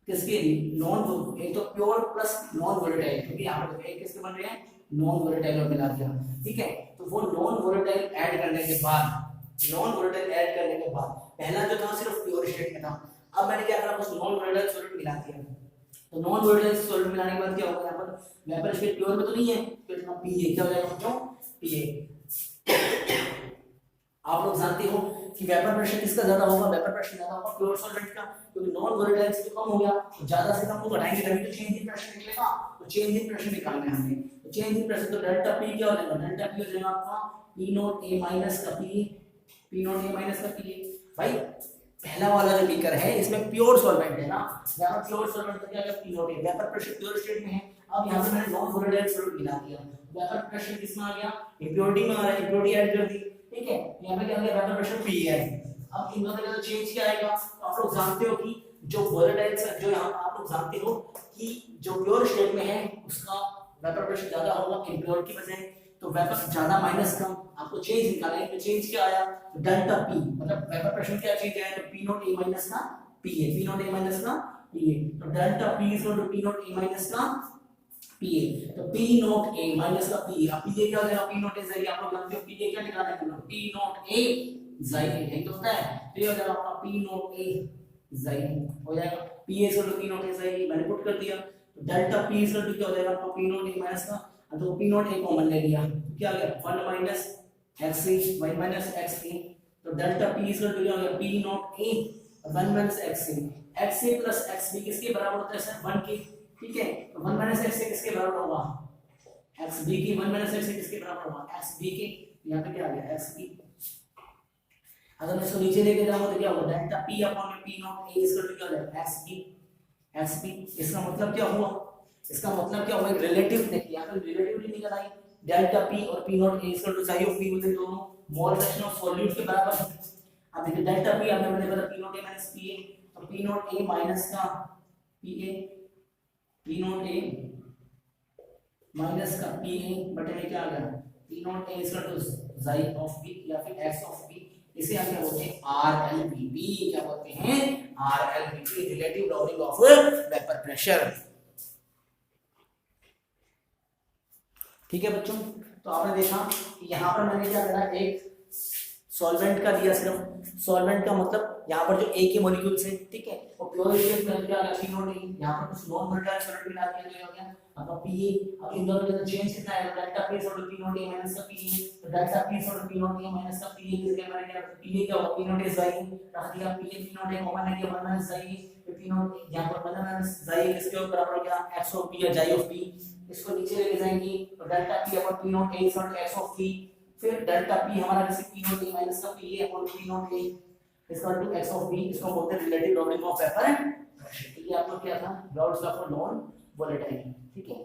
S1: किसके नॉन, एक तो प्योर प्लस नॉन वोलेटाइल, क्योंकि यहाँ पर एक किसके बन रहे हैं, नॉन वोलेटाइल और मिला दिया। ठीक है, तो वो नॉन वोलेटाइल ऐड करने के बाद, नॉन वोलेटाइल ऐड करने के बाद पहला जो था सिर्फ प्योर स्टेट में था, अब मैंने क्या करा, उस नॉन वोलेटाइल सॉल्यूट मिला दिया। तो नॉन वोलेटाइल सॉल्यूट मिलाने के बाद क्या होगा, यहाँ पर वेपर स्टेट प्योर में तो नहीं है, तो इतना पीए क्या हो जाएगा बच्चों, पीए। आप लोग जानते हो कि वेपर प्रेशर किसका ज्यादा होगा, वेपर प्रेशर ज्यादा होगा प्योर सॉल्वेंट का, क्योंकि नॉन वोलेटाइल से कम हो गया, तो ज्यादा से कम को घटाएंगे तभी तो चेंज इन प्रेशर निकलेगा। तो चेंज इन प्रेशर निकालना है हमें, तो चेंज इन प्रेशर तो डेल्टा पी क्या हो जाएगा, डेल्टा पी हो जाएगा आपका पी नॉट ए माइनस का P, P naught A minus का पी। भाई पहला वाला जो बीकर है इसमें प्योर सॉल्वेंट है ना, यहाँ पर प्योर सॉल्वेंट तो क्या है, पी नॉट ए, वेपर प्रेशर प्योर स्टेट में है। अब यहाँ पे मैंने नॉन वोलेटाइल सॉल्यूट मिला दिया, वेपर प्रेशर किसमें आ गया, इम्प्योरिटी में आ रहा है, इम्प्योरिटी ऐड कर दी। ठीक है, यहाँ पे क्या आ गया, वेपर प्रेशर पी है। अब इन दोनों का चेंज क्या आएगा, तो आप लोग जानते हो कि जो वोलेटाइल जो यहाँ आप लोग जानते हो कि जो प्योर स्टेट में है उसका वेपर प्रेशर ज्यादा होगा इम्प्योर की वजह, तो वेपर ज्यादा माइनस कम, आपको चेंज निकालना है। तो चेंज क्या आया, डेल्टा पी, मतलब वेपर प्रेशर क्या चेंज आया, तो पी नॉट ए माइनस का पी है, पी नॉट ए माइनस का पी है। तो delta P is equal to P naught A minus का पी ए, तो पी नॉट ए माइनस का पी, अब पी ए क्या हो जाएगा, पी नॉट ए जाएगा। आप लोग जानते हो पी ए क्या निकालना है, पी नॉट ए जाई है, तो होता है, तो ये हो जाएगा आपका पी नॉट ए जाई हो जाएगा, P A equal to P naught A जाई मैंने पुट कर दिया। तो डेल्टा पी इक्वल टू क्या हो जाएगा आपका, पी नॉट ए माइनस का, तो पी नॉट ए कॉमन ले लिया, तो क्या आ गया 1 minus X A 1 minus X A, तो डेल्टा पी इक्वल टू क्या हो गया, P naught A 1 minus X A, X A plus X B किसके बराबर होता है सर, 1 के। ठीक है, तो 1 माइनस एक्स ए किसके बराबर होगा, एक्स बी की, 1 माइनस एक्स ए किसके बराबर होगा, एक्स बी के। यहाँ पे क्या आ गया, एक्स बी। अगर मैं इसको नीचे लेके जाऊंगा तो क्या होगा, डेल्टा पी अपॉन में P naught A equal to क्या हो जाएगा, एक्स बी, एक्स बी। इसका मतलब क्या हुआ, इसका मतलब क्या हुआ, रिलेटिव देखिए यहाँ पे रिलेटिविटी निकल आई, डेल्टा पी और P naught A equal to psi of P बोलते दोनों मोल फ्रैक्शन ऑफ सॉल्यूट के बराबर। अब देखिए डेल्टा पी आपने मैंने बताया P naught A minus P A, तो पी नॉट ए माइनस का P A, P naught A minus का पी ए बटे में क्या आ गया, P naught A equal to psi of P या फिर एक्स ऑफ पी। इसे हम क्या बोलते हैं, आरएलवीपी, क्या बोलते हैं, RLVP, relative lowering of vapour pressure. ठीक है बच्चों, तो आपने देखा कि यहाँ पर मैंने क्या करा, एक सॉल्वेंट का दिया, सिर्फ सॉल्वेंट का मतलब यहाँ पर जो ए के मॉलिक्यूल्स हैं, ठीक है, वो प्योर स्टेट में क्या पी नॉट ए, यहाँ पर कुछ नॉन वोलेटाइल सॉल्वेंट मिला दिया, तो हो गया आपका पीए। अब इन दोनों का चेंज कितना है, delta P equal to P naught A minus का पीए, तो delta P equal to P naught A minus का पीए किसके मैंने क्या, पीए क्या होगा, पी नॉट ए जाई रख दिया, पीए पी नॉट ए कॉमन है, 1 माइनस जाई, पी नॉट यहाँ पर 1 माइनस जाई किसके बराबर हो गया, एक्स ऑफ पी या जाई ऑफ पी। इसको नीचे लेके जाएंगे तो delta P upon P naught A equal to X of P, फिर डेल्टा पी हमारा जैसे पी नॉट ए माइनस का P A upon P naught A equal to X of P, इसको बोलते हैं relative lowering of vapour pressure. ठीक है, आपको क्या था, Raoult's law for non volatile. ठीक है,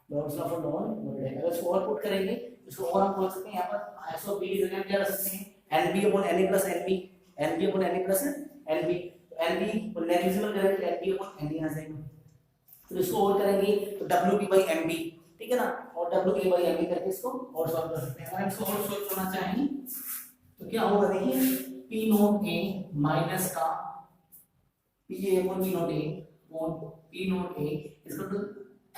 S1: Raoult's law for non volatile. अगर इसको और पुट करेंगे इसको और हम बोल सकते हैं यहाँ पर एस ऑफ बी की जगह क्या रख सकते हैं n B upon N A plus n B, n B upon N A plus n B, n B को नेग्लिजिबल करेंगे n B upon N A आ जाएगा। फिर इसको और करेंगे तो W B by M B, ठीक है ना, और W A by M B करके इसको और सॉल्व कर सकते हैं। अगर इसको और सॉल्व करना चाहें तो क्या होगा देखिए, पी नोट ए माइनस का P A upon P naught A upon P naught A इसको तो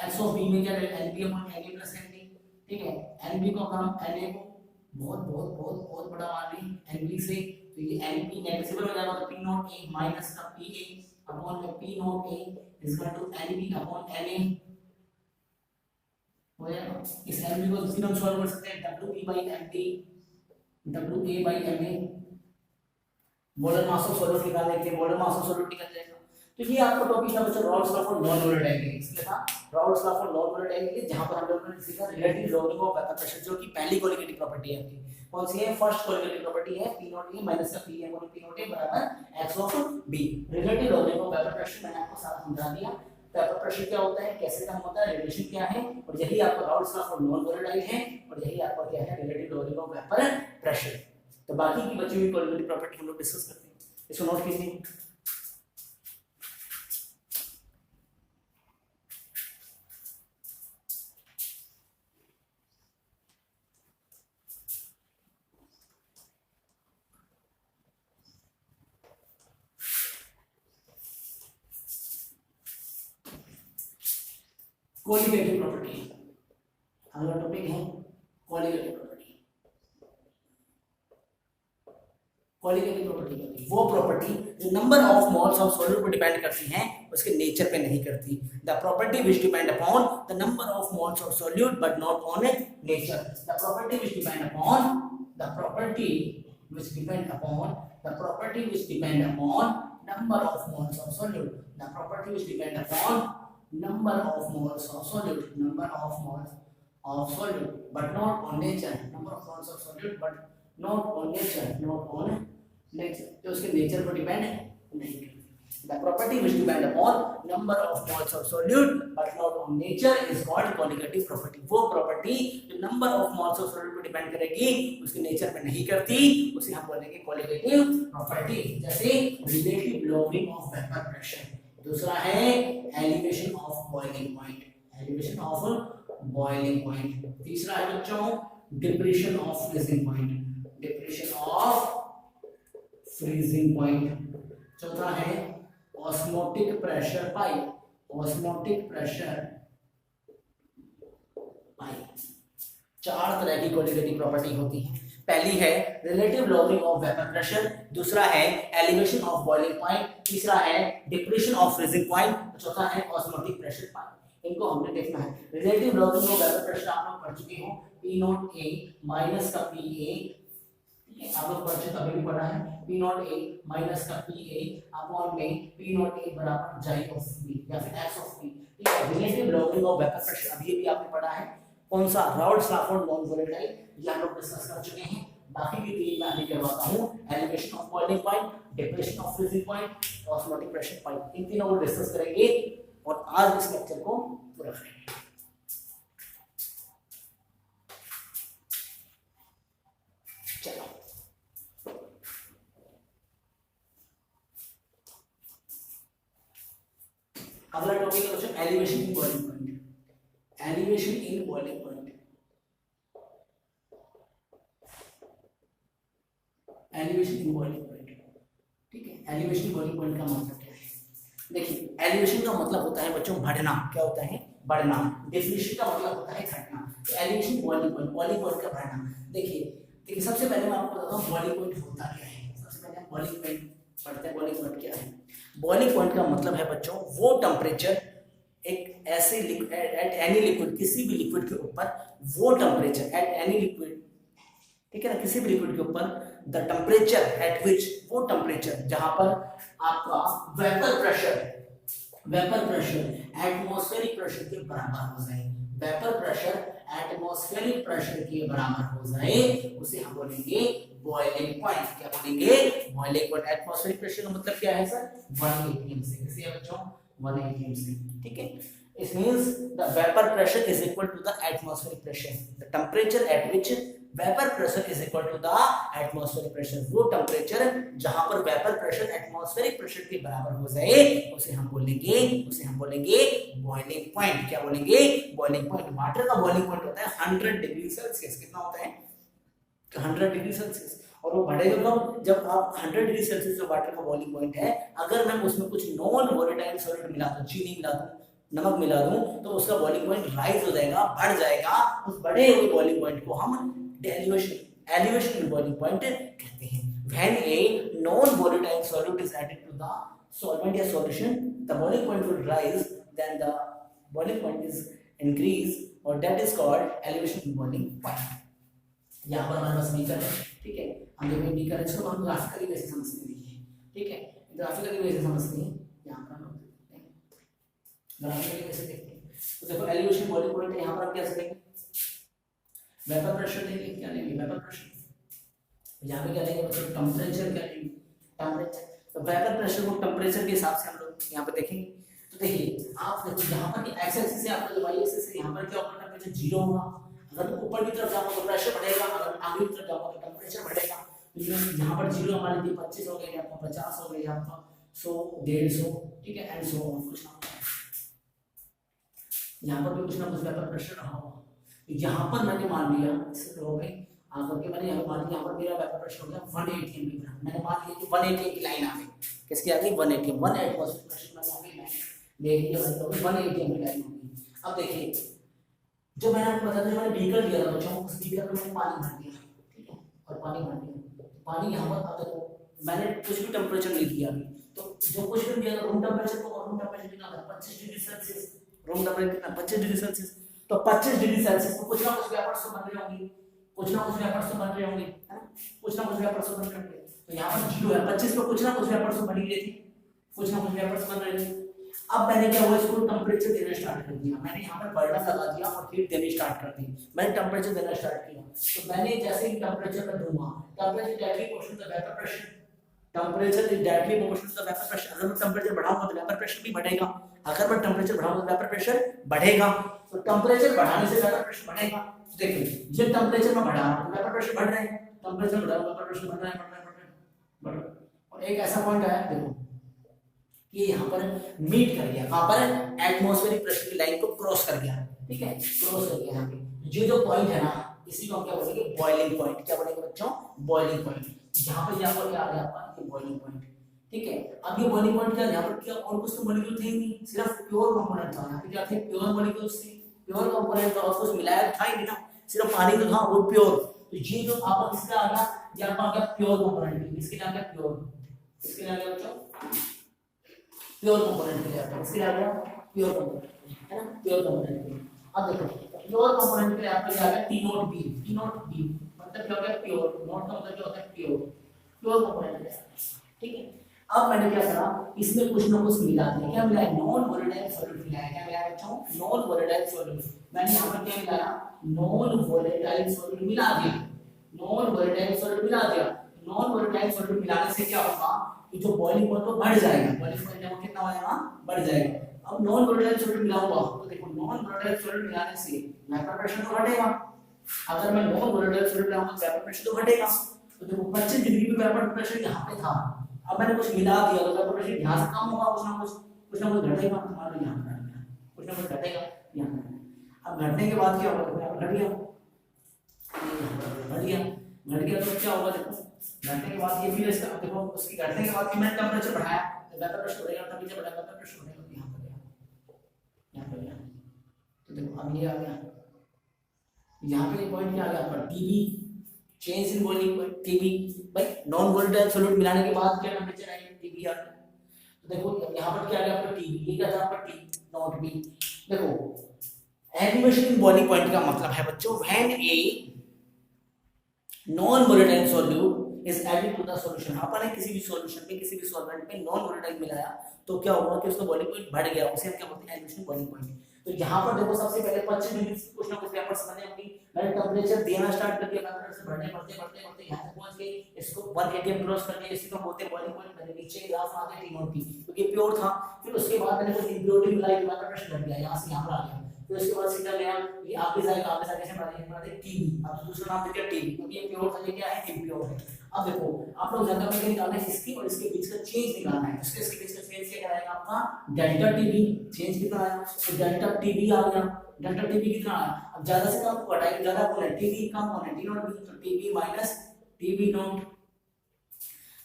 S1: एस ऑफ बी में क्या रहेगा n B upon N A plus n B, ठीक है। एन बी को हम एन ए को बहुत बहुत बहुत बहुत बड़ा मान लें एन बी से, तो ये एन बी नेगेटिव हो जाएगा, तो पी नोट ए माइनस का P A upon P naught A is equal to N B upon N A हो जाएगा। इस एन बी को फिर हम सॉल्व कर सकते हैं W B by M B, W A by M A, molar mass of solute निकालने के लिए मोलर मास ऑफ सॉल्यूट निकल जाएगा। तो ये आपका टॉपिक था बच्चों Rawls law for non volatile gas, इसलिए था Rawls law for non volatile gas, जहां पर हम लोगों ने सीखा relative lowering of vapour pressure, जो कि पहली कोलिगेटिव प्रॉपर्टी है आपकी। कौन सी है? फर्स्ट कोलिगेटिव प्रॉपर्टी है पी नॉट ए माइनस का P A P naught A बराबर X of B. Relative lowering of vapour pressure मैंने आपको सारा समझा दिया। वेपर प्रेशर क्या होता है, कैसे कम होता है, रिलेशन क्या है, और यही आपका Rawls law for non volatile है, और यही आपका क्या है relative lowering of vapour pressure. तो बाकी की बची हुई कोलिगेटिव प्रॉपर्टी हम लोग डिस्कस करते हैं, इसको नोट कीजिए। कोलिगेटिव प्रॉपर्टी अगला टॉपिक है कोलिगेटिव प्रॉपर्टी। कोलिगेटिव प्रॉपर्टी वो प्रॉपर्टी जो number of moles of solute पर डिपेंड करती हैं, उसके नेचर पे नहीं करती। The property which depend upon the number of moles of solute but not on nature. The property which depend upon the property which depend upon the property which depend upon number of moles of solute, the property which depend upon number of moles of solute, number of moles of solute but not on nature, number of moles of solute but not on nature, not on nature, तो उसके nature पर depend नहीं करती। the property which depend upon number of moles of solute but not on nature is called colligative property। वो property जो number of moles of solute पर depend करेगी, उसके नेचर पे नहीं करती, उसे हम बोलेंगे colligative property। जैसे relative lowering of vapor pressure, दूसरा है elevation of boiling point, elevation of boiling point, तीसरा है बच्चों depression of freezing point, depression of freezing point, चौथा है osmotic pressure pipe, osmotic pressure pipe. चार तरह की कोलिगेटिव प्रॉपर्टी होती है। पहली है relative lowering of vapour pressure, दूसरा है एलिवेशन ऑफ बॉइलिंग पॉइंट, तीसरा है डिप्रेशन ऑफ फ्रीजिंग पॉइंट, चौथा है ऑस्मोटिक प्रेशर पाइप। इनको हमने देखना है। Relative lowering of vapour pressure आप लोग पढ़ चुके हो, पी नॉट ए माइनस का पी ए, आप लोग पढ़ चुके, अभी भी पढ़ा है, पी नॉट ए माइनस का पी ए अपॉन में पी नॉट ए बराबर जाई ऑफ बी या फिर एक्स ऑफ बी, ठीक है। Relative lowering of vapour pressure अभी भी आपने पढ़ा है, कौन सा, Rawls law for non volatile, ये हम लोग डिस्कस कर चुके हैं। बाकी की तीन मैं अभी करवाता हूं, elevation of boiling point, depression of freezing point, osmotic pressure point, इन तीनों को डिस्कस करेंगे और आज इस लेक्चर को पूरा करेंगे। चलो अगला टॉपिक है बच्चों elevation in boiling point, elevation in boiling point, elevation in boiling point, ठीक है। एलिवेशन इन बॉइलिंग पॉइंट का मतलब क्या है? देखिए एलिवेशन का मतलब होता है बच्चों बढ़ना, क्या होता है? बढ़ना। डेफिनेशन का मतलब होता है घटना। तो एलिवेशन बॉइलिंग पॉइंट का बढ़ना। देखिए सबसे पहले मैं आपको बताता हूँ बॉइलिंग पॉइंट होता क्या है। सबसे पहले बॉइलिंग पॉइंट पढ़ते हैं। बॉइलिंग पॉइंट क्या है? बॉइलिंग पॉइंट का मतलब है बच्चों वो टेम्परेचर, एक ऐसे एट एनी लिक्विड, किसी भी लिक्विड के ऊपर वो टेम्परेचर एट एनी लिक्विड, ठीक है ना, किसी भी लिक्विड के ऊपर द टेम्परेचर एट विच, वो टेम्परेचर जहां पर आपका वेपर प्रेशर एटमॉस्फेरिक प्रेशर के बराबर हो जाए, वेपर प्रेशर एटमॉस्फेरिक प्रेशर के बराबर हो जाए, उसे हम बोलेंगे बॉइलिंग पॉइंट। क्या बोलेंगे? Boiling point. एटमॉस्फेरिक प्रेशर का मतलब क्या है सर? 1 atm से। किसी है बच्चों? 1 atm से, ठीक है। It means the vapor pressure is equal to the atmospheric pressure. The temperature at which vapor pressure is equal to the atmospheric pressure. वो टेम्परेचर जहां पर वेपर प्रेशर एटमॉस्फेरिक प्रेशर के बराबर हो जाए उसे हम बोलेंगे बॉइलिंग पॉइंट. क्या बोलेंगे? Boiling point. वाटर का बॉइलिंग पॉइंट होता है 100 डिग्री सेल्सियस. कितना होता है? 100 डिग्री सेल्सियस. और वो बढ़ेगा कब? जब आप 100 डिग्री सेल्सियस जो वाटर का बॉइलिंग पॉइंट है, अगर मैं उसमें कुछ नॉन वोलेटाइल सॉलिड मिला दूं, चीनी मिला दूं, नमक मिला दूं, तो उसका बॉइलिंग पॉइंट राइज हो जाएगा, बढ़ जाएगा. उस बढ़े हुए बॉइलिंग पॉइंट को हम एलिवेशन बॉइलिंग पॉइंट कहते हैं. When a non-volatile solute is added to the solvent या solution, the boiling point will rise, then the boiling point is increase, or that is called elevation boiling point. यहाँ पर हमारे पास beaker है, ठीक है. हम देखो बीकर है, इसको हम ग्राफिकली वैसे समझते हैं, ठीक है. ग्राफिकली वैसे समझते हैं. यहाँ पर हम ग्राफिकली वैसे देखते हैं. तो देखो एलिवेशन बॉइलिंग पॉइंट है. यहाँ पर हम क्या करेंगे? वेपर प्रेशर लेंगे. क्या लेंगे? Vapour pressure. यहाँ पे क्या लेंगे? मतलब टेम्परेचर. क्या लेंगे? टेम्परेचर. तो वेपर प्रेशर को टेम्परेचर के हिसाब से हम लोग यहाँ पे देखेंगे. तो देखिए आप देखो यहाँ पर एक्स एक्सिस से आपका जो वाई एक्सिस है, यहाँ पर क्या होगा? टेम्परेचर 0 होगा. अगर तुम ऊपर की तरफ जाओगे तो प्रेशर बढ़ेगा, अगर आगे की तरफ जाओगे तो टेम्परेचर बढ़ेगा. तो यहाँ पर 0 हमारे लिए 25 हो गया, आपका 50 हो गया, आपका 100, 150, ठीक है, एंड सो ऑन. कुछ ना यहाँ पर भी कुछ ना कुछ वेपर प्रेशर रहा होगा. यहाँ पर मैंने मान लिया, इससे हो गई आकर के मैंने यहाँ मान लिया, यहाँ पर मेरा वेपर प्रेशर हो गया 180 एमपी. मैंने मान लिया कि 180 की लाइन आ गई. किसकी आ गई? 180. 1 एटमॉस्फेरिक प्रेशर में आ गई लाइन. देखिए 180 एमपी लाइन हो गई. अब देखिए जो मैंने आपको बताया था, जो मैंने बीकर दिया था बच्चों, उस बीकर में मैंने पानी भर दिया, ठीक है, और पानी भर दिया. पानी यहाँ पर, अब देखो मैंने कुछ भी टेम्परेचर नहीं दिया अभी, तो जो कुछ भी दिया था रूम टेम्परेचर को, रूम टेम्परेचर कितना था? 25 डिग्री सेल्सियस. रूम टेम्परेचर कितना? 25 डिग्री सेल्सियस. तो 25 डिग्री सेल्सियस को कुछ ना कुछ वेपर्स तो बन रहे होंगे, कुछ ना कुछ वेपर्स तो बन रहे होंगे, है ना? कुछ ना कुछ वेपर्स तो बन रहे होंगे. तो यहाँ पर 0 है, 25 पे कुछ ना कुछ वेपर्स तो बन ही रहे थे, कुछ ना कुछ वेपर्स बन रहे थे. अब मैंने क्या हुआ? इसको टेम्परेचर देना स्टार्ट कर दिया. मैंने यहाँ पर बर्डन लगा दिया और हीट देनी स्टार्ट कर दी. मैंने टेम्परेचर देना स्टार्ट किया. तो मैंने जैसे ही टेम्परेचर में दूंगा, temperature directly proportional to the vapour pressure. Temperature is directly proportional to the vapour pressure. अगर मैं टेम्परेचर बढ़ाऊंगा तो वेपर प्रेशर भी बढ़ेगा. अगर मैं टेम्परेचर बढ़ाऊंगा तो वेपर प्रेशर बढ़ेगा. तो टेम्परेचर बढ़ाने से वेपर प्रेशर बढ़ेगा. देखिए ये टेम्परेचर में बढ़ा रहा हूं तो वेपर प्रेशर बढ़ रहा है, टेम्परेचर बढ़ा वेपर प्रेशर बढ़ रहा है. और एक ऐसा पॉइंट है देखो कि यहाँ पर मीट कर गया, कहाँ पर? एटमॉस्फेरिक प्रेशर की लाइन को क्रॉस कर गया, ठीक है, क्रॉस कर गया. यहाँ पे ये जो पॉइंट है ना, इसी को हम क्या बोलेंगे? Boiling point. क्या बोलेंगे बच्चों? Boiling point. यहाँ पर क्या आ गया आपका? ये बॉइलिंग पॉइंट, ठीक है. अब ये बॉइलिंग पॉइंट क्या? यहाँ पर क्या और कुछ तो मॉलिक्यूल थे ही नहीं, सिर्फ प्योर कंपोनेंट था. यहाँ पे क्या थे? प्योर मॉलिक्यूल्स थे, प्योर कंपोनेंट था, और कुछ मिलाया था ही नहीं ना, सिर्फ पानी तो था, वो प्योर. तो ये जो आपका किसका आ गया? ये आपका आ गया प्योर कंपोनेंट. इसके नाम क्या? प्योर. इसके नाम क्या बच्चों? प्योर कंपोनेंट के लिए आता है. इसके लिए आ गया प्योर कंपोनेंट, है ना, प्योर कंपोनेंट के लिए. अब देखो प्योर कंपोनेंट के लिए आपका क्या आ गया? T naught B. T naught B मतलब क्या होता है? प्योर. नॉट का मतलब क्या होता है? प्योर. प्योर कंपोनेंट के लिए, ठीक है. अब मैंने क्या करा? इसमें कुछ ना कुछ मिला दिया. क्या मिला? नॉन वोलेटाइल सॉल्यूट मिलाया. क्या मिलाया बच्चों? Non volatile solute. मैंने यहाँ पर क्या मिलाया? नॉन वोलेटाइल सॉल्यूट मिला दिया. नॉन वोलेटाइल सॉल्यूट मिला दिया. नॉन वोलेटाइल सॉल्यूट मिलाने से क्या होगा? कि जो बॉइलिंग पॉइंट तो बढ़ जाएगा. बॉइलिंग पॉइंट वो कितना हो जाएगा? बढ़ जाएगा. अब नॉन वोलेटाइल सॉल्यूट मिला हुआ, तो देखो नॉन वोलेटाइल सॉल्यूट मिलाने से वेपर प्रेशर तो घटेगा. अगर मैं नॉन वोलेटाइल सॉल्यूट मिलाऊंगा तो वेपर प्रेशर तो घटेगा. तो देखो 25 डिग्री पे वेपर प्रेशर यहाँ पे था, अब मैंने कुछ मिला दिया तो वेपर प्रेशर यहाँ से कम होगा, कुछ ना कुछ घटेगा. हमारा यहाँ पर कुछ ना कुछ घटेगा यहाँ पर. अब घटने के बाद क्या होगा? देखो घट गया, घट गया, घट गया. तो क्या होगा? देखो घटने के बाद ये फिर इसका देखो, उसकी घटने के बाद मैंने टेम्परेचर बढ़ाया तो वेपर प्रेशर बढ़ेगा, टेम्परेचर बढ़ेगा, वेपर प्रेशर बढ़ेगा. यहाँ पर गया, यहाँ पर गया. तो देखो अब ये आ गया. यहाँ पे पॉइंट क्या आ गया आपका? TB, change in boiling point. TB भाई नॉन वोलेटाइल सॉल्यूट मिलाने के बाद क्या टेम्परेचर आएगा? टीबी आ गया. तो देखो यहाँ पर क्या आ गया आपका? टीबी. ये क्या था आपका? T naught B. देखो एलिवेशन इन बॉइलिंग पॉइंट का मतलब है बच्चों, when a non volatile solute is added to the solution. अपन ने किसी भी सॉल्यूशन में, किसी भी सॉल्वेंट में नॉन वोलेटाइल मिलाया तो क्या होगा? कि उसका बॉइलिंग पॉइंट बढ़ गया, उसे हम क्या बोलते हैं? Elevation boiling point. तो यहाँ पर देखो सबसे पहले 25 डिग्री से कुछ ना कुछ वेपर्स बने होंगे, मैंने टेंपरेचर देना स्टार्ट कर दिया, टेंपरेचर बढ़ने बढ़ते बढ़ते बढ़ते यहाँ तक पहुंच गई, इसको 180 क्रॉस कर गई, इसी को बोलते हैं बॉइलिंग पॉइंट। मैंने नीचे ग्राफ आ गया T0 की क्योंकि प्योर था। फिर उसके बाद मैंने कुछ इम्प्योरिटी मिलाई, टेंपरेचर बढ़ गया, यहाँ से यहाँ पर आ गया। फिर उसके बाद सीधा गया, ये आगे जाएगा, आगे जाके से बना दे टीबी। अब दूसरा नाम दे दिया टीबी क्योंकि ये प्योर था, ये क्या है इम्प्योर है। अब देखो आप लोग जनरल में निकालना है इसकी और इसके बीच का चेंज निकालना है। इसके बीच का चेंज क्या कराएगा आपका डेल्टा टीबी। चेंज कितना आया तो डेल्टा टीबी आ गया। डेल्टा टीबी कितना आया, अब ज्यादा से कम को घटाएंगे, ज्यादा कौन है टीबी, कम कौन है टी नॉट बी, तो टीबी माइनस टीबी नॉट।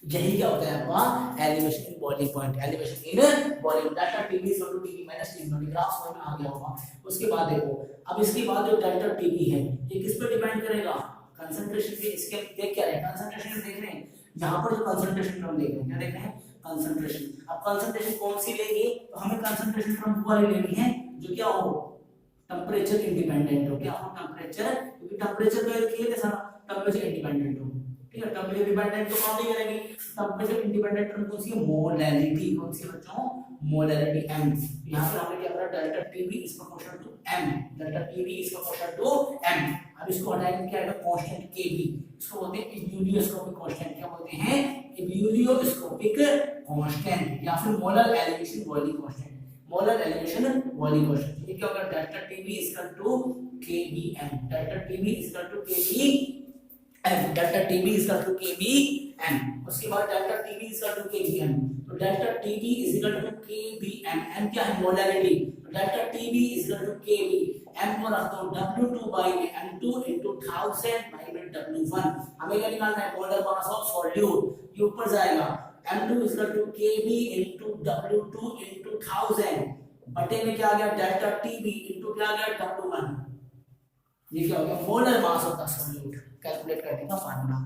S1: यही क्या होता है आपका elevation in boiling point, elevation in boiling. Delta TB is equal to TB minus TB naught. Graph समझ में आ गया होगा। उसके बाद देखो अब इसके बाद जो डेल्टा टीबी है ये किस पे डिपेंड करेगा, कंसंट्रेशन पे। इसके देख क्या है कंसंट्रेशन देख रहे हैं, यहाँ पर जो कंसंट्रेशन हम देख रहे हैं, क्या देख रहे हैं कंसंट्रेशन। अब कंसंट्रेशन कौन सी लेंगे तो हमें कंसंट्रेशन फ्रॉम वाली लेनी है जो क्या हो टेंपरेचर इंडिपेंडेंट हो। क्या हो टेंपरेचर, क्योंकि टेंपरेचर का एक है सारा टेंपरेचर इंडिपेंडेंट हो। ठीक है टेंपरेचर डिपेंडेंट तो कौन नहीं करेंगे, टेंपरेचर इंडिपेंडेंट टर्म कौन सी है मोलैरिटी। कौन सी बच्चों मोलैरिटी m। यहां पर हमने क्या करा delta TB is proportional to m, delta TB is proportional to m। अब इसको हटाएंगे क्या आएगा कांस्टेंट kb। इसको बोलते हैं यूलियोस्कोपिक कांस्टेंट। क्या बोलते हैं यूलियोस्कोपिक कांस्टेंट या फिर molar elevation boiling constant. Molar elevation boiling constant ये क्या होगा delta TB is equal to kbm। Delta TB is equal to kbm, delta TB is equal to kbm। उसके बाद delta TB is equal to kbm, तो delta TB is equal to kbm। m क्या है molarity, delta TB is equal to kb। m को रख दो w2 by m2 into 1000 by w1। हमें क्या निकालना है मोलर मास ऑफ सॉल्यूट। ये ऊपर जाएगा m2 is equal to kb into w2 into 1000 बटे में क्या आ गया डेल्टा टीबी into क्या आ गया w1। ये क्या हो गया molar mass of the solute calculate करने का फार्मूला।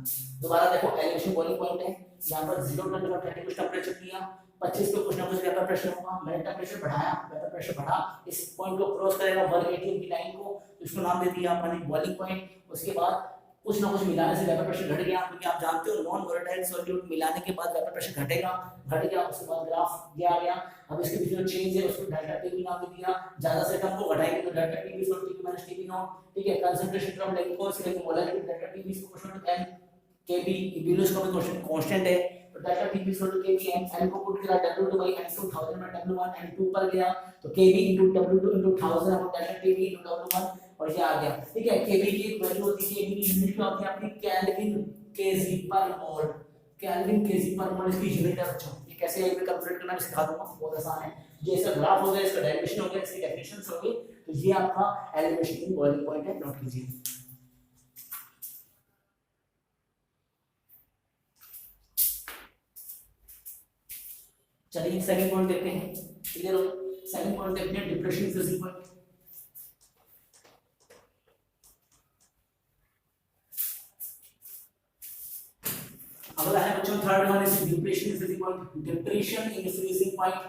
S1: दोबारा देखो एलिवेशन बॉइलिंग पॉइंट है, यहाँ पर 0 टन का 30 कुछ टेंपरेचर दिया, 25 पे कुछ ना कुछ वेपर प्रेशर होगा। मैंने टेंपरेचर बढ़ाया, वेपर प्रेशर बढ़ा, इस पॉइंट को क्रॉस करेगा 180 की लाइन को, इसको नाम दे दिया अपने बॉइलिंग पॉइंट। उसके बाद कुछ ना कुछ मिलाने से वेपर प्रेशर घट गया, क्योंकि आप जानते हो नॉन वोलेटाइल सॉल्यूट मिलाने के बाद वेपर प्रेशर घटेगा, घट गया। उसके बाद ग्राफ ये आ गया। अब इसके बीच में चेंज है उसको डेल्टा टीबी नाम दे दिया। ज्यादा से कम को घटाएंगे तो delta TB equal to minus TB naught. ठीक है कंसंट्रेशन टर्म लेंगे कौन सी लेंगे molarity, delta TB is proportional to m kb। Ebullioscopic constant है तो delta TB equal to kb m को पुट करा w2 by m2 1000 में w1 m2 पर गया तो kb w2 1000 और डेल्टा टीबी w1 और ये आ गया। ठीक है kb की एक वैल्यू होती है, kb की यूनिट क्या होती है अपनी केल्विन केजी पर मोल। केल्विन केजी पर मोल इसकी यूनिट है बच्चों। ये कैसे एक कैलकुलेट करना मैं सिखा दूंगा, बहुत आसान है। ये इसका ग्राफ हो गया, इसका डेरिवेशन हो गया, इसकी डेफिनेशंस हो गई। तो ये आपका एलिवेशन इन बॉइलिंग पॉइंट है, नोट कीजिए। चलिए सेकंड पॉइंट देखते हैं। क्लियर हो सेकंड पॉइंट देखते हैं डिप्रेशन फ्रीजिंग पॉइंट। अगला है बच्चों third one is depression freezing point. Depression in freezing point,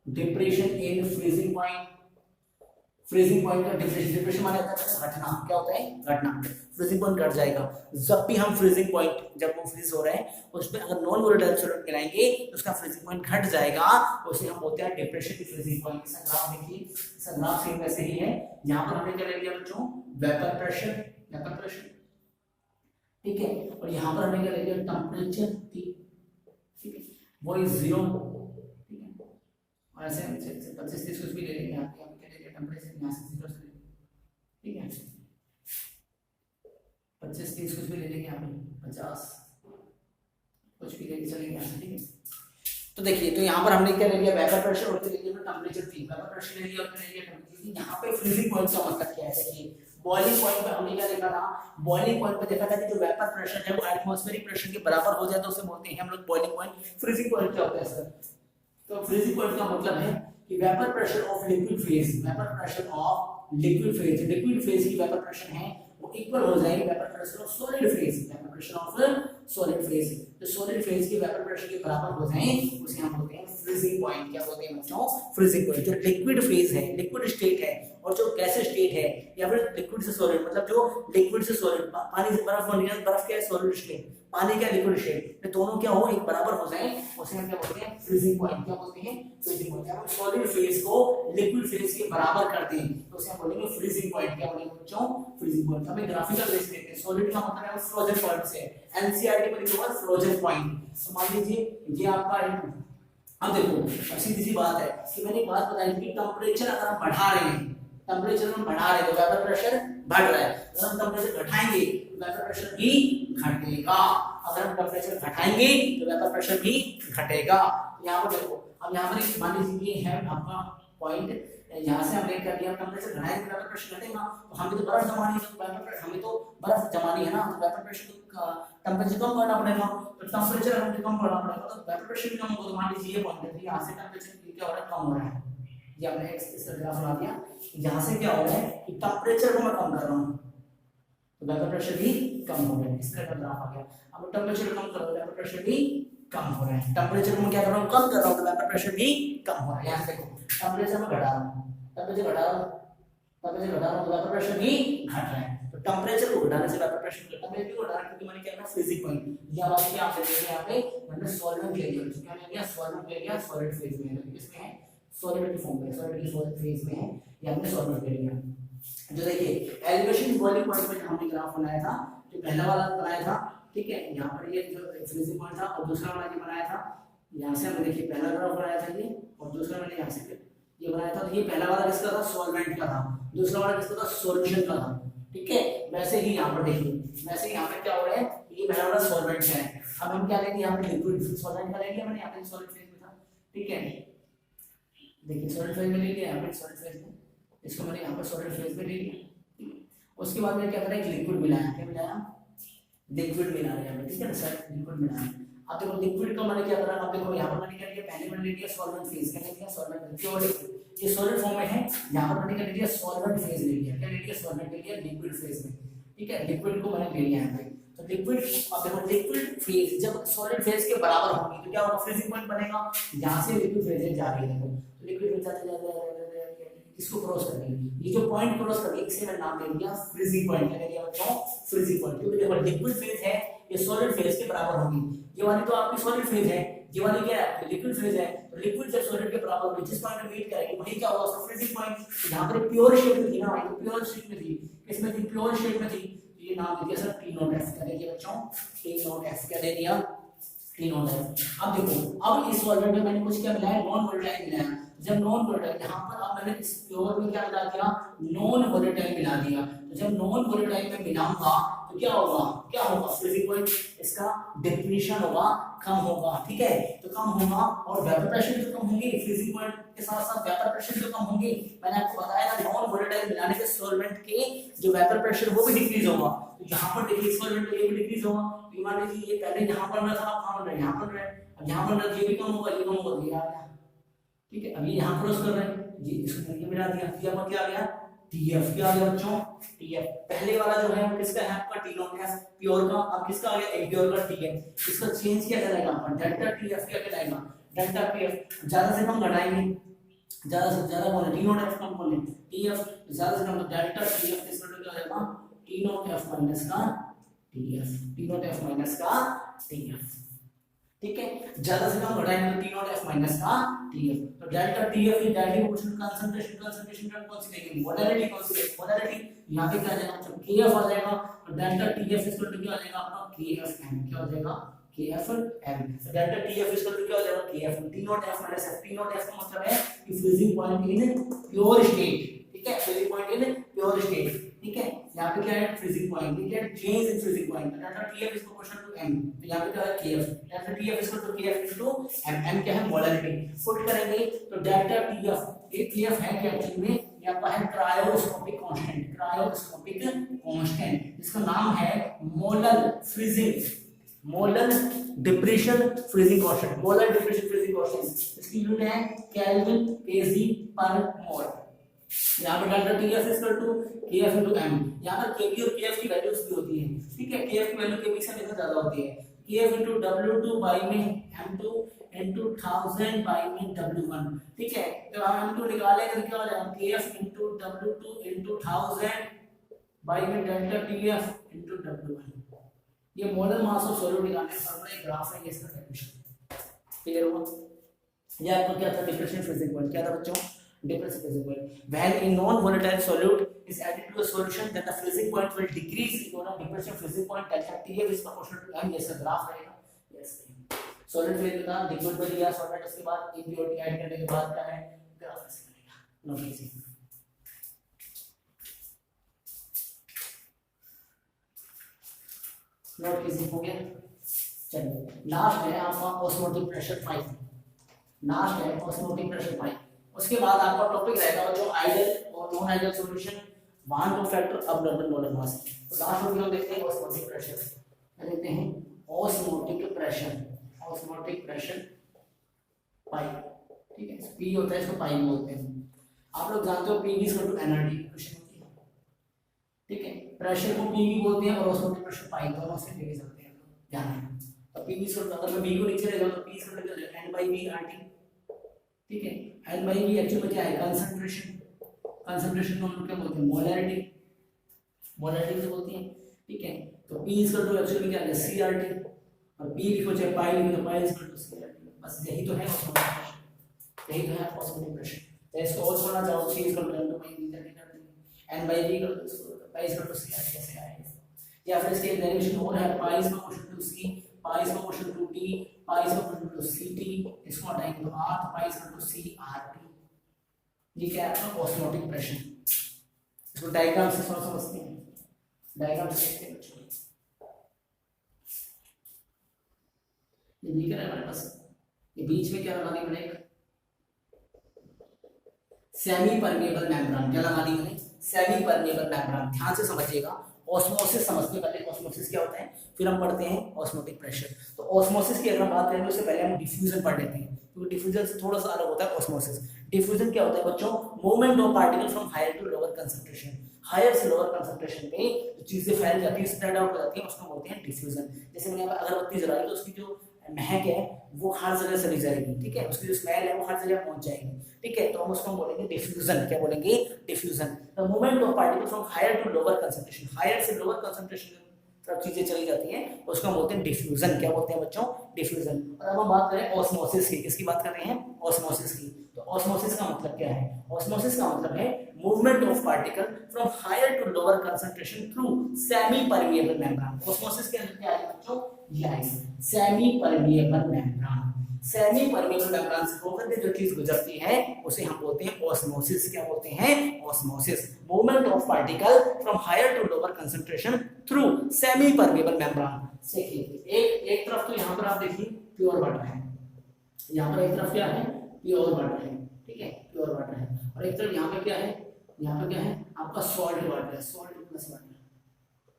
S1: depression in freezing point. Freezing point का डिप्रेशन माने होता है घटना। क्या होता है घटना, फ्रीजिंग पॉइंट घट जाएगा जब भी हम फ्रीजिंग पॉइंट जब वो फ्रीज हो रहे हैं उसमें अगर नॉन वोलेटाइल सॉल्यूट मिलाएंगे तो उसका फ्रीजिंग पॉइंट घट जाएगा, उसे हम बोलते हैं डिप्रेशन की फ्रीजिंग पॉइंट। इसका ग्राफ देखिए, इसका ग्राफ सेम वैसे ही है। यहां पर हमने क्या ले लिया बच्चों वेपर प्रेशर, वेपर प्रेशर ठीक है, और यहां पर हमने क्या ले लिया टेंपरेचर T। ठीक है वो इज 0। ठीक है और ऐसे 25-30 कुछ भी ले लेंगे, यहाँ पे क्या ले लिया टेंपरेचर यहाँ से 0 से। ठीक है 25-30 कुछ भी ले लेंगे, यहाँ पे 50 कुछ भी लेके चलेंगे यहाँ से। ठीक है तो देखिए तो यहाँ पर हमने क्या ले लिया वेपर प्रेशर और ले लिया टेंपरेचर T। वेपर प्रेशर ले लिया और ले लिया टेंपरेचर। यहाँ पे फ्रीजिंग पॉइंट का मतलब क्या है, देखिए बॉइलिंग पॉइंट पे हमने क्या देखा था, बॉइलिंग पॉइंट पे देखा था कि जो वेपर प्रेशर है वो एटमॉस्फेरिक प्रेशर के बराबर हो जाए तो उसे बोलते हैं हम लोग बॉइलिंग पॉइंट। फ्रीजिंग पॉइंट क्या होता है सर, तो फ्रीजिंग पॉइंट का मतलब है कि vapour pressure of liquid phase, vapour pressure of liquid phase, liquid phase की वेपर प्रेशर है वो इक्वल हो जाएगी vapour pressure of solid phase, vapour pressure of solid phase. जो सॉलिड फेज के वेपर प्रेशर के बराबर हो जाए उसे हम बोलते हैं फ्रीजिंग पॉइंट। क्या बोलते हैं बच्चों? Freezing point. जो लिक्विड फेज है, लिक्विड स्टेट है, और जो गैस स्टेट है, या फिर लिक्विड से सॉलिड, मतलब जो लिक्विड से सॉलिड, पानी से बर्फ बन गया, बर्फ क्या है? सॉलिड स्टेट, पानी क्या? लिक्विड स्टेट, ये दोनों क्या हो? एक बराबर हो जाए उसे हम क्या बोलते हैं? Freezing point. क्या बोलते हैं? Freezing point. हम सॉलिड फेज को लिक्विड फेज के बराबर कर दें तो उसे हम बोलेंगे फ्रीजिंग पॉइंट। क्या बोलेंगे बच्चों? Freezing point. हमें ग्राफिकल बेस देखते हैं। सॉलिड का मतलब है फ्रोजन पॉइंट से, एनसीईआरटी में लिखा हुआ है फ्रोजन पॉइंट। तो मान लीजिए ये आपका है, अब देखो अब सीधी सी बात है कि मैंने एक बात बताई कि टेम्परेचर अगर हम बढ़ा रहे हैं, टेम्परेचर हम बढ़ा रहे हैं तो वेपर प्रेशर बढ़ रहा है। अगर हम टेम्परेचर घटाएंगे तो वेपर प्रेशर भी घटेगा। अगर हम टेम्परेचर घटाएंगे तो वेपर प्रेशर भी घटेगा। यहाँ पर देखो, अब यहाँ पर एक मान लीजिए ये है आपका पॉइंट, यहाँ से हमने कर दिया टेम्परेचर बढ़ाएंगे तो वेपर प्रेशर घटेगा। तो हमें तो बर्फ जमानी है, हमें तो बर्फ जमानी है ना, तो वेपर प्रेशर टेम्परेचर कम करना पड़ेगा। तो टेम्परेचर हमें कम करना पड़ेगा तो वेपर प्रेशर भी कम होगा। तो मान लीजिए ये पॉइंट है, यहाँ से टेम्परेचर क्या हो रहा है? कम हो रहा है। ये हमने इसका ग्राफ बना दिया, यहाँ से क्या हो रहा है कि टेम्परेचर को मैं कम कर रहा हूँ तो वेपर प्रेशर भी कम हो रहा है। इस तरह का ग्राफ आ गया। अब टेम्परेचर कम करो तो वेपर प्रेशर भी कम हो रहा है। टेम्परेचर को मैं क्या कर रहा हूँ? कम कर रहा हूँ तो वेपर प्रेशर भी कम हो रहा है। यहाँ देखो टेम्परेचर में घटा रहा हूँ, टेम्परेचर घटा रहा हूँ, टेम्परेचर घटा रहा हूँ तो वेपर प्रेशर भी घट रहा है। तो टेम्परेचर को घटाने से वेपर प्रेशर घटता है। क्यों घटा रहा है? क्योंकि मैंने क्या किया? Freezing point. ये बात क्या आप देखिए, यहाँ पे मैंने सॉल्वेंट ले लिया। क्या ले लिया? सॉल्वेंट ले लिया। सॉलिड फेज में है, इसमें है सॉलिड की फॉर्म में, सॉलिड की सॉलिड फेज में है, ये हमने सॉल्वेंट ले लिया। जो देखिए एलिवेशन बॉइलिंग पॉइंट में हमने ग्राफ बनाया था, जो पहला वाला बनाया था, ठीक है, यहाँ पर ये जो फ्रीजिंग पॉइंट था, और दूसरा वाला ये बनाया था, यहाँ से हमने देखिए पहला ग्राफ बनाया था ये, और दूसरा मैंने यहाँ से ये बनाया था। तो ये पहला वाला किसका था? सॉल्वेंट का था। दूसरा वाला किसका था? सॉल्यूशन का था। ठीक है, वैसे ही यहाँ पर देखिए, वैसे यहाँ पे क्या हो रहा है? ये पहला वाला सॉल्वेंट का है। अब हम क्या लेंगे? यहाँ पे लिक्विड सॉल्वेंट का ले लिया मैंने, यहाँ पे सॉलिड फेज में था। ठीक है, देखिए सॉलिड फेज में ले लिया, यहाँ पे सॉलिड फेज में, इसको मैंने यहाँ पर सॉलिड फेज में ले लिया। उसके बाद में क्या करा? एक लिक्विड मिलाया। क्या मिलाया? लिक्विड मिला रहे हैं, ठीक है ना सर? लिक्विड मिला। अब देखो लिक्विड का मैंने क्या करा? अब देखो यहाँ पर मैंने क्या किया? पहले मैंने ले लिया सॉल्वेंट फेज। क्या ले लिया? सॉल्वेंट प्योर लिक्विड, ये सॉलिड फॉर्म में है। यहाँ पर मैंने क्या ले लिया? सॉल्वेंट फेज ले लिया। क्या ले लिया? सॉल्वेंट ले लिया लिक्विड फेज में। ठीक है, लिक्विड को मैंने ले लिया यहाँ पे। तो लिक्विड, अब देखो लिक्विड फेज जब सॉलिड फेज के बराबर होगी तो क्या होगा? फ्रीजिंग पॉइंट बनेगा। यहाँ से लिक्विड फेज जा रही है, देखो तो लिक्विड फेज जाते जाते इसको क्रॉस कर देंगे। ये जो पॉइंट क्रॉस कर दिया इसे मैंने नाम दे दिया फ्रीजिंग पॉइंट। क्या दे दिया बच्चों? Freezing point. क्योंकि देखो लिक्विड फेज है, ये सॉलिड फेज के बराबर होगी। ये वाली तो आपकी सॉलिड फेज है, ये वाली क्या है? लिक्विड फेज है। तो लिक्विड जब सॉलिड के बराबर होगी, जिस पॉइंट पे मीट करेगी वही क्या होगा? उसका फ्रीजिंग पॉइंट। यहाँ पर प्योर शेप में थी ना, ये प्योर शेप में थी, इसमें थी प्योर शेप में थी, तो ये नाम दे दिया सर T नॉट F। क्या दे दिया बच्चों? T naught F। क्या दे दिया? T naught F। अब देखो, अब इस सॉल्वेंट में मैंने कुछ क्या मिलाया? नॉन वोलेटाइल मिलाया। जब नॉन वोलेटाइल, यहाँ पर अब मैंने इस प्योर में क्या मिला दिया? नॉन वोलेटाइल मिला दिया। तो जब नॉन वोलेटाइल में मिलाऊंगा तो क्या होगा? क्या होगा? फ्रीजिंग पॉइंट इसका डिप्लीशन होगा, कम होगा। ठीक है, तो कम होगा और वेपर प्रेशर तो कम होंगे, फ्रीजिंग पॉइंट के साथ साथ वेपर प्रेशर तो कम होंगे। मैंने आपको बताया था नॉन वोलेटाइल मिलाने से सॉल्वेंट के जो वेपर प्रेशर वो भी डिक्रीज होगा। तो यहाँ पर देखिए सॉल्वेंट ये भी डिक्रीज होगा। तो मान लीजिए ये पहले यहाँ पर रहा था, अब कहाँ बन रहा है? यहाँ पर रहा है। अब यहाँ पर रहा, ये भी कम होगा, ये कम होगा, ये आ गया। ठीक है, अब ये यहाँ क्रॉस कर रहे हैं, ये इसको ये मिला दिया, यहाँ पर क्या आ गया? TF। क्या आ गया बच्चों? TF। पहले वाला जो है वो किसका है? आपका T नॉट F प्योर का। अब किसका आ गया? इम्प्योर का TF। इसका चेंज क्या करेगा अपन? डेल्टा TF क्या कहलाएगा? Delta TF। ज्यादा से कम घटाएंगे, ज्यादा से ज्यादा कौन है? T नॉट F कम कौन है? TF। ज्यादा से कम तो डेल्टा TF इसका क्या हो जाएगा? T नॉट F माइनस का TF। T naught F minus का TF। ठीक है, ज्यादा से कम घटाएंगे तो T नॉट F माइनस का TF। तो डेल्टा TF की डायरेक्ट प्रोपोर्शनल कंसंट्रेशन, कंसंट्रेशन का कौन सी देंगे? मोलैरिटी। कौन सी? मोलैरिटी। यहाँ पे क्या आ जाएगा? जब KF आ जाएगा तो डेल्टा TF इक्वल टू क्या आ जाएगा आपका? KFM। क्या हो जाएगा? KFM। तो डेल्टा TF इक्वल टू क्या हो जाएगा? KFM। T naught F minus F। T naught F का मतलब है कि freezing point in pure state. ठीक है, freezing point in pure state. ठीक है, यहाँ पे क्या है? Freezing point. ठीक है, change in freezing point. Delta TF is proportional to M। तो यहाँ पे क्या है? KF। Delta TF equal to KF to M। M क्या है? मोलैरिटी। पुट करेंगे तो डेल्टा TF, ये TF है क्या एक्चुअली में? ये आपका है क्रायोस्कोपिक कांस्टेंट। क्रायोस्कोपिक कांस्टेंट, इसका नाम है molar freezing, molar depression freezing constant. Molar depression freezing constant इसकी यूनिट है केल्विन केजी पर मोल। यहाँ पर delta TF equal to KF into M। यहाँ पर KB और KF की वैल्यूज भी होती है। ठीक है, KF की वैल्यू KB से हमेशा ज्यादा होती है। Kf into W2 बाई में M2 into 1000 बाई में W1, ठीक है। तो हम M2 निकालेंगे तो क्या हो जाएगा, Kf into W2 into 1000 by में डेल्टा TF into W1। ये मोलर मास ऑफ सॉल्यूट निकालने का फॉर्मूला, एक ग्राफ है ये इसका कैलकुलेशन। क्लियर हुआ? ये आपको क्या था, डिप्रेशन फ्रीजिंग पॉइंट क्या था बच्चों, depression freezing point. When a non volatile solute is added to a solution then the freezing point will decrease, you know, depression freezing point delta TF is proportional to m, ये graph रहेगा। Yes, solid phase का liquid में लिया solvent, उसके बाद impurity add करने के बाद क्या है, ग्राफ ऐसे बनेगा। नोट कीजिए, नोट कीजिए, हो गया। चलिए लास्ट है आपका ऑस्मोटिक प्रेशर पाइप, लास्ट है ऑस्मोटिक प्रेशर पाइप। उसके बाद आपका टॉपिक रहेगा जो आइडियल और non ideal solution, one two factor अब नॉर्मल मोलर मास। तो लास्ट में हम देखते हैं ऑस्मोटिक प्रेशर, क्या देखते हैं, osmotic pressure, osmotic pressure pipe, ठीक है। पी होता है, इसको पाइप बोलते हैं। आप लोग जानते हो P is equal to NRT equation होती है, ठीक है। प्रेशर को पी भी बोलते हैं और ऑस्मोटिक प्रेशर पाइप, दोनों से लेके चलते हैं, ध्यान है। तो पी इज इक्वल, अगर मैं बी को नीचे ले जाऊं तो P is equal to N by V RT, ठीक है। एन बाई वी एक्चुअली क्या है, कंसंट्रेशन, कंसंट्रेशन को हम लोग क्या बोलते हैं, मोलैरिटी, मोलैरिटी से बोलते हैं, ठीक है। तो P is equal to actually क्या है, सीआरटी, और पी लिखो चाहे पाई लिखो तो pi is equal to CRT. बस यही तो है ऑस्मोटिक प्रेशर, यही तो है ऑस्मोटिक प्रेशर। तो इसको और छोड़ना चाहो C is equal to n to pi V कर देंगे, n by V equal to pi is equal to CRT ऐसे आएगा। या फिर इसके डेरिवेशन और है, pi is proportional to C, pi is proportional to T, pi is proportional to CT, इसको हटाएंगे तो आर, तो pi is equal to CRT. ये क्या है, ऑस्मोटिक प्रेशर। इसको डायग्राम से थोड़ा समझते हैं, डायग्राम से देखते हैं बच्चों। ये लिखा है हमारे पास, ये बीच में क्या लगा दी मैंने, एक सेमी परमेबल मेम्ब्रेन, क्या लगा दी मैंने, सेमी परमेबल मेम्ब्रेन। ध्यान से समझिएगा, ऑस्मोसिस समझते पहले ऑस्मोसिस क्या होता है, फिर हम पढ़ते हैं ऑस्मोटिक प्रेशर। तो ऑस्मोसिस की अगर हम बात करें तो उससे पहले हम डिफ्यूजन पढ़ लेते हैं, क्योंकि डिफ्यूजन से थोड़ा सा अलग होता है ऑस्मोसिस। डिफ्यूजन क्या होता है बच्चों, movement of particle from higher to lower concentration, higher से लोअर कंसंट्रेशन पे जो चीजें फैल जाती है, स्प्रेड आउट हो जाती है, उसको बोलते हैं डिफ्यूजन। जैसे मैंने अगरबत्ती जलाई तो उसकी जो महक है वो हर जगह चली जाएगी, ठीक है, उसकी जो स्मेल है वो हर जगह पहुंच जाएगी, ठीक है। तो हम उसको बोलेंगे डिफ्यूजन, क्या बोलेंगे, diffusion. The movement of particle from higher to lower concentration, higher से लोअर कंसंट्रेशन तरफ चीजें चली जाती हैं, उसको हम बोलते हैं डिफ्यूजन। क्या बोलते हैं बच्चों, डिफ्यूजन। और अब हम बात करें ऑस्मोसिस की, किसकी बात कर रहे हैं, ऑस्मोसिस की। तो ऑस्मोसिस का मतलब क्या है, ऑस्मोसिस का मतलब है movement of particle from higher to lower concentration through semi permeable membrane. Osmosis के अंदर क्या है बच्चों, ये है semi permeable membrane. Semi permeable membrane से होकर के जो चीज गुजरती है उसे हम बोलते हैं ऑस्मोसिस। क्या बोलते हैं, osmosis. Movement of particle from higher to lower concentration through semi permeable membrane. देखिए एक तरफ तो यहाँ पर आप देखिए प्योर वाटर है, यहाँ पर एक तरफ क्या है, प्योर वाटर है, ठीक है, प्योर वाटर है। और एक तरफ यहाँ पे क्या है, यहाँ पे क्या है आपका सॉल्ट वाटर है, salt plus water,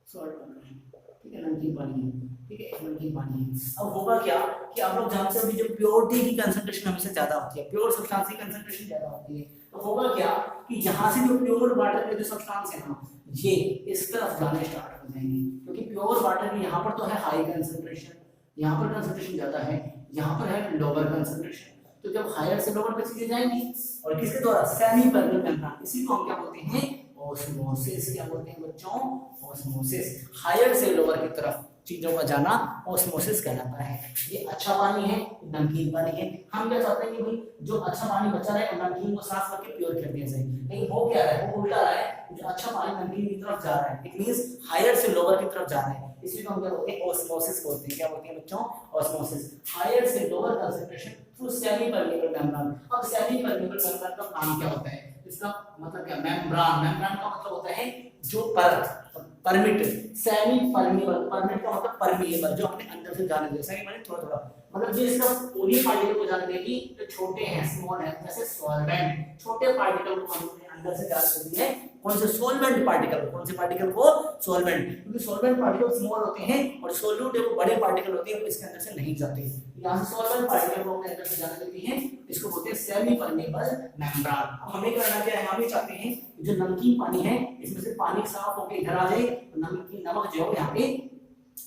S1: salt water है, ठीक है, नमकीन पानी है, ठीक है, नमकीन पानी है। अब होगा क्या कि आप लोग जानते हो कि जो प्योरिटी की कंसंट्रेशन हमेशा ज्यादा होती है, प्योर सब्सटेंस की कंसंट्रेशन ज्यादा होती है, तो होगा क्या कि यहाँ से जो प्योर वाटर के जो सब्सटेंस है ना, ये इस तरफ जाने स्टार्ट हो जाएंगे, क्योंकि प्योर वाटर की यहाँ पर तो है हाई कंसंट्रेशन, यहाँ पर कंसंट्रेशन ज्यादा है, यहाँ पर है लोअर कंसंट्रेशन। तो जब हायर से लोअर पे चीजें जाएंगी और किसके द्वारा, सेमी परमिएबल मेम्ब्रेन, इसी को हम क्या बोलते हैं, ऑस्मोसिस। क्या बोलते हैं बच्चों, ऑस्मोसिस। हायर से लोअर की तरफ चीजों का जाना ऑस्मोसिस कहलाता है। ये अच्छा पानी है, नमकीन पानी है। हम क्या चाहते हैं कि भाई जो अच्छा पानी बचा रहा है नमकीन को साफ करके प्योर कर दिया जाए, लेकिन वो क्या है, वो उल्टा रहा है, जो अच्छा पानी नमकीन की तरफ जा रहा है, इट मींस हायर से लोअर की तरफ जा रहा है, इसी को हम क्या बोलते हैं, ऑस्मोसिस बोलते हैं। क्या बोलते हैं बच्चों, ऑस्मोसिस। हायर से lower concentration through semi permeable membrane. अब सेमी परमिएबल मेम्ब्रेन का काम क्या होता है, इसका मतलब क्या, मेम्ब्रेन, मेम्ब्रेन का मतलब होता है जो परत, परमिट, सेमी परमिएबल, परमिट का मतलब परमिएबल, जो अपने अंदर से जाने दे, सेमी माने थोड़ा थोड़ा, मतलब जो इसका पूरी पार्टिकल को जाने देगी, जो छोटे हैं, स्मॉल है, जैसे सॉल्वेंट, छोटे पार्टिकल को हमने अंदर से जाने देती है, कौन से, सोलवेंट पार्टिकल, कौन से पार्टिकल को, सोलवेंट, क्योंकि सोलवेंट पार्टिकल स्मॉल होते हैं और सोल्यूट है वो बड़े पार्टिकल होते हैं, वो इसके अंदर से नहीं जाते। यहाँ से सोलवेंट पार्टिकल को अपने अंदर से जाने देती है, इसको बोलते हैं सेमी परमिएबल मेम्ब्रेन। अब हमें करना क्या है, हम ये चाहते हैं जो नमकीन पानी है इसमें से पानी साफ होकर इधर आ जाए, नमक जो है यहाँ पे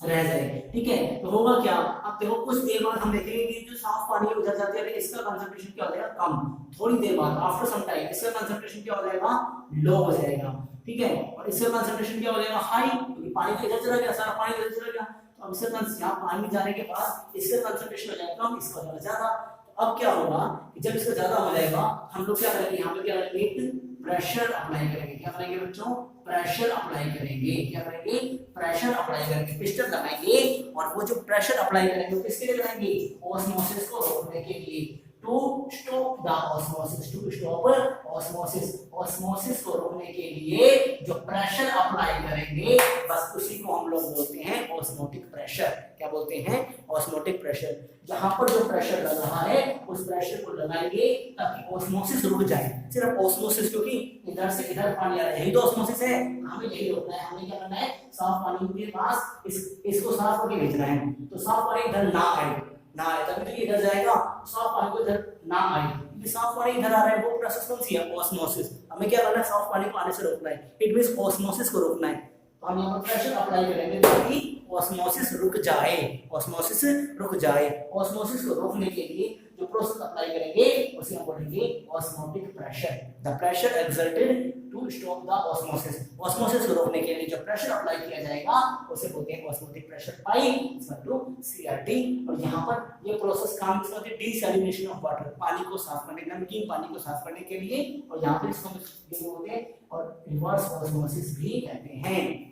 S1: रह जाए। ठीक है, तो होगा क्या, अब देखो कुछ देर बाद हम देखेंगे कि जो साफ पानी है उधर जाते हैं, इसका कंसंट्रेशन क्या हो जाएगा, कम। थोड़ी देर बाद आफ्टर सम टाइम इसका कंसंट्रेशन क्या हो जाएगा, लो हो जाएगा। ठीक है, और इसका कंसंट्रेशन क्या हो जाएगा, हाई, क्योंकि पानी तो इधर चला गया, सारा पानी इधर चला गया। तो अब इसका यहाँ पानी जाने के बाद इसका कंसंट्रेशन हो जाएगा कम, इसका हो जाएगा ज्यादा। तो अब क्या होगा कि जब इसका ज्यादा हो जाएगा, हम लोग क्या करेंगे, यहाँ पे क्या करेंगे, प्रेशर अप्लाई करेंगे। क्या करेंगे बच्चों, प्रेशर अप्लाई करेंगे। क्या करेंगे, प्रेशर अप्लाई करेंगे, पिस्टन दबाएंगे, और वो जो प्रेशर अप्लाई करेंगे वो किसके लिए करेंगे, ऑस्मोसिस को रोकने के लिए, to stop the osmosis, to stop osmosis, osmosis को रोकने के लिए जो प्रेशर अप्लाई करेंगे, बस उसी को हम लोग बोलते हैं ऑस्मोटिक प्रेशर। क्या बोलते हैं, ऑस्मोटिक प्रेशर। जहां पर जो प्रेशर लग रहा है उस प्रेशर को लगाएंगे ताकि ऑस्मोसिस रुक जाए। सिर्फ ऑस्मोसिस, क्योंकि इधर से इधर पानी आ रहा है, यही तो ऑस्मोसिस है, हमें यही रोकना है। हमें क्या करना है, साफ पानी के पास इसको साफ करके भेजना है, तो साफ पानी इधर ना आए, तभी तो इधर जाएगा, साफ पानी को इधर ना आए, क्योंकि साफ पानी इधर आ रहा है। वो प्रोसेस कौन सी है, ऑस्मोसिस। हमें क्या करना है, साफ पानी को आने से रोकना है, इट मींस ऑस्मोसिस को रोकना है। तो हम यहाँ पर प्रेशर अप्लाई करेंगे ताकि ऑस्मोसिस रुक जाए, ऑस्मोसिस रुक जाए। ऑस्मोसिस को रोकने के लिए जो प्रोसेस अप्लाई करेंगे उसे हम बोलेंगे osmotic pressure. The pressure exerted to stop the osmosis, osmosis को रोकने के लिए जो प्रेशर अप्लाई किया जाएगा उसे बोलते हैं osmotic pressure, pi equal to CRT. और यहाँ पर ये प्रोसेस काम किसका होता है, डीसैलिनेशन ऑफ वाटर, पानी को साफ करने, नमकीन पानी को साफ करने के लिए। और यहाँ पर इसको बोलते हैं और रिवर्स ऑस्मोसिस भी कहते हैं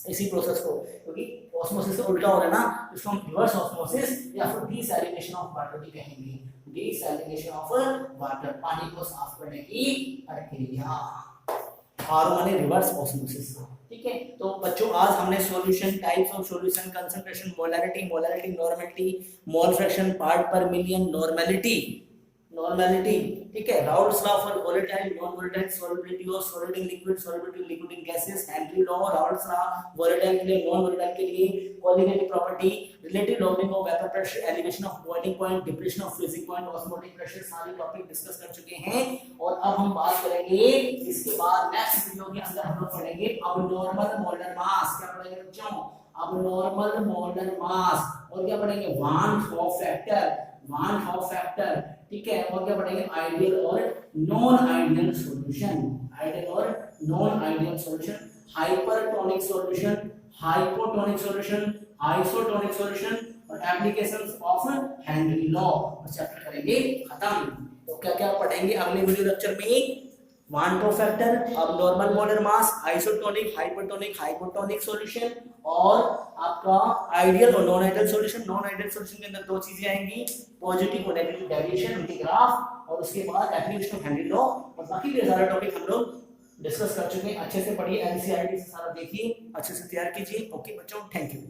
S1: इसी प्रोसेस को, क्योंकि ऑस्मोसिस से उल्टा हो रहा है ना, इसको हम रिवर्स ऑस्मोसिस या फिर डीसैलिनेशन ऑफ वाटर भी कहेंगे। डीसैलिनेशन ऑफ वाटर, पानी को साफ करने की प्रक्रिया, आर माने रिवर्स ऑस्मोसिस। ठीक है, तो बच्चों आज हमने solution, types of solution, concentration, molarity, normality, mole fraction, part पर मिलियन, नॉर्मैलिटी, ठीक है, Raoult's law for volatile, non volatile solubility of solid in liquid, solubility liquid in gases, Henry law, Raoult's law volatile के लिए, non volatile के लिए, colligative property, relative lowering of vapour pressure, elevation of boiling point, depression of freezing point, osmotic pressure, सारे topic discuss कर चुके हैं। और अब हम बात करेंगे इसके बाद नेक्स्ट वीडियो के अंदर हम लोग पढ़ेंगे अबनॉर्मल मोलर मास। क्या पढ़ेंगे बच्चों, अबनॉर्मल मोलर मास। और क्या पढ़ेंगे, वान हॉफ फैक्टर, ठीक है। और क्या पढ़ेंगे, आइडियल और non ideal solution, hypertonic solution, hypotonic solution, isotonic solution और एप्लीकेशंस ऑफ हेनरी लॉ और चैप्टर करेंगे खत्म। तो क्या क्या पढ़ेंगे अगले वीडियो लेक्चर में, van't Hoff factor, abnormal molar mass, isotonic, hypertonic, hypotonic solution और आपका आइडियल और non ideal solution. Non ideal solution के अंदर दो चीजें आएंगी, पॉजिटिव और नेगेटिव डेविएशन, उनके ग्राफ, और उसके बाद एप्लीकेशन ऑफ हेनरी लॉ। और बाकी के सारे टॉपिक हम लोग डिस्कस कर चुके हैं। अच्छे से पढ़िए, एनसीईआरटी से सारा देखिए, अच्छे से तैयार कीजिए। ओके बच्चों, थैंक यू।